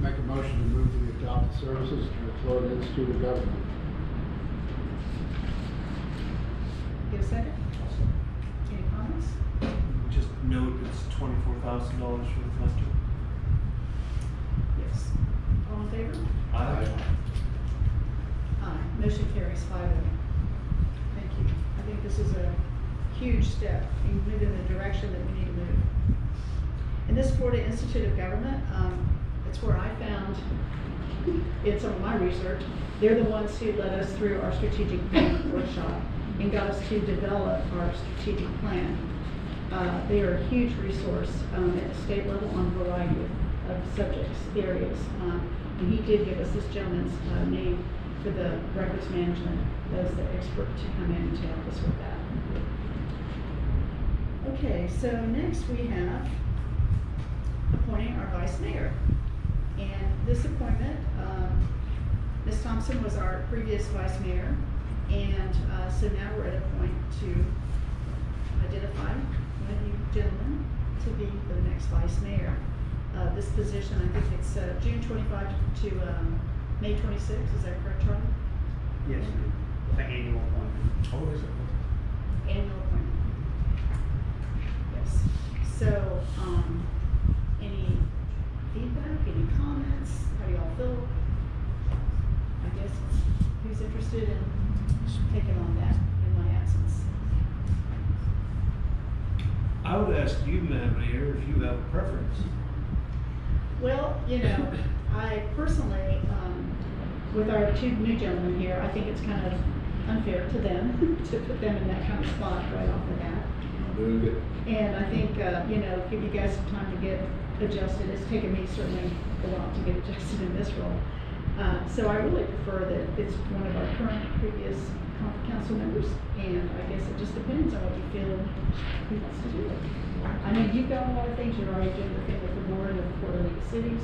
ahead. a motion to move to adopt the services of the Florida Institute of Government. Get a second? Any comments? Just note it's $24,000 for the collector. Yes. All in favor? Aye. Aye. Motion carries 5-0. Thank you. I think this is a huge step in moving the direction that we need to move. And this Florida Institute of Government, it's where I found, in some of my research, they're the ones who led us through our strategic plan workshop and got us to develop our strategic plan. They are a huge resource at the state level on a variety of subjects, areas. And he did give us this gentleman's name for the records management as the expert to come in to help us with that. Okay, so next we have appointing our vice mayor. And this appointment, Ms. Thompson was our previous vice mayor, and so now we're at a point to identify one of you gentlemen to be the next vice mayor. This position, I think it's June 25 to May 26, is that correct, Charlie? Yes, ma'am. It's an annual appointment. Oh, is it? Annual appointment. Yes. So, any feedback, any comments? How do y'all feel? I guess who's interested in taking on that in my absence? I would ask you, Madam Mayor, if you have a preference. Well, you know, I personally, with our two new gentlemen here, I think it's kind of unfair to them to put them in that kind of spot right off the bat. Doing good. And I think, you know, give you guys some time to get adjusted. It's taken me certainly a while to get adjusted in this role. So I really prefer that it's one of our current previous council members, and I guess it just depends on what you feel who wants to do it. I know you've got a lot of things, you're already doing the thing with the board of the Florida League of Cities,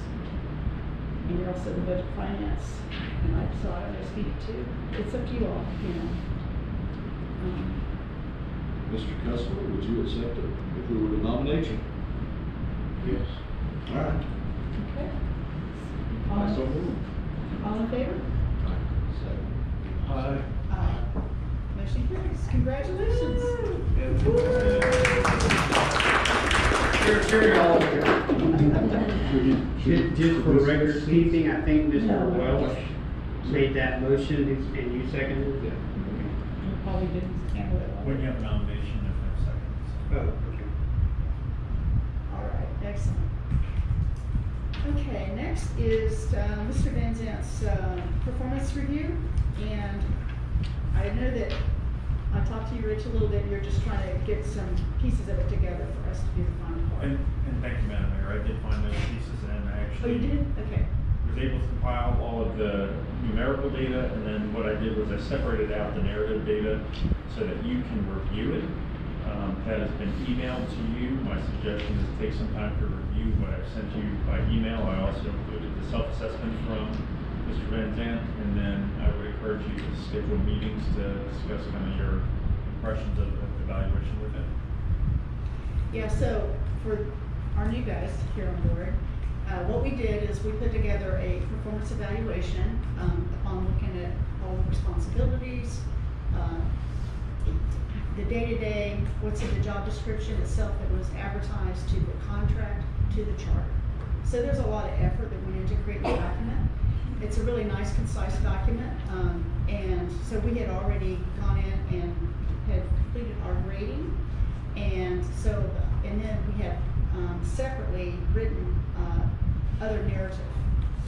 and you're also the budget finance, and so I don't know, speak to, it's up to you all, you know. Mr. Kessler, would you accept it if we were to nominate you? Yes. All right. Okay. I so move. All in favor? Aye. Aye. Motion carries. Congratulations. Cheer, y'all. Just for record keeping, I think Mr. Welch made that motion and you seconded it? You probably didn't handle it well. When you have a nomination, there's no seconds. Oh, okay. All right, excellent. Okay, next is Mr. Van Zant's performance review, and I know that I talked to you, Rich, a little bit. You're just trying to get some pieces of it together for us to do the final part. And thank you, Madam Mayor, I did find those pieces and I Oh, actually you did? Okay. was able to compile all of the numerical data, and then what I did was I separated out the narrative data so that you can review it. That has been emailed to you. My suggestion is take some time to review what I've sent you by email. I also included the self-assessment from Mr. Van Zant, and then I would encourage you to schedule meetings to discuss kind of your impressions of the evaluation with it. Yeah, so for our new guys here on board, What we did is we put together a performance evaluation upon looking at all the responsibilities, the day-to-day, what's in the job description itself that was advertised, to the contract, to the charter. So there's a lot of effort that went into creating the document. It's a really nice, concise document, and so we had already gone in and had completed our grading, and then we have separately written other narrative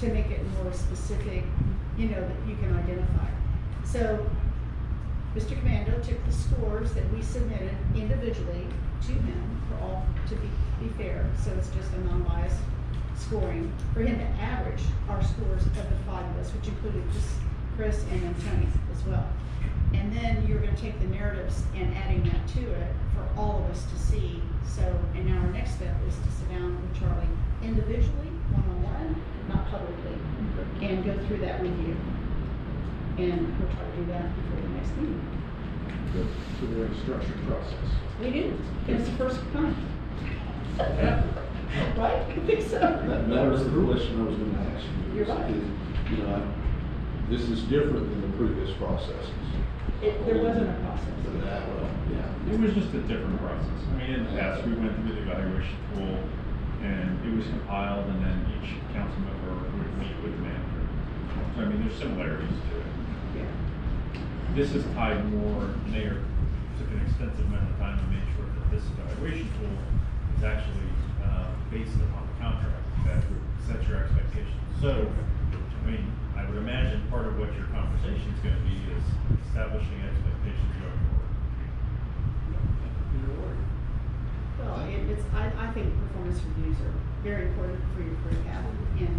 to make it more specific, you know, that you can identify. So Mr. Commando took the scores that we submitted individually to him for all to be fair, so it's just a non-biased scoring, for him to average our scores of the 5 of us, which included just Chris and then Tony as well. And then you're going to take the narratives and adding that to it for all of us to see. So, and now our next step is to sit down with Charlie individually, one-on-one, not publicly, and go through that with you. And we'll try to do that before the next meeting. Good. So we have a structured process. We do. It's the first time. Right? I think so. That was the question I was gonna ask you. You're right. You know, this is different than the previous processes. There wasn't a process. Yeah. It was just a different process. I mean, in the past, we went through the evaluation tool, and it was compiled, and then each council member would meet with the manager. So, I mean, there's similarities to it. Yeah. This is tied more, Mayor took an extensive amount of time to make sure that this evaluation tool is actually based upon the contract that sets your expectations. So, I mean, I would imagine part of what your conversation is going to be is establishing expectations going forward. Well, I think performance reviews are very important for your career path, and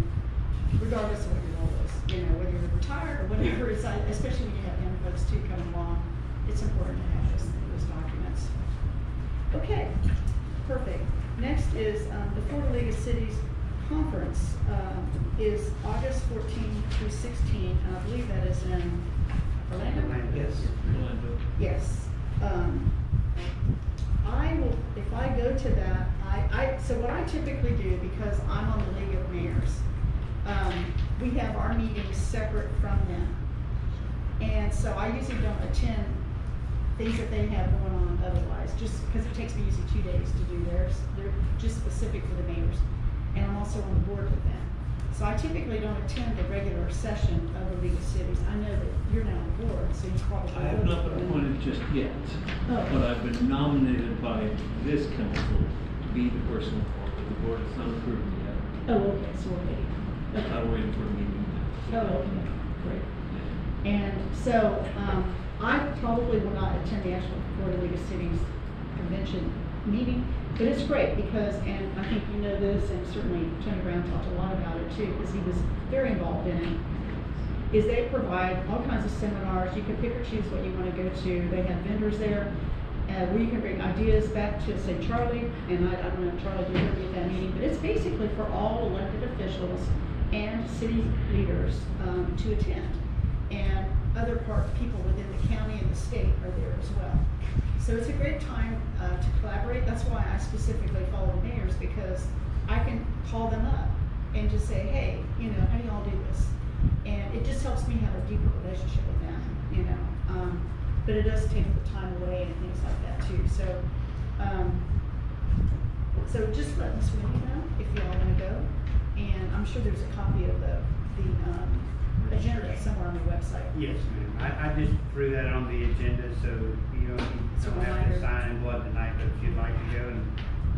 regardless of what your role is, you know, whether you're retired or whatever, especially when you have young folks too coming along, it's important to have those documents. Okay, perfect. Next is the Florida League of Cities Conference is August 14 through 16, and I believe that is in Orlando? Yes. Orlando. Yes. I will, if I go to that, so what I typically do, because I'm on the League of Mayors, we have our meetings separate from them. And so I usually don't attend things that they have going on otherwise, just because it takes me usually 2 days to do theirs. They're just specific for the mayors. And I'm also on the board with them. So I typically don't attend the regular session of the League of Cities. I know that you're now on the board, so you probably I have not been appointed just yet, but I've been nominated by this council to be the person for it. The board has not approved me yet. Oh, okay, so we're waiting. Okay. I'm waiting for a meeting. Oh, okay, great. And so, I probably will not attend the actual Florida League of Cities convention meeting, but it's great because, and I think you know this, and certainly Tony Brown talked a lot about it too, because he was very involved in it, is they provide all kinds of seminars. You can pick or choose what you want to go to. They have vendors there where you can bring ideas back to, say, Charlie, and I don't know if Charlie did ever be at that meeting, but it's basically for all elected officials and city leaders to attend. And other people within the county and the state are there as well. So it's a great time to collaborate. That's why I specifically follow the mayors, because I can call them up and just say, hey, you know, how do y'all do this? And it just helps me have a deeper relationship with them, you know. But it does take the time away and things like that too. So just let Ms. Wendy know if y'all want to go. And I'm sure there's a copy of the agenda somewhere on the website. Yes, ma'am. I just threw that on the agenda, so you don't have to sign in blood tonight, but if you'd like to go, and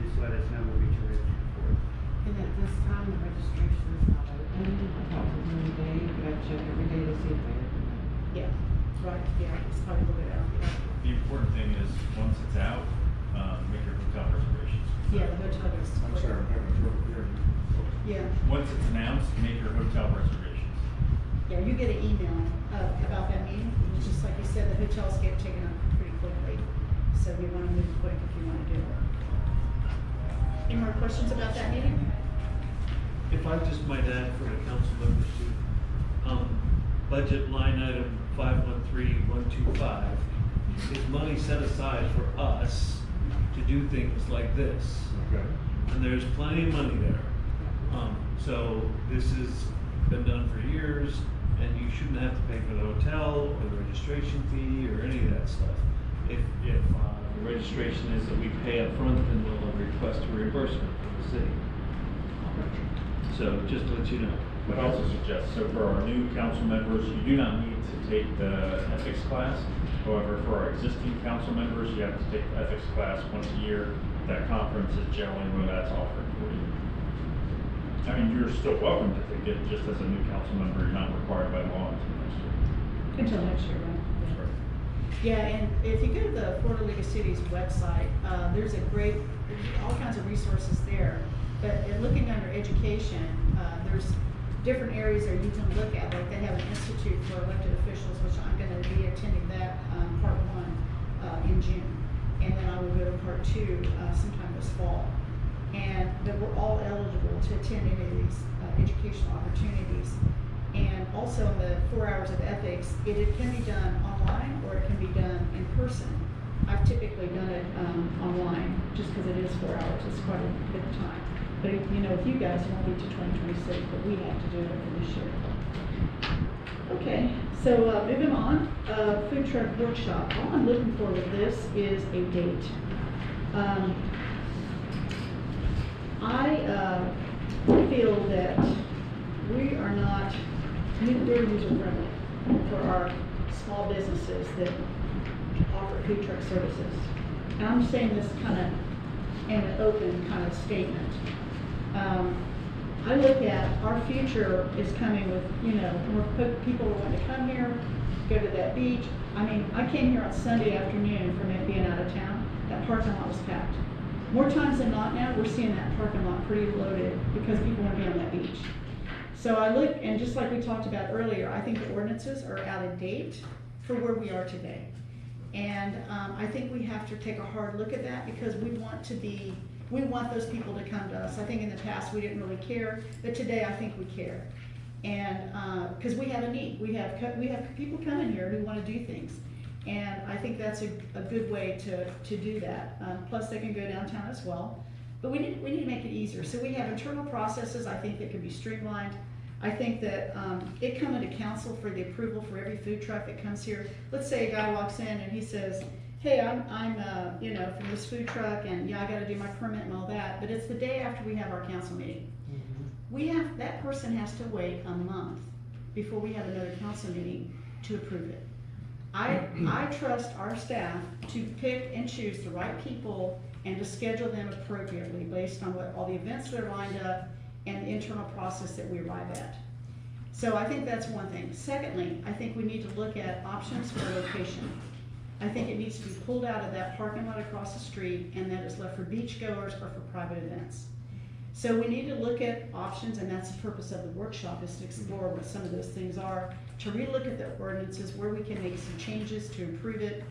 just let us know, we'll get you registered for it. And at this time, the registration is not open. I talked to them today, but I check every day to see if they're open. Yeah, right, yeah, it's probably a little bit out. The important thing is, once it's out, make your hotel reservations. Yeah, the hotel is. I'm sorry, I'm having trouble hearing. Yeah. Once it's announced, make your hotel reservations. Yeah, you get an email about that meeting. And just like you said, the hotels get taken up pretty quickly. So we want to move quick if you want to do it. Any more questions about that meeting? If I just might add for the council members too, budget line item 513125 is money set aside for us to do things like this. Okay. And there's plenty of money there. So this has been done for years, and you shouldn't have to pay for the hotel or the registration fee or any of that stuff. If the registration is that we pay up front, then we'll request a reimbursement from the city. So just to let you know. But also suggest, so for our new council members, you do not need to take the ethics class. However, for our existing council members, you have to take the ethics class once a year. That conference is generally where that's offered for you. I mean, you're still welcome to take it just as a new council member. You're not required by law until next year. Until next year, right? Yeah, and if you go to the Florida League of Cities website, there's all kinds of resources there. But looking under education, there's different areas that you can look at. Like they have an institute for elected officials, which I'm going to be attending that part 1 in June, and then I will go to part 2 sometime this fall. And that we're all eligible to attend any of these educational opportunities. And also in the 4 hours of ethics, it can be done online or it can be done in person. I've typically done it online just because it is 4 hours. It's quite a bit of time. But you know, with you guys, it won't be to 2026, but we have to do it for this year. Okay, so moving on, food truck workshop. All I'm looking for with this is a date. I feel that we're user-friendly for our small businesses that offer food truck services. And I'm saying this kind of in an open kind of statement. I look at our future is coming with, more people are wanting to come here, go to that beach. I mean, I came here on Sunday afternoon from it being out of town. That parking lot was packed. More times than not now, we're seeing that parking lot pretty loaded because people want to be on that beach. So I look, and just like we talked about earlier, I think the ordinances are out of date for where we are today. And I think we have to take a hard look at that because we want those people to come to us. I think in the past we didn't really care, but today I think we care. And because we have a need. We have people coming here who want to do things. And I think that's a good way to do that. Plus they can go downtown as well. But we need to make it easier. So we have internal processes I think that can be streamlined. I think that it coming to council for the approval for every food truck that comes here. Let's say a guy walks in and he says, hey, I'm from this food truck and yeah, I gotta do my permit and all that. But it's the day after we have our council meeting. That person has to wait a month before we have another council meeting to approve it. I trust our staff to pick and choose the right people and to schedule them appropriately based on what all the events that are lined up and the internal process that we arrive at. So I think that's one thing. Secondly, I think we need to look at options for location. I think it needs to be pulled out of that parking lot across the street and that is left for beachgoers or for private events. So we need to look at options, and that's the purpose of the workshop, is to explore what some of those things are, to relook at the ordinances, where we can make some changes to improve it,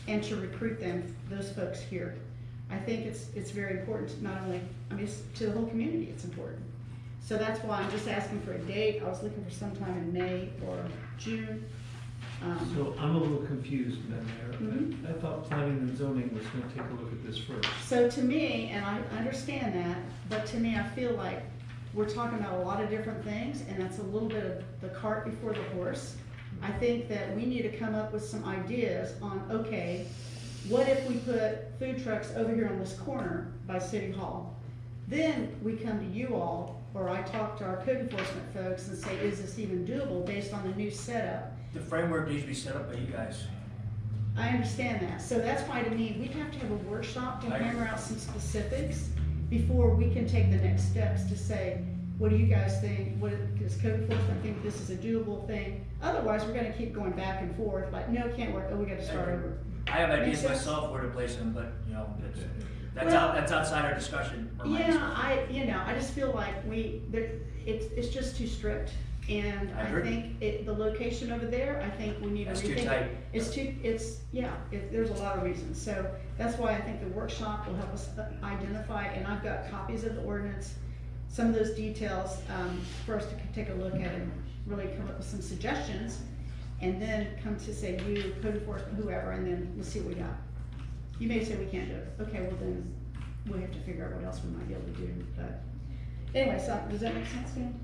and to recruit those folks here. I think it's very important to not only, to the whole community it's important. So that's why I'm just asking for a date. I was looking for sometime in May or June. So I'm a little confused, Madam Mayor. I thought planning and zoning was going to take a look at this first. So to me, and I understand that, but to me I feel like we're talking about a lot of different things, and that's a little bit of the cart before the horse. I think that we need to come up with some ideas on, okay, what if we put food trucks over here on this corner by City Hall? Then we come to you all, or I talk to our code enforcement folks and say, is this even doable based on the new setup? The framework needs to be set up by you guys. I understand that. So that's why to me, we'd have to have a workshop to hammer out some specifics before we can take the next steps to say, what do you guys think? Does code enforcement think this is a doable thing? Otherwise, we're gonna keep going back and forth, like, no, it can't work, oh, we gotta start over. I have ideas myself where to place them, but that's outside our discussion. Yeah, I just feel like it's just too strict. And I think the location over there, I think we need to rethink it. There's a lot of reasons. So that's why I think the workshop will help us identify, and I've got copies of the ordinance, some of those details for us to take a look at and really come up with some suggestions, and then come to say you, code enforcement, whoever, and then we'll see what we got. You may say we can't do it. Okay, well then we'll have to figure out what else we might be able to do. But Anyway, so, does that make sense, Dan?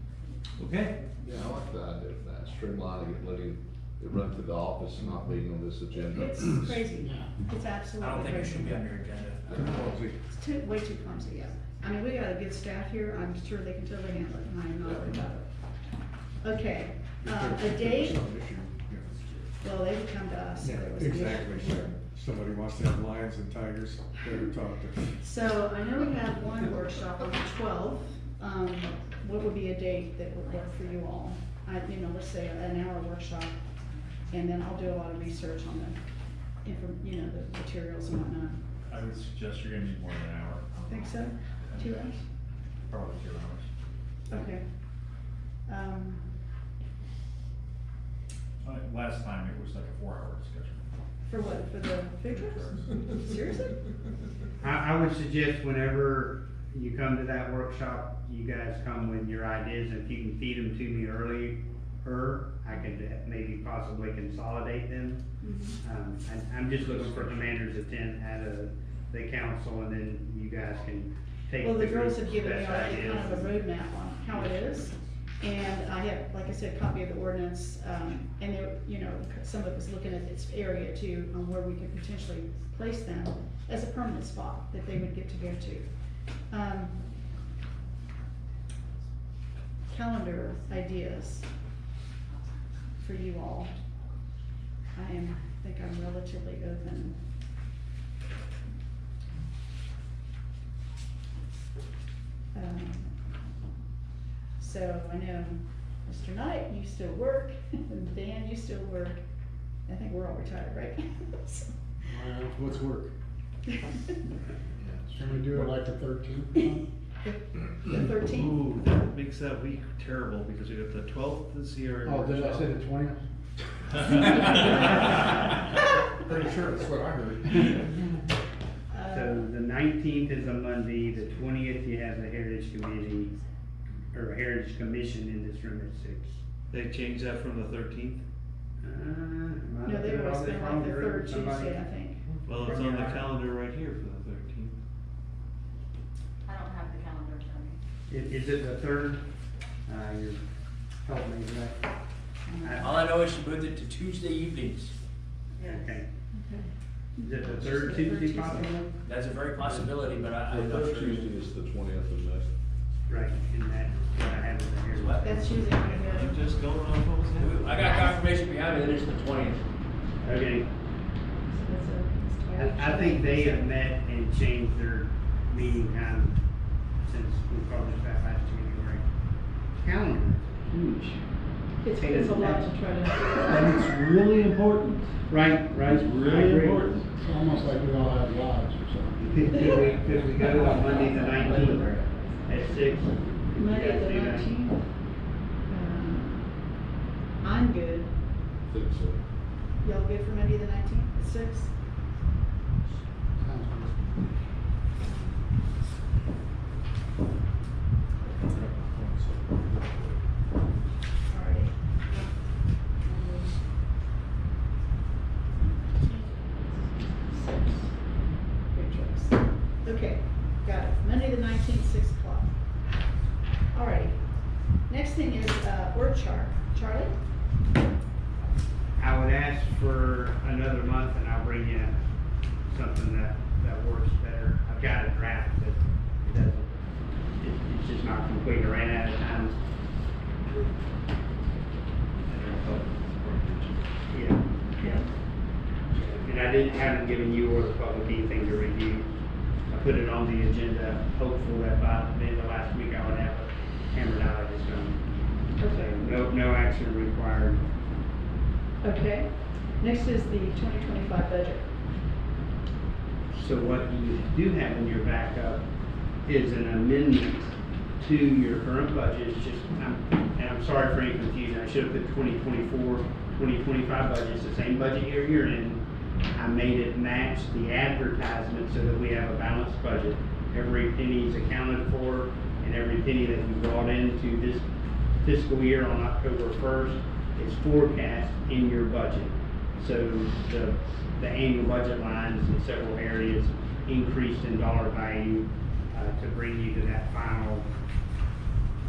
Okay. Yeah, I like the idea of that, streamlining it, letting it run through the office and not being on this agenda. It's crazy. It's absolutely crazy. on your agenda. It's way too clumsy, yeah. I mean, we got a good staff here, I'm sure they can totally handle it, and I am not worried about it. Okay, a date, well, they would come to us. Yeah, if there was- exactly. Somebody wants to have lions and tigers, better talk to. So I know we have one workshop on the 12th. What would be a date that would work for you all? Let's say an hour workshop, and then I'll do a lot of research on the, the materials and whatnot. I would suggest you're gonna need more than an hour. Think so? 2 hours? Probably 2 hours. Okay. Last time it was like a 4-hour discussion. For what? For the food trucks? Seriously? I would suggest whenever you come to that workshop, you guys come with your ideas, and if you can feed them to me earlier, I could maybe possibly consolidate them. I'm just looking for commanders to attend out of the council, and then you guys can take Well, the the girls group's have given me best already kind ideas. of a roadmap on how it is. And I have, like I said, a copy of the ordinance, and there, some of it was looking at its area too, on where we could potentially place them as a permanent spot that they would get to go to. Calendar ideas for you all. I think I'm relatively open. So I know Mr. Knight, you still work, and Dan, you still work. I think we're all retired, right? What's work? Can we do it like the 13th? The 13th? Ooh, that makes that week terrible because we got the 12th this year. Oh, did I say the 20th? Pretty sure that's what I heard. So the 19th is a Monday, the 20th you have the Heritage Committee, or Heritage Commission in this room at 6. They changed that from the 13th? No, they always been like the third Tuesday, I think. Well, it's on the calendar right here for the 13th. I don't have the calendar in front of me. Is it the 3rd? You're helping me with that. All I know is she moved it to Tuesday evenings. Okay. Is it the 3rd Tuesday possible? That's a very possibility, but The I'm not third sure. Tuesday is the 20th of May. Right, in that, what I have in here. What? That's usually when we You go. just going on what was happening? I got confirmation behind me that it's the 20th. Okay. So that's I think they have met and changed their meeting time since we published that last January. Calendar, huge. It's a lot to try to. And it's really important. Right. It's I really agree. important. It's almost like we all have lives or something. Could we go on Monday the 19th at 6? Monday You guys the do that? 19th. I'm good. I think so. Y'all good for Monday the 19th at 6? Sounds Alrighty. Great choice. Okay, got it. Monday the 19th, 6 o'clock. Alrighty. Next thing is, org chart. Charlie? I would ask for another month and I'll bring you something that works better. I've got a draft, but it doesn't, it's just not complete. I ran out of time. Yeah. And I haven't given you or the public anything to review. I put it on the agenda, hopeful that by the end of last week I would have it hammered out. I just don't. So no action required. Okay. Next is the 2025 budget. So what you do have in your backup is an amendment to your current budget. It's just, and I'm sorry for any confusion, I should have put 2024, 2025 budget. It's the same budget year you're in. I made it match the advertisement so that we have a balanced budget. Every penny is accounted for, and every penny that we brought into this fiscal year on October 1st is forecast in your budget. So the annual budget lines in several areas increased in dollar value to bring you to that final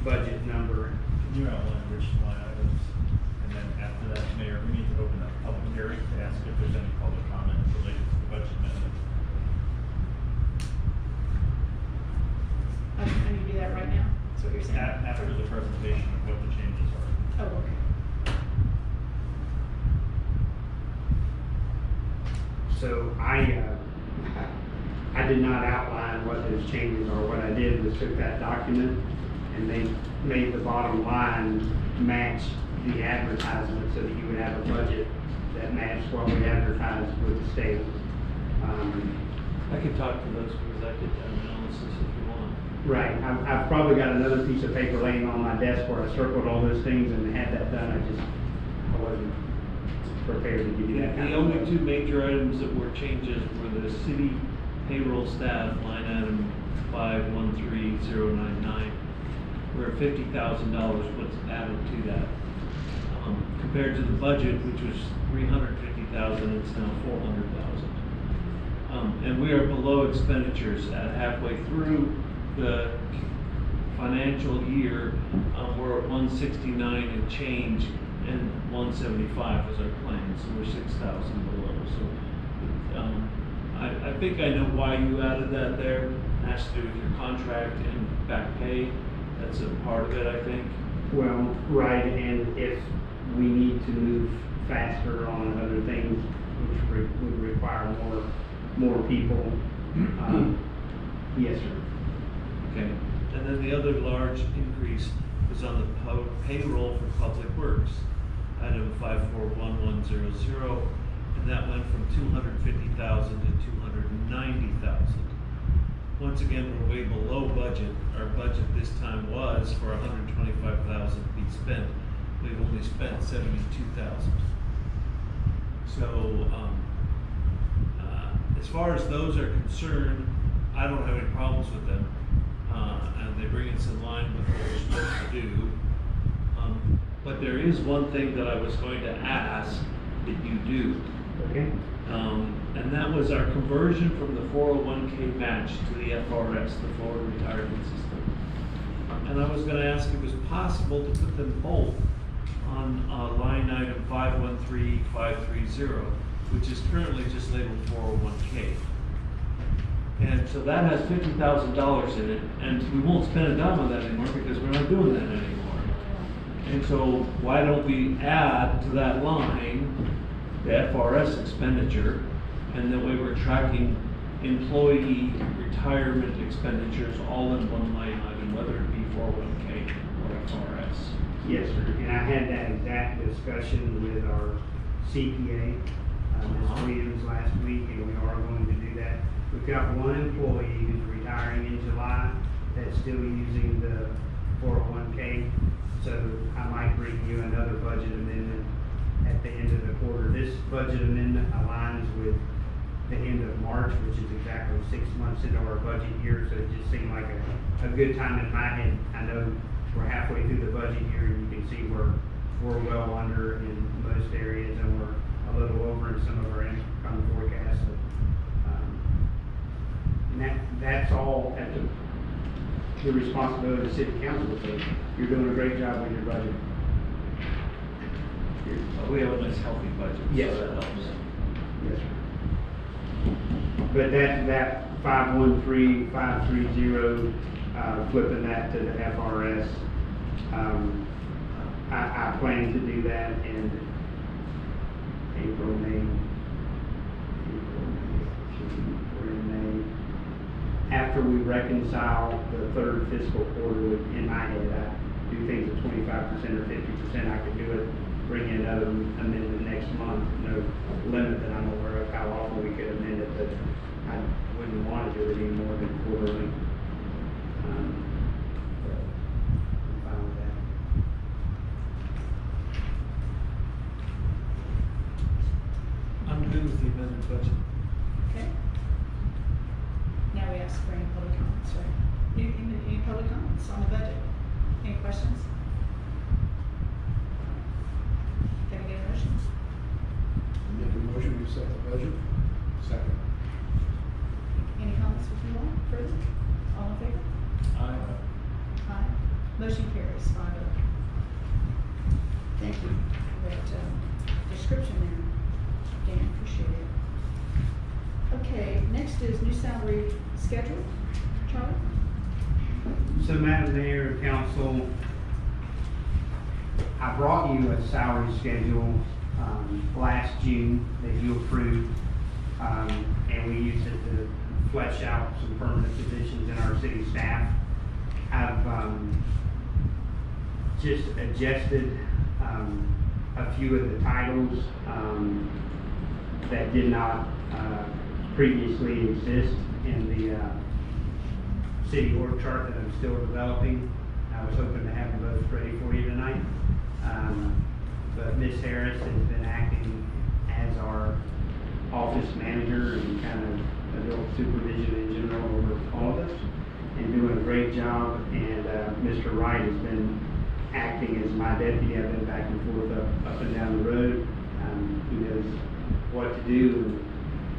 budget number. Can you outline which line items? And then after that, Mayor, we need to open up public hearing to ask if there's any public comment related to the budget amendment. I need to do that right now, that's what you're saying? After the presentation of what the changes are. Oh, okay. So I did not outline what those changes are. What I did was took that document and made the bottom line match the advertisement so that you would have a budget that matched what we advertised with the state. I could talk to those because I did that analysis if you want. Right, I've probably got another piece of paper laying on my desk where I circled all those things and had that done. I wasn't prepared to give you that kind The of. only two major items that were changes were the city payroll staff line item 513099, where $50,000 was added to that. Compared to the budget, which was $350,000, it's now $400,000. And we are below expenditures at halfway through the financial year. We're at 169 and change, and 175 is our plan, so we're 6,000 below. So I think I know why you added that there. It has to do with your contract and back pay. That's a part of it, I think. Well, right, and if we need to move faster on other things, which would require more people, yes, sir. Okay. And then the other large increase was on the payroll for public works, item 541100, and that went from 250,000 to 290,000. Once again, we're way below budget. Our budget this time was for 125,000 to be spent. We've only spent 72,000. So, as far as those are concerned, I don't have any problems with them. And they bring us in line with what we're supposed to do. But there is one thing that I was going to ask that you do. Okay. And that was our conversion from the 401k match to the FRS, the Forward Retirement System. And I was going to ask if it was possible to put them both on line item 513530, which is currently just labeled 401k. And so that has $50,000 in it, and we won't spend a dime on that anymore because we're not doing that anymore. And so why don't we add to that line the FRS expenditure, and that way we're tracking employee retirement expenditures all in one line item, whether it be 401k or FRS. Yes, sir. And I had that exact discussion with our CPA, Ms. Williams, last week, and we are going to do that. We've got one employee who's retiring in July that's still using the 401k, so I might bring you another budget amendment at the end of the quarter. This budget amendment aligns with the end of March, which is exactly 6 months into our budget year, so it just seemed like a good time in my head. I know we're halfway through the budget year, and you can see we're well under in most areas, and we're a little over in some of our income forecasts. So, and that's all at the responsibility of the city council. So you're doing a great job with your budget. We have a nice healthy budget, Yes. so that helps. Yes, sir. But that 513530, flipping that to the FRS, I plan to do that in April, May. We're in May. After we reconcile the third fiscal quarter, in my head, I do things at 25% or 50%. I could do it, bring in another amendment next month. No limit that I'm aware of how often we could amend it, but I wouldn't want to do it any more than quarterly. But I'm fine with that. I'm good with the amended budget. Okay. Now we ask for any public comments, right? Any public comments on the budget? Any questions? Can I get a motion? Make a motion to accept the budget. Second. Any comments with you all further? All in favor? Aye. Aye. Motion carries 5-0. Thank you for that description there, Dan, appreciate it. Okay, next is new salary schedule. Charlie? So Madam Mayor and Council, I brought you a salary schedule last June that you approved, and we used it to flesh out some permanent positions in our city staff. I've just adjusted a few of the titles that did not previously exist in the city org chart that I'm still developing. I was hoping to have them both ready for you tonight. But Ms. Harris has been acting as our office manager and kind of adult supervision in general over all of us, and doing a great job. And Mr. Wright has been acting as my deputy. I've been back and forth up and down the road. He knows what to do,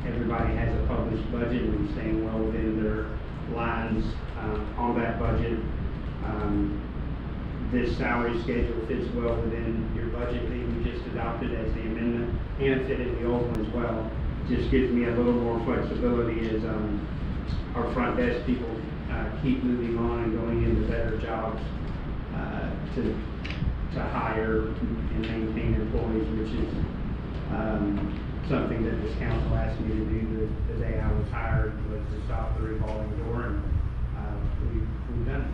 and everybody has a published budget and staying well within their lines on that budget. This salary schedule fits well within your budget that you just adopted as the amendment, and fit in the old one as well. Just gives me a little more flexibility as our front desk people keep moving on and going into better jobs to hire and maintain employees, which is something that this council asked me to do the day I was hired, was to stop the revolving door, and we've done that.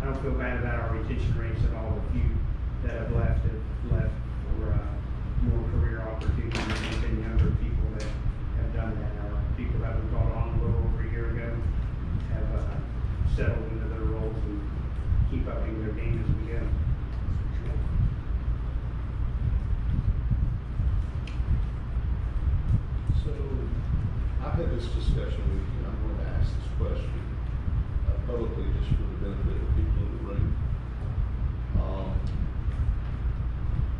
I don't feel bad about our retention rates at all. The few that have left for more career opportunities. There's been younger people that have done that. Our people that we brought on a little over a year ago have settled into their roles and keep upping their game as we go. So, I've had this discussion with you, and I'm going to ask this question publicly just for the benefit of people in the room.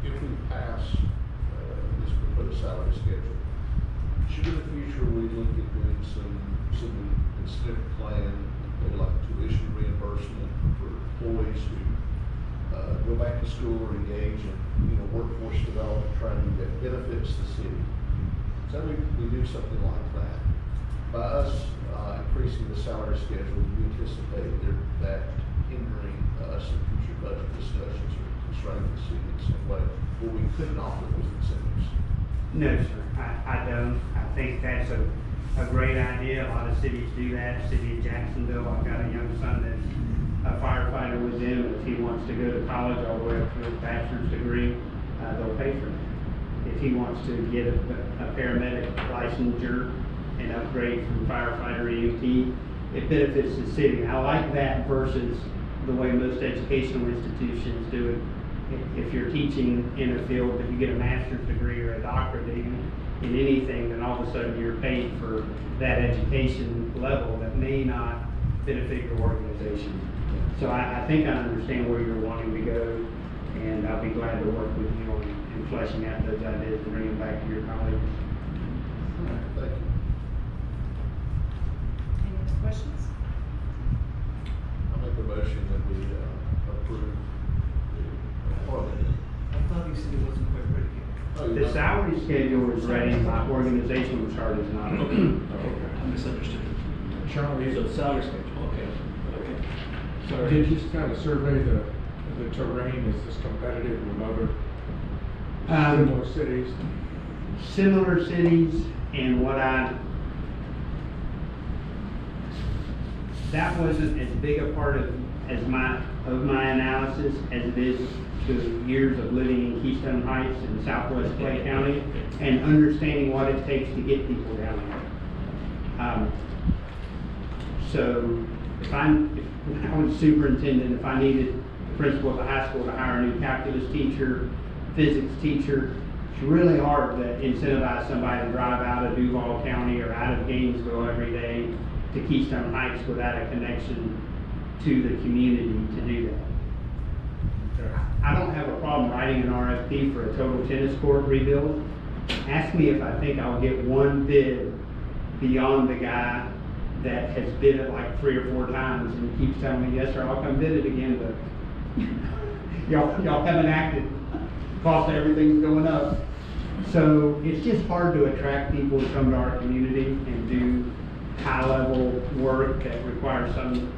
If we pass this proposed salary schedule, should in the future we look at doing some incentive plan, maybe like tuition reimbursement for employees who go back to school or engage in workforce development training that benefits the city? So we do something like that. By us increasing the salary schedule, we anticipate that hindering us in future budget discussions or constraining the city in some way where we couldn't offer those incentives. No, sir, I don't. I think that's a great idea. A lot of cities do that. City of Jacksonville, I've got a young son that's a firefighter with them. If he wants to go to college all the way up to his bachelor's degree, they'll pay for that. If he wants to get a paramedic licensure and upgrade from firefighter EMT, it benefits the city. I like that versus the way most educational institutions do it. If you're teaching in a field, if you get a master's degree or a doctorate in anything, then all of a sudden you're paid for that education level that may not benefit your organization. So I think I understand where you're wanting to go, and I'll be glad to work with you on fleshing out those ideas and bring them back to your colleagues. Thank you. Any other questions? I make a motion that we approve the appointment. I thought you said it wasn't quite ready yet. Oh, The salary schedule is ready, my organizational chart is not. I misunderstood. Charlie, So salary schedule, okay. Sorry. did you just kind of survey the terrain? Is this competitive with other similar cities? Similar cities, and that wasn't as big a part of my analysis as it is to years of living in Keystone Heights in southwest Clay County and understanding what it takes to get people down there. So if I was superintendent, if I needed the principal of the high school to hire a new calculus teacher, physics teacher, it's really hard to incentivize somebody to drive out of Duval County or out of Gainesville every day to Keystone Heights without a connection to the community to do that. I don't have a problem writing an RFP for a total tennis court rebuild. Ask me if I think I'll get one bid beyond the guy that has bid it like 3 or 4 times and keeps telling me, yes, sir, I'll come bid it again, but y'all haven't acted. Cost of everything's going up. So it's just hard to attract people to come to our community and do high-level work that requires some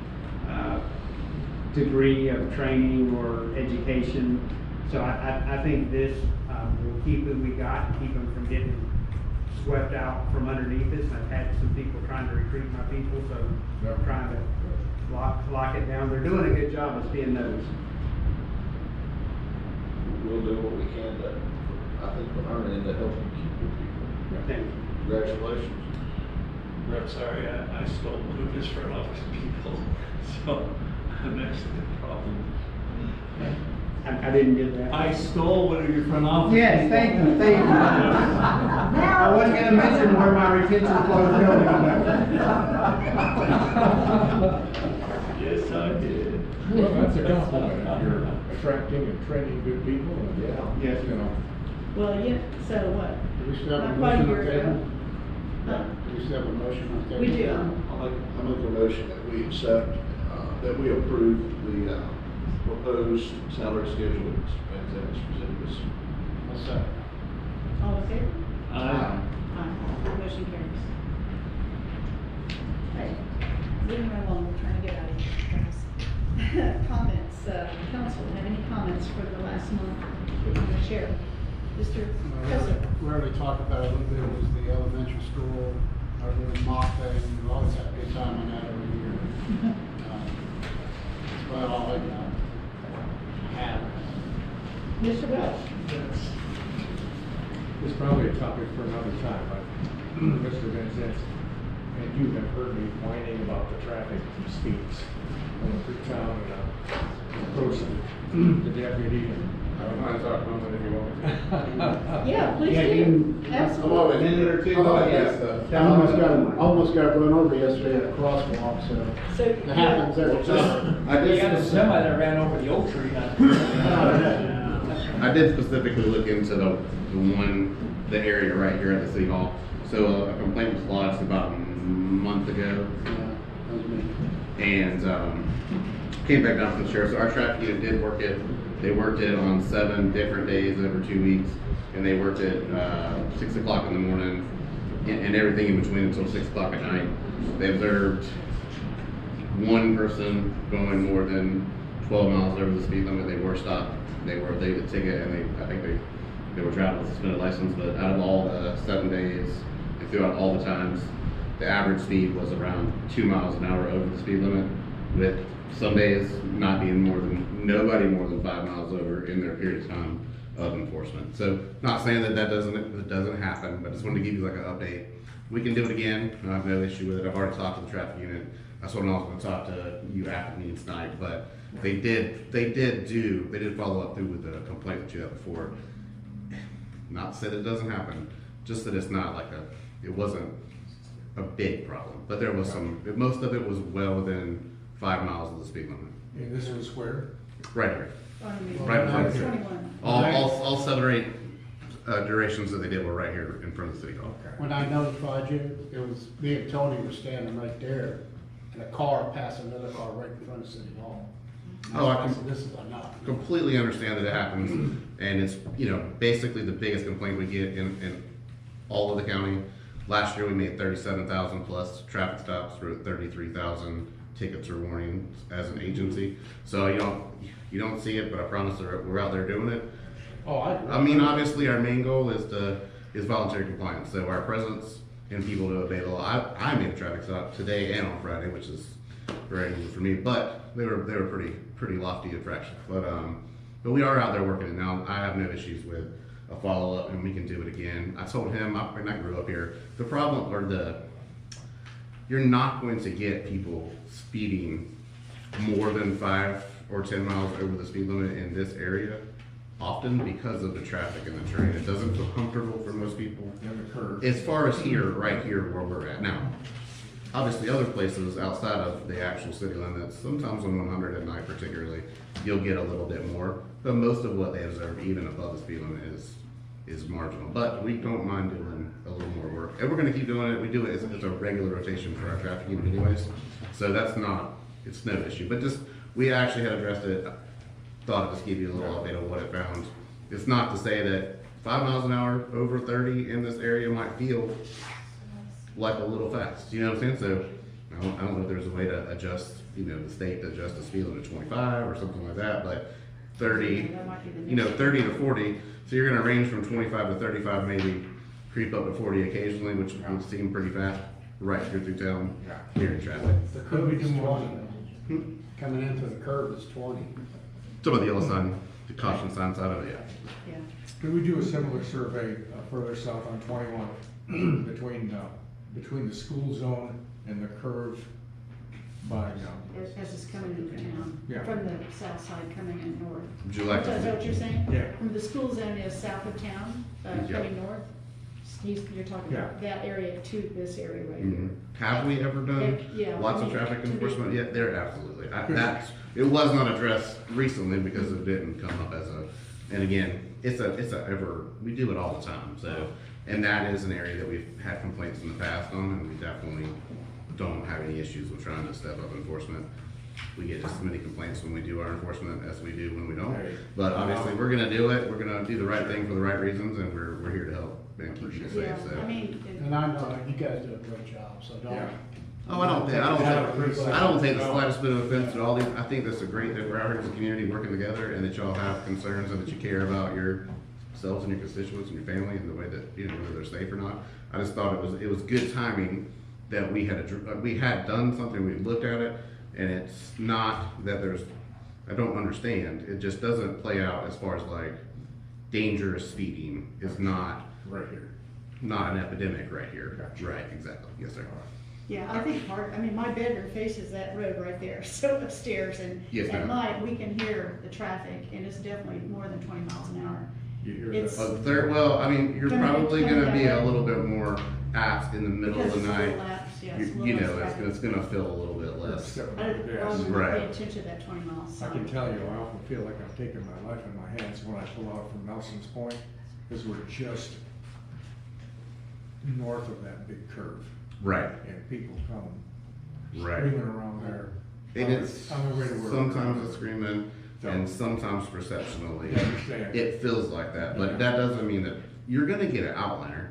degree of training or education. So I think this will keep who we got, keep them from getting swept out from underneath us. I've had some people trying to recruit my people, so I'm trying to lock it down. They're doing a good job of being noticed. We'll do what we can to, I think, for our end to help them keep your people. Thank you. Congratulations. I'm sorry, I stole Lucas for a lot of people, so I'm actually the problem. I didn't get that. I stole one of your front office. Yes, thank you, thank you. I wasn't gonna mention where my retention flow is going. Yes, I did. Well, that's a compliment. You're attracting and training good people, and Yes. you know. Well, yeah, so what? Do we still have a Not quite a motion year on the ago. table? Do we still have a motion on the table? We do. I make a motion that we accept, that we approve the proposed salary schedule as presented. What's that? All in favor? Aye. Aye. Motion carries. Right, moving right along, we're trying to get out of here, guys. Comments, council, have any comments for the last month that you want to share? Mr. Kessler? We already talked about it a little bit, it was the elementary school, our little mock thing, we always have a good time on that every year. That's about all I have. Mr. Welch? It's probably a topic for another time, but Mr. Vincent, and you have heard me whining about the traffic speeds going through town and approaching the deputy. I don't mind talking about it if you want. Yeah, please Yeah, do. you- Absolutely. A minute or two. I almost got run over yesterday at a crosswalk, so So, it happens every time. You got a semi that ran over the oak tree. I did specifically look into the area right here at the city hall. So a complaint was lodged about a month ago, Yeah, that was me. and came back down from the sheriff. So our traffic unit did work it. They worked it on 7 different days over 2 weeks, and they worked it 6 o'clock in the morning and everything in between until 6 o'clock at night. They observed one person going more than 12 miles over the speed limit. They were stopped. They did a ticket, and I think they were traveling with a suspended license. But out of all the 7 days, and throughout all the times, the average speed was around 2 miles an hour over the speed limit, with some days not being nobody more than 5 miles over in their period of time of enforcement. So not saying that doesn't happen, but just wanted to give you like an update. We can do it again. I have no issue with it. I've already talked to the traffic unit. That's what I'm also going to talk to you after the meeting tonight. But they did follow up through with the complaint that you had before. Not said it doesn't happen, just that it's not like it wasn't a big problem. But there was most of it was well within 5 miles of the speed limit. And this was where? Right here. Pardon me. Right behind here. 21. All 7 or 8 durations that they did were right here in front of the city hall. When I notified you, it was, me and Tony were standing right there, and a car passed another car right in front of City Hall. I said, this is not. completely understand that it happens, and it's, basically the biggest complaint we get in all of the county. Last year, we made 37,000 plus traffic stops, wrote 33,000 tickets or warnings as an agency. So you don't see it, but I promise we're out there doing it. Oh, I mean, obviously, our main goal is voluntary compliance. So our presence and people to obey the law. I made a traffic stop today and on Friday, which is very unusual for me. But they were pretty lofty infractions. But we are out there working it now. I have no issues with a follow up, and we can do it again. I told him I grew up here. The problem you're not going to get people speeding more than 5 or 10 miles over the speed limit in this area often because of the traffic and the terrain. It doesn't feel comfortable for most people. And the curve. As far as right here where we're at now. Obviously other places outside of the actual city limits, sometimes on 100 at night particularly, you'll get a little bit more. But most of what they observe, even above the speed limit, is marginal, but we don't mind doing a little more work. And we're gonna keep doing it. We do it as a regular rotation for our traffic unit anyways. So that's not, it's no issue, but just, we actually had addressed it. Thought I'd just give you a little update on what it found. It's not to say that 5 miles an hour over 30 in this area might feel like a little fast, you know what I'm saying? So I don't know if there's a way to adjust, you know, the state to adjust the speed limit to 25 or something like that, but 30, you know, 30 to 40, so you're gonna range from 25 to 35, maybe creep up to 40 occasionally, which would seem pretty fast right through town here in traffic. The curve is 20. Coming into the curve is 20. Some of the yellow sign, the caution sign side of it, yeah. Could we do a similar survey further south on 21 between the school zone and the curve by, As it's coming into town, Yeah. from the south side coming in north. Would you like to Is that what you're saying? Yeah. From the school zone is south of town, Yeah. coming north? You're talking about that area to this area right here. Mhm. Have we ever done Yeah, lots of I mean, traffic to be- enforcement? Yeah, there, absolutely. It was not addressed recently because it didn't come up as and again, we do it all the time, so. And that is an area that we've had complaints in the past on, and we definitely don't have any issues with trying to step up enforcement. We get just as many complaints when we do our enforcement as we do when we don't. But obviously, we're gonna do it, we're gonna do the right thing for the right reasons, and we're here to help and keep you safe, so. I mean, And I know you guys do a great job, so don't. Oh, I don't take the slightest bit of offense at all. I think that's a great that we're out here as a community working together, and that y'all have concerns and that you care about yourselves and your constituents and your family and the way that, you know, whether they're safe or not. I just thought it was good timing that we had done something, we looked at it, and it's not that I don't understand. It just doesn't play out as far as like dangerous speeding is not right here. Not an epidemic right here. Right, exactly. Yes, sir. yeah, I think my bedroom faces that road right there, so upstairs, and Yes, at ma'am. night, we can hear the traffic, and it's definitely more than 20 miles an hour. You hear It's- that? Well, I mean, you're Coming- probably coming gonna be that a way. little bit more apt in the middle of Because the it's a little night. lapse, yeah, it's a You little know, less it's gonna feel a little bit less. I would Right. pay attention to that 20 miles. I can tell you, I often feel like I'm taking my life in my hands when I pull out from Nelson's Point, because we're just north of that big curve. Right. And people come Right. screaming around there. And it's, on their way to work. sometimes it's screaming, and sometimes perceptionally, I understand. it feels like that, but that doesn't mean that, you're gonna get an outliner.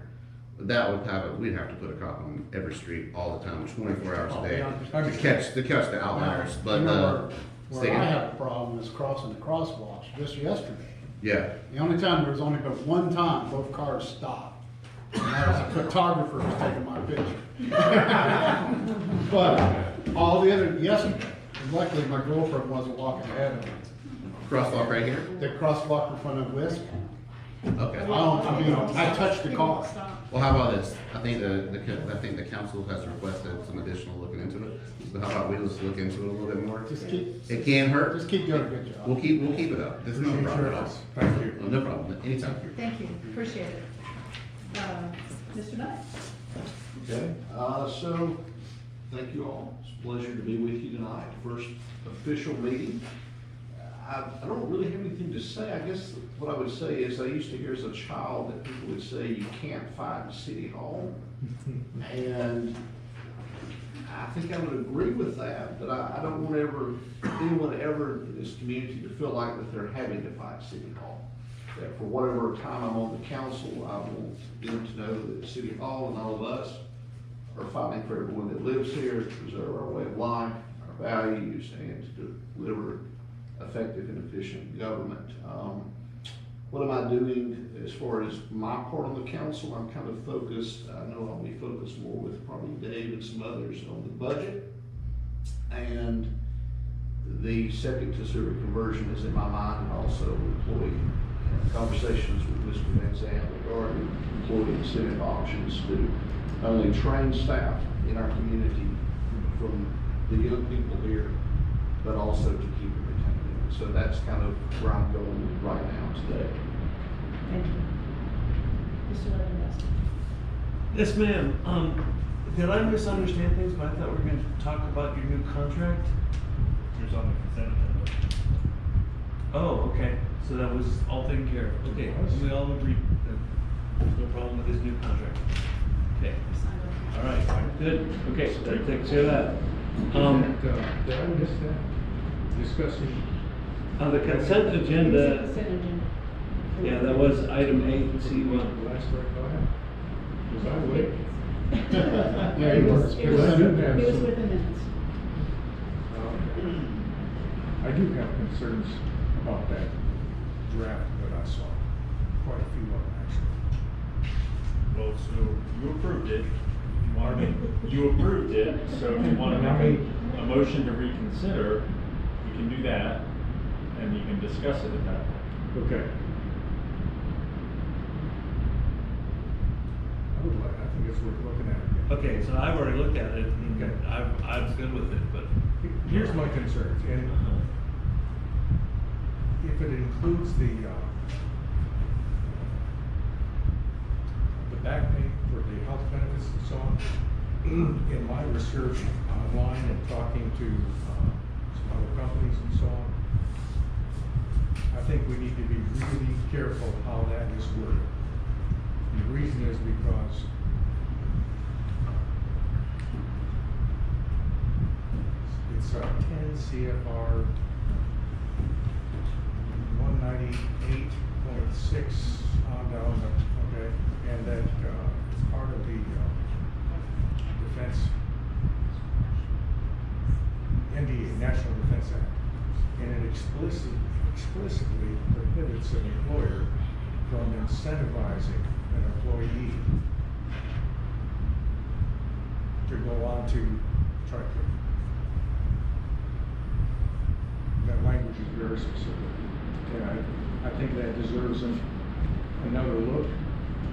That we'd have to put a cop on every street all the time, 24 hours a day, to catch the outliners, but, You know, where say I again? have a problem is crossing the crosswalks just yesterday. Yeah. The only time, there was only but one time both cars stopped. And that was a photographer who was taking my picture. But all the other, yesterday, luckily my girlfriend wasn't walking ahead of me. Crosswalk right here? The crosswalk in front of Whisk. Okay. I touched the car. Well, how about this? I think the council has requested some additional looking into it. So how about we just look into it a little bit more? It can't hurt. Just keep doing a good job. We'll keep it up. There's no problem at all. Thank you. No problem. Anytime. Thank you, appreciate it. Mr. Knight? Okay, so, thank you all. It's a pleasure to be with you tonight. First official meeting. I don't really have anything to say. I guess what I would say is I used to hear as a child that people would say you can't fight City Hall. And I think I would agree with that, but I don't want anyone ever in this community to feel like that they're having to fight City Hall. That for whatever time I'm on the council, I want them to know that City Hall and all of us are fighting for everyone that lives here, to preserve our way of life, our values, and to deliver effective and efficient government. What am I doing as far as my part on the council? I'm kind of focused, I know I'll be focused more with probably Dave and some others on the budget. And the septic to sewer conversion is in my mind, and also employee conversations with Mr. Van Zandt regarding employee incentive options to not only train staff in our community from the young people here, but also to keep them retained. So that's kind of where I'm going right now today. Thank you. Mr. Levinson? Yes, ma'am. Did I misunderstand things? But I thought we were going to talk about your new contract. Here's on the consent agenda. Oh, okay, so that was all taken care of, okay, we all agreed, that there's no problem with his new contract. Okay, all right, Good, okay, so that takes care of that. Did I miss that? Discussing. On the consent agenda, Consent agenda. yeah, that was item 8C1. Last right by. Was I awake? Yeah, you were. It was with the minutes. I do have concerns about that draft that I saw, quite a few of them actually. Well, so you approved it. You want to make, you approved it, so if you want to make a motion to reconsider, you can do that, and you can discuss it at that point. Okay. I think it's worth looking at again. Okay, so I've already looked at it, and I'm good with it, but. Here's my concerns, and if it includes the back pay for the health benefits and so on, in my research online and talking to some other companies and so on, I think we need to be really careful how that is worded. And the reason is because it's 10 CFR 198.6 on down, okay, and that it's part of the defense, NDA, National Defense Act, and it explicitly prohibits an employer from incentivizing an employee to go on to TRICARE. That language is very specific, and I think that deserves another look,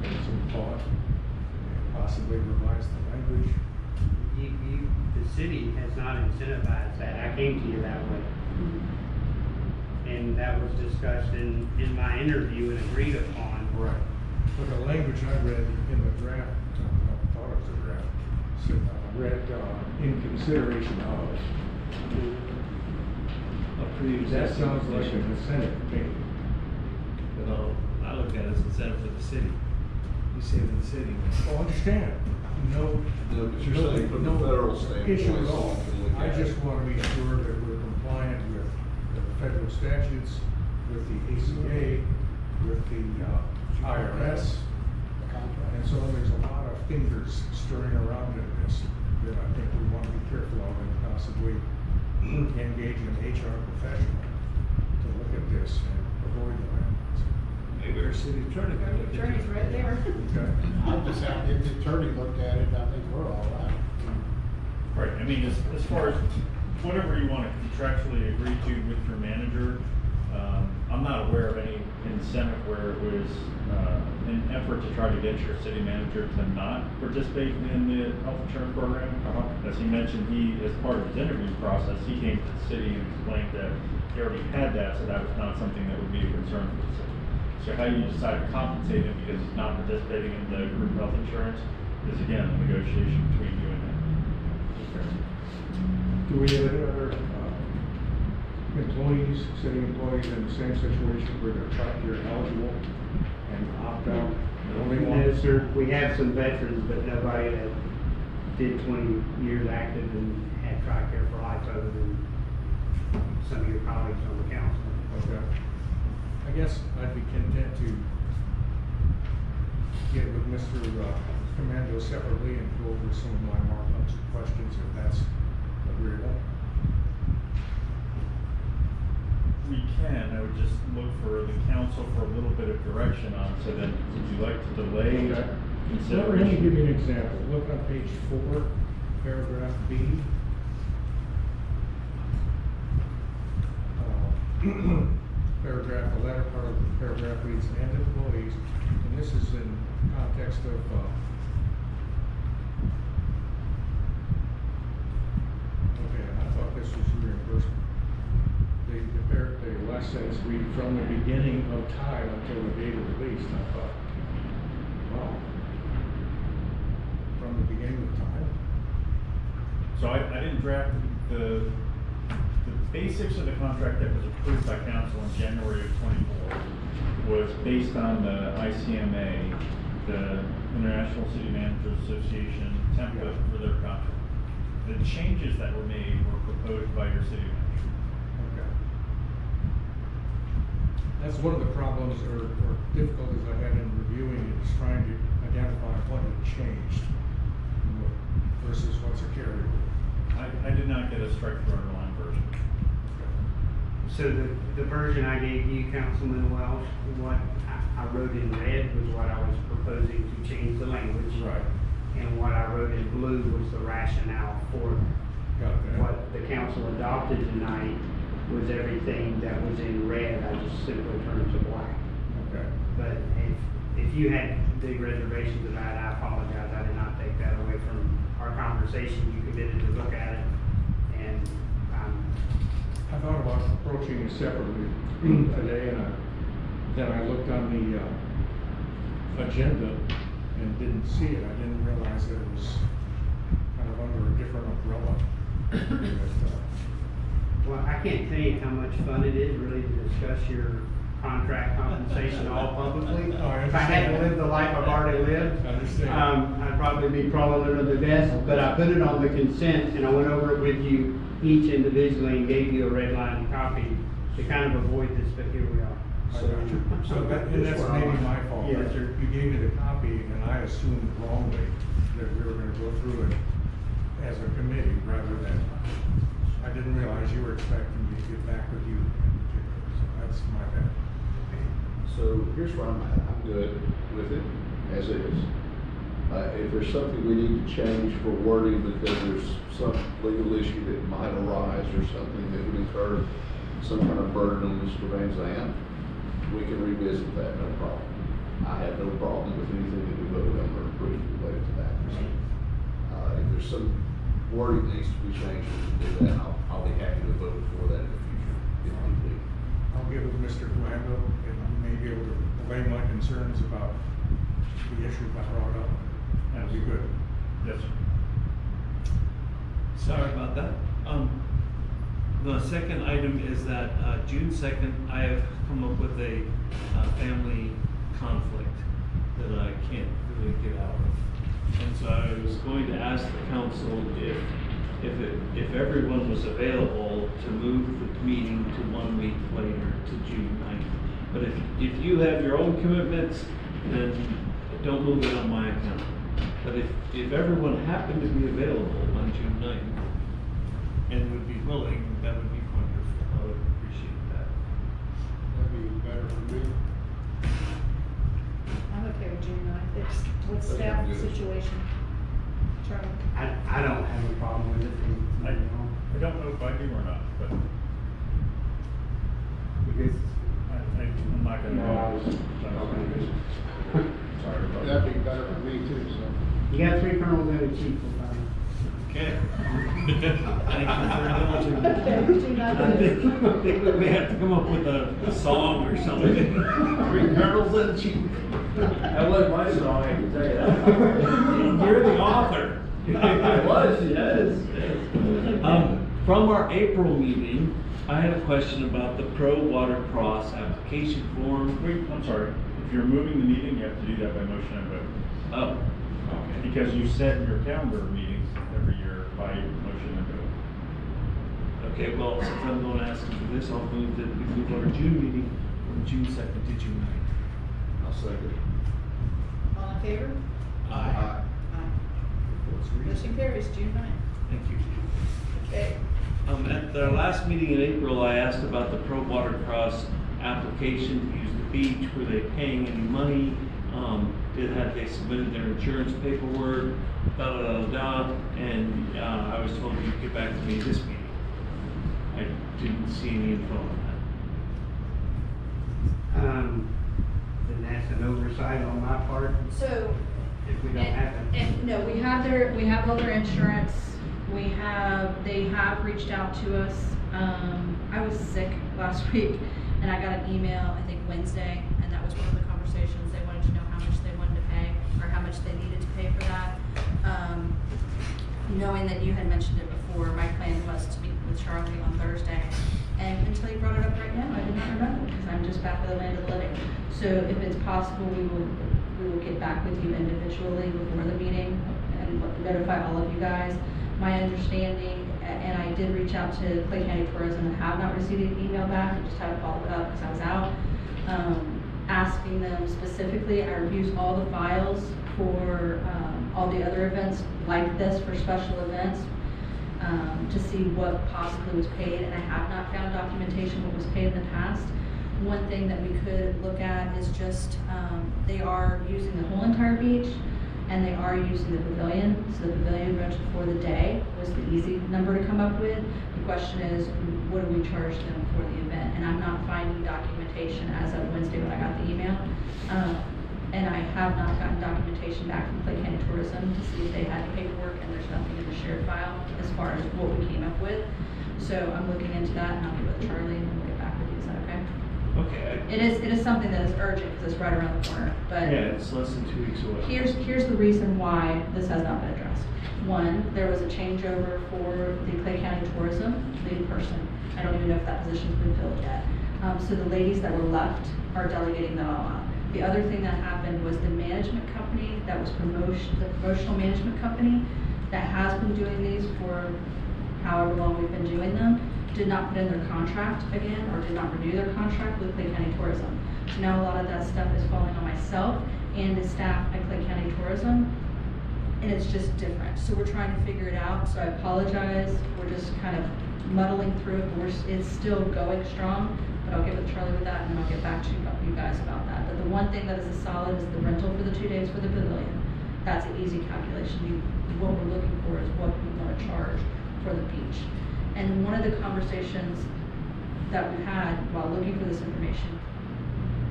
and some thought, and possibly revise the language. The city has not incentivized that. I came to you that way. And that was discussed in my interview and agreed upon. Right. But the language I read in the draft, I thought it was a draft, said, read in consideration of. That sounds like an incentive to me. No, I look at it as incentive for the city. You save the city. Oh, understand. No, No, but you're saying from the federal standpoint, issue at all. someone can look I at just it. want to be sure that we're compliant with the federal statutes, with the ACA, with the IRS. And so there's a lot of fingers stirring around in this that I think we want to be careful of and possibly engage an HR professional to look at this and avoid the landmines. Maybe our city attorney could look at it. Attorney's right there. Okay. I just have, if the attorney looked at it, I think we're all right. Right, I mean, as far as whatever you want to contractually agree to with your manager, I'm not aware of any incentive where it was an effort to try to get your city manager to not participate in the health insurance program. As he mentioned, as part of his interview process, he came to the city and explained that he already had that, so that was not something that would be a concern for the city. So how you decide to compensate him because he's not participating in the group health insurance is again a negotiation between you and him. Do we have any other employees, city employees in the same situation where they're TRICARE eligible and opt out? No, sir, we have some veterans, but nobody that did 20 years active and had TRICARE for life other than some of your colleagues on the council. Okay. I guess I'd be content to get with Mr. Commando separately and go over some of my markups and questions if that's agreeable. We can, I would just look for the council for a little bit of direction on, so then would you like to delay Okay. consideration? Let me give you an example. Look on page 4, paragraph B. Paragraph, the latter part of the paragraph reads, and employees, and this is in context of, okay, I thought this was reimbursement. The last sentence read, from the beginning of time until the date of release, and I thought, wow, from the beginning of time? So I didn't draft the basics of the contract that was approved by council in January of '24 was based on the ICMA, the International City Managers Association template for their contract. The changes that were made were proposed by your city manager. Okay. That's one of the problems or difficulties I had in reviewing it, is trying to identify what had changed versus what's a carryover. I did not get a strike through underlying version. So the version I gave you, Councilman Welsh, what I wrote in red was what I was proposing to change the language. Right. And what I wrote in blue was the rationale for it. Got that. What the council adopted tonight was everything that was in red, I just simply turned to black. Okay. But if you had big reservations of that, I apologize, I did not take that away from our conversation. You committed to look at it, and I thought about approaching it separately today, and then I looked on the agenda and didn't see it. I didn't realize that it was kind of under a different umbrella. well, I can't tell you how much fun it is really to discuss your contract compensation all publicly. Oh, I If I had to understand. live the life I've already lived, I understand. I'd probably be crawling under the desk, but I put it on the consent and I went over it with you each individually and gave you a red line copy to kind of avoid this, but here we are. So and that's maybe my fault. Yes, sir. You gave me the copy, and I assumed wrongly that we were gonna go through it as a committee rather than, I didn't realize you were expecting me to get back with you in particular, so that's my bad. So here's where I'm at. I'm good with it as is. If there's something we need to change for wording because there's some legal issue that might arise or something that would incur some kind of burden on Mr. Van Zandt, we can revisit that, no problem. I have no problem with anything that we voted on or approved related to that. If there's some wording needs to be changed, we can do that. I'll be happy to vote for that in the future if need be. I'll get with Mr. Glando, and he may be able to allay my concerns about the issue I brought up. That'd be good. Yes, sir. Sorry about that. The second item is that June 2nd, I have come up with a family conflict that I can't really get out of. And so I was going to ask the council if everyone was available to move the meeting to 1 week later to June 9th. But if you have your own commitments, then don't move it on my account. But if everyone happened to be available on June 9th and would be willing, that would be wonderful. I would appreciate that. That'd be better for me. I'm okay with June 9th. What's staff situation? Charlie? I don't have a problem with it. I don't know if I do or not, but Because I'm not gonna. No, I was- Sorry about that. That'd be better for me too, so. you got 3 colonels and a chief, we'll find. Okay. Thank you for indulging me. Okay, June 9th it is. I think we may have to come up with a song or something. 3 colonels and a chief. That was my song, I can tell you that. You're the author. I was, yes. From our April meeting, I had a question about the Pro Water Cross application form. Wait, I'm sorry. If you're moving the meeting, you have to do that by motion and vote. Oh, okay. Because you set your calendar meetings every year by motion and vote. Okay, well, since I'm going to ask for this, I'll move that we move our June meeting from June 2nd to June 9th. I'll second. All in favor? Aye. Aye. Motion carries June 9th. Thank you. Okay. At the last meeting in April, I asked about the Pro Water Cross application to use the beach. Were they paying any money? Had they submitted their insurance paperwork? And I was told you'd get back to me this meeting. I didn't see any info on Then that's an oversight on my part, So, if we don't have it. no, we have all their insurance. They have reached out to us. I was sick last week and I got an email, I think Wednesday, and that was one of the conversations. They wanted to know how much they wanted to pay or how much they needed to pay for that. Knowing that you had mentioned it before, my plan was to meet with Charlie on Thursday until you brought it up right now, I did not remember, because I'm just back of the land of the living. So if it's possible, we will get back with you individually before the meeting and notify all of you guys. My understanding, and I did reach out to Clay County Tourism and have not received an email back, I just haven't followed up because I was out, asking them specifically. I reviewed all the files for all the other events like this for special events, to see what possibly was paid, and I have not found documentation what was paid in the past. One thing that we could look at is just, they are using the whole entire beach, and they are using the pavilion. So the pavilion rental for the day was the easy number to come up with. The question is, what do we charge them for the event? And I'm not finding documentation as of Wednesday when I got the email. And I have not gotten documentation back from Clay County Tourism to see if they had paperwork, and there's nothing in the shared file as far as what we came up with. So I'm looking into that, and I'll get with Charlie and we'll get back with you. Is that okay? Okay. It is something that is urgent because it's right around the corner, but. Yeah, it's less than 2 weeks away. Here's the reason why this has not been addressed. One, there was a changeover for the Clay County Tourism lead person. I don't even know if that position's been filled yet. So the ladies that were left are delegating that all out. The other thing that happened was the management company that was the promotional management company that has been doing these for however long we've been doing them, did not put in their contract again, or did not renew their contract with Clay County Tourism. So now a lot of that stuff is falling on myself and the staff at Clay County Tourism, and it's just different. So we're trying to figure it out, so I apologize. We're just kind of muddling through it, but it's still going strong. But I'll get with Charlie with that, and then I'll get back to you guys about that. But the one thing that is a solid is the rental for the 2 days for the pavilion. That's an easy calculation. What we're looking for is what we want to charge for the beach. And one of the conversations that we had while looking for this information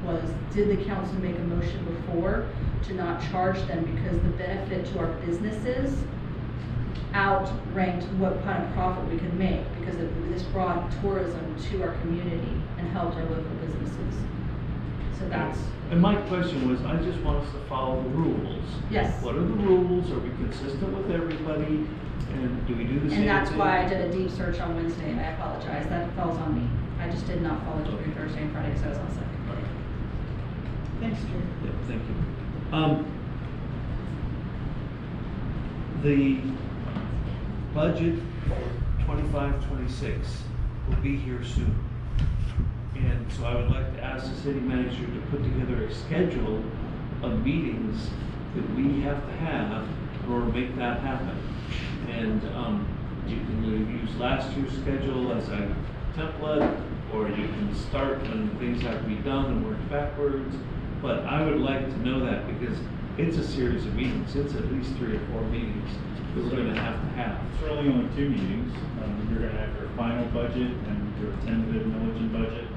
was, did the council make a motion before to not charge them because the benefit to our businesses outranked what kind of profit we could make, because this brought tourism to our community and helped our local businesses. So that's. And my question was, I just want us to follow the rules. Yes. What are the rules? Are we consistent with everybody? And do we do the same thing? And that's why I did a deep search on Wednesday, and I apologize. That falls on me. I just did not follow through Thursday and Friday because I was on sick. Thanks, Drew. Yeah, thank you. The budget for 25-26 will be here soon. And so I would like to ask the city manager to put together a schedule of meetings that we have to have or make that happen. And you can use last year's schedule as a template, or you can start when things have to be done and work backwards. But I would like to know that, because it's a series of meetings. It's at least 3 or 4 meetings that we're going to have. It's really only 2 meetings. You're going to have your final budget and your tentative millage and budget.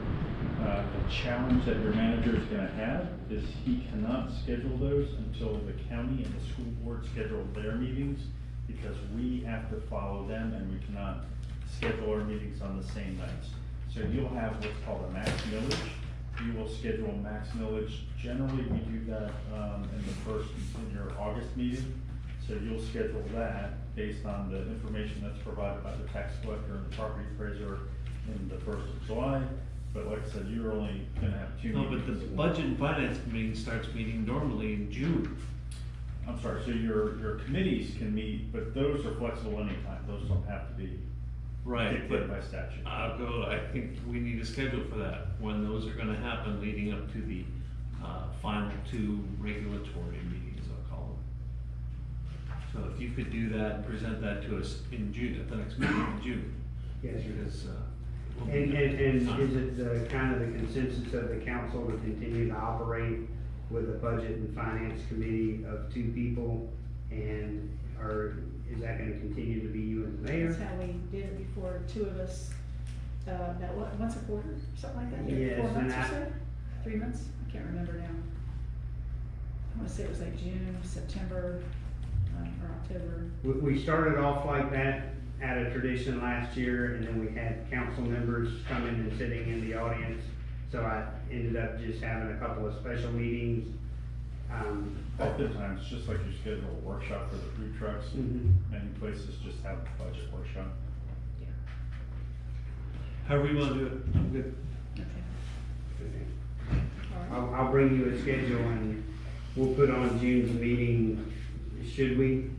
The challenge that your manager is going to have is he cannot schedule those until the county and the school board schedule their meetings, because we have to follow them and we cannot schedule our meetings on the same nights. So you'll have what's called a max millage. You will schedule max millage. Generally, we do that in your August meeting. So you'll schedule that based on the information that's provided by the tax collector and the property appraiser in the 1st of July. But like I said, you're only going to have 2 meetings. No, but the budget and finance committee starts meeting normally in June. I'm sorry, so your committees can meet, but those are flexible anytime. Those don't have to be dictated by statute. I think we need a schedule for that, when those are gonna happen leading up to the final 2 regulatory meetings, I'll call them. So if you could do that and present that to us in June, at the next meeting in June. Yes, sir. Because, And is it the kind of the consensus of the council to continue to operate with a budget and finance committee of 2 people? And is that gonna continue to be you and the mayor? That's how we did it before. 2 of us, once a quarter, something like that? Yes, 4 months and or so? 3 months? I can't remember now. I wanna say it was like June, September, or October. We started off like that at a tradition last year, and then we had council members coming and sitting in the audience. So I ended up just having a couple of special meetings. Oftentimes, just like you schedule a workshop for the food trucks, many places just have a budget workshop. However you wanna do it, I'm good. I'll bring you a schedule and we'll put on June's meeting, should we?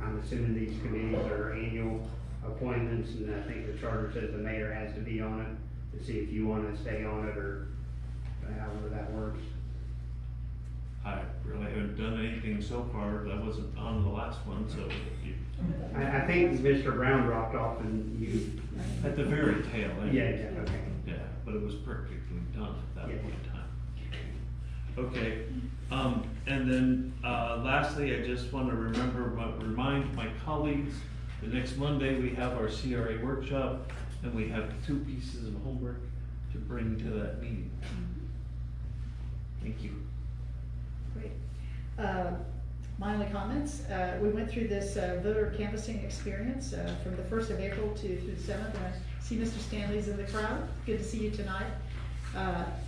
I'm assuming these committees are annual appointments, and I think the charter says the mayor has to be on it, to see if you wanna stay on it or however that works. I really haven't done anything so far. I wasn't on the last one, so if you. I think Mr. Brown dropped off and you. At the very tail end. Yeah, okay. Yeah, but it was perfectly done at that point in time. Okay, and then, lastly, I just want to remind my colleagues, the next Monday, we have our CRA workshop, and we have 2 pieces of homework to bring to that meeting. Thank you. Great. My only comments, we went through this voter canvassing experience from the 1st of April through the 7th, and I see Mr. Stanley's in the crowd. Good to see you tonight.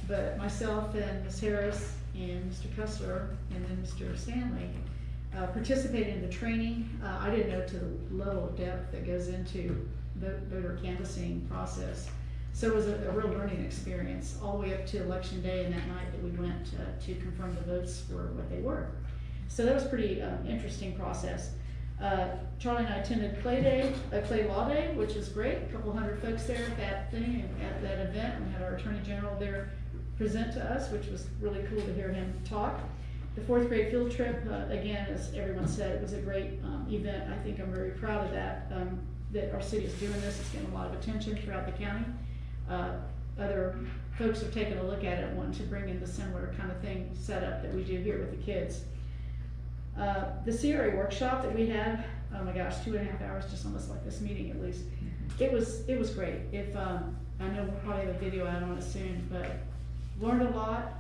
But myself and Ms. Harris and Mr. Kessler and then Mr. Stanley participated in the training. I didn't know to the level of depth that goes into the voter canvassing process. So it was a real learning experience all the way up to election day and that night that we went to confirm the votes were what they were. So that was a pretty interesting process. Charlie and I attended Clay Law Day, which is great. A couple hundred folks there at that thing and at that event. We had our Attorney General there present to us, which was really cool to hear him talk. The 4th grade field trip, again, as everyone said, it was a great event. I think I'm very proud of that, that our city is doing this. It's getting a lot of attention throughout the county. Other folks have taken a look at it and wanting to bring in the similar kind of thing set up that we do here with the kids. The CRA workshop that we had, oh my gosh, 2.5 hours, just almost like this meeting at least. It was great. If I know we'll probably have a video out on it soon, but learned a lot.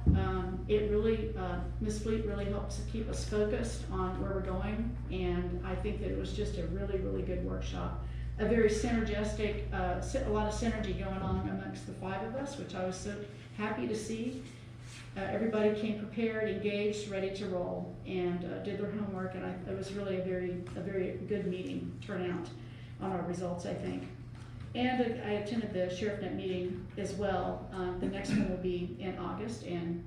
It really, Ms. Fleet really helps to keep us focused on where we're going, and I think that it was just a really, really good workshop. A very synergistic, a lot of synergy going on amongst the 5 of us, which I was so happy to see. Everybody came prepared, engaged, ready to roll, and did their homework, and it was really a very good meeting turnout on our results, I think. And I attended the SheriffNet meeting as well. The next one will be in August, and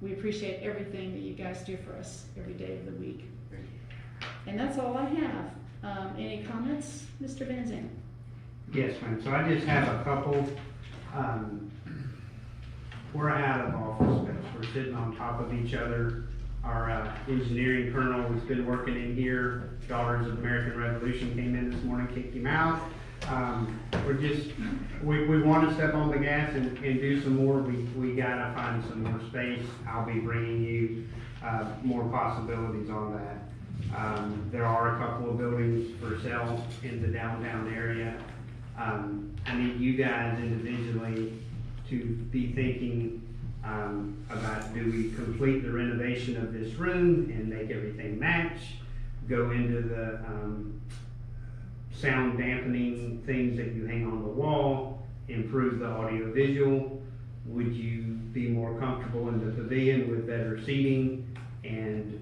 we appreciate everything that you guys do for us every day of the week. And that's all I have. Any comments, Mr. Van Zandt? Yes, ma'am. So I just have a couple. We're out of office space. We're sitting on top of each other. Our engineering colonel has been working in here. Daughters of the American Revolution came in this morning, kicked him out. We want to step on the gas and do some more. We gotta find some more space. I'll be bringing you more possibilities on that. There are a couple of buildings for sale in the downtown area. I need you guys individually to be thinking about, do we complete the renovation of this room and make everything match? Go into the sound dampening things that you hang on the wall, improve the audio visual. Would you be more comfortable in the pavilion with better seating? And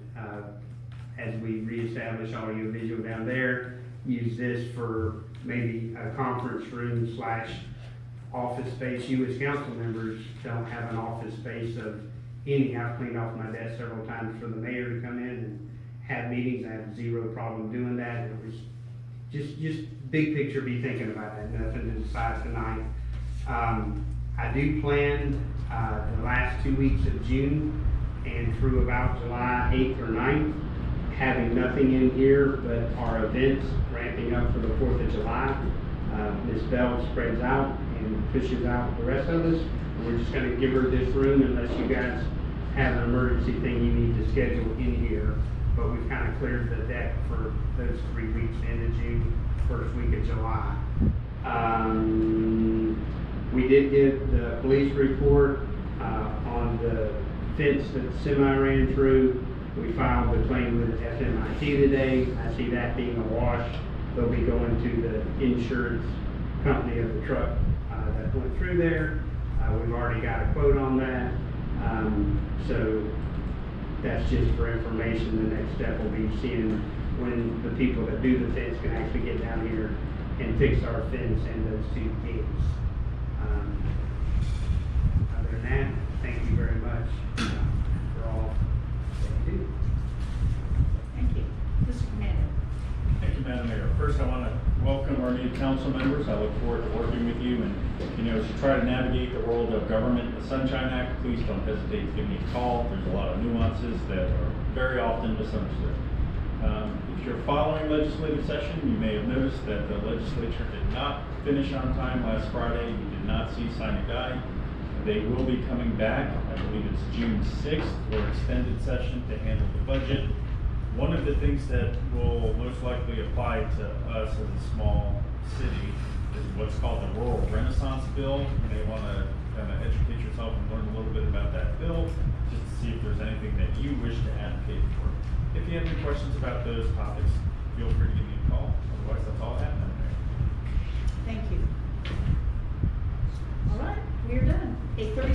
as we reestablish audio visual down there, use this for maybe a conference room / office space. You as council members don't have an office space of any. I've cleaned off my desk several times for the mayor to come in and have meetings. I have zero problem doing that. It was just big picture, be thinking about that, nothing to decide tonight. I do plan the last 2 weeks of June and through about July 8th or 9th, having nothing in here but our events ramping up for the 4th of July. Ms. Bell spreads out and pushes out the rest of us. We're just going to give her this room unless you guys have an emergency thing you need to schedule in here. But we've kind of cleared the deck for those 3 weeks, end of June, first week of July. We did get the police report on the fence that the semi ran through. We filed the claim with FMIT today. I see that being a wash. They'll be going to the insurance company of the truck that went through there. We've already got a quote on that. So that's just for information. The next step will be seeing when the people that do the fence can actually get down here and fix our fence and those two gates. Other than that, thank you very much for all that you do. Thank you. Mr. Commander. Thank you, Madam Mayor. First, I want to welcome our new council members. I look forward to working with you, and, as you try to navigate the world of government, the Sunshine Act, please don't hesitate to give me a call. There's a lot of nuances that are very often misunderstood. If you're following legislative session, you may have noticed that the legislature did not finish on time last Friday. You did not see sine die. They will be coming back, I believe it's June 6th, for extended session to handle the budget. One of the things that will most likely apply to us as a small city is what's called the Rural Renaissance Bill. You may want to kind of educate yourself and learn a little bit about that bill, just to see if there's anything that you wish to advocate for. If you have any questions about those topics, feel free to give me a call. Otherwise, that's all I have, Madam Mayor. Thank you. All right, we are done. 8:30.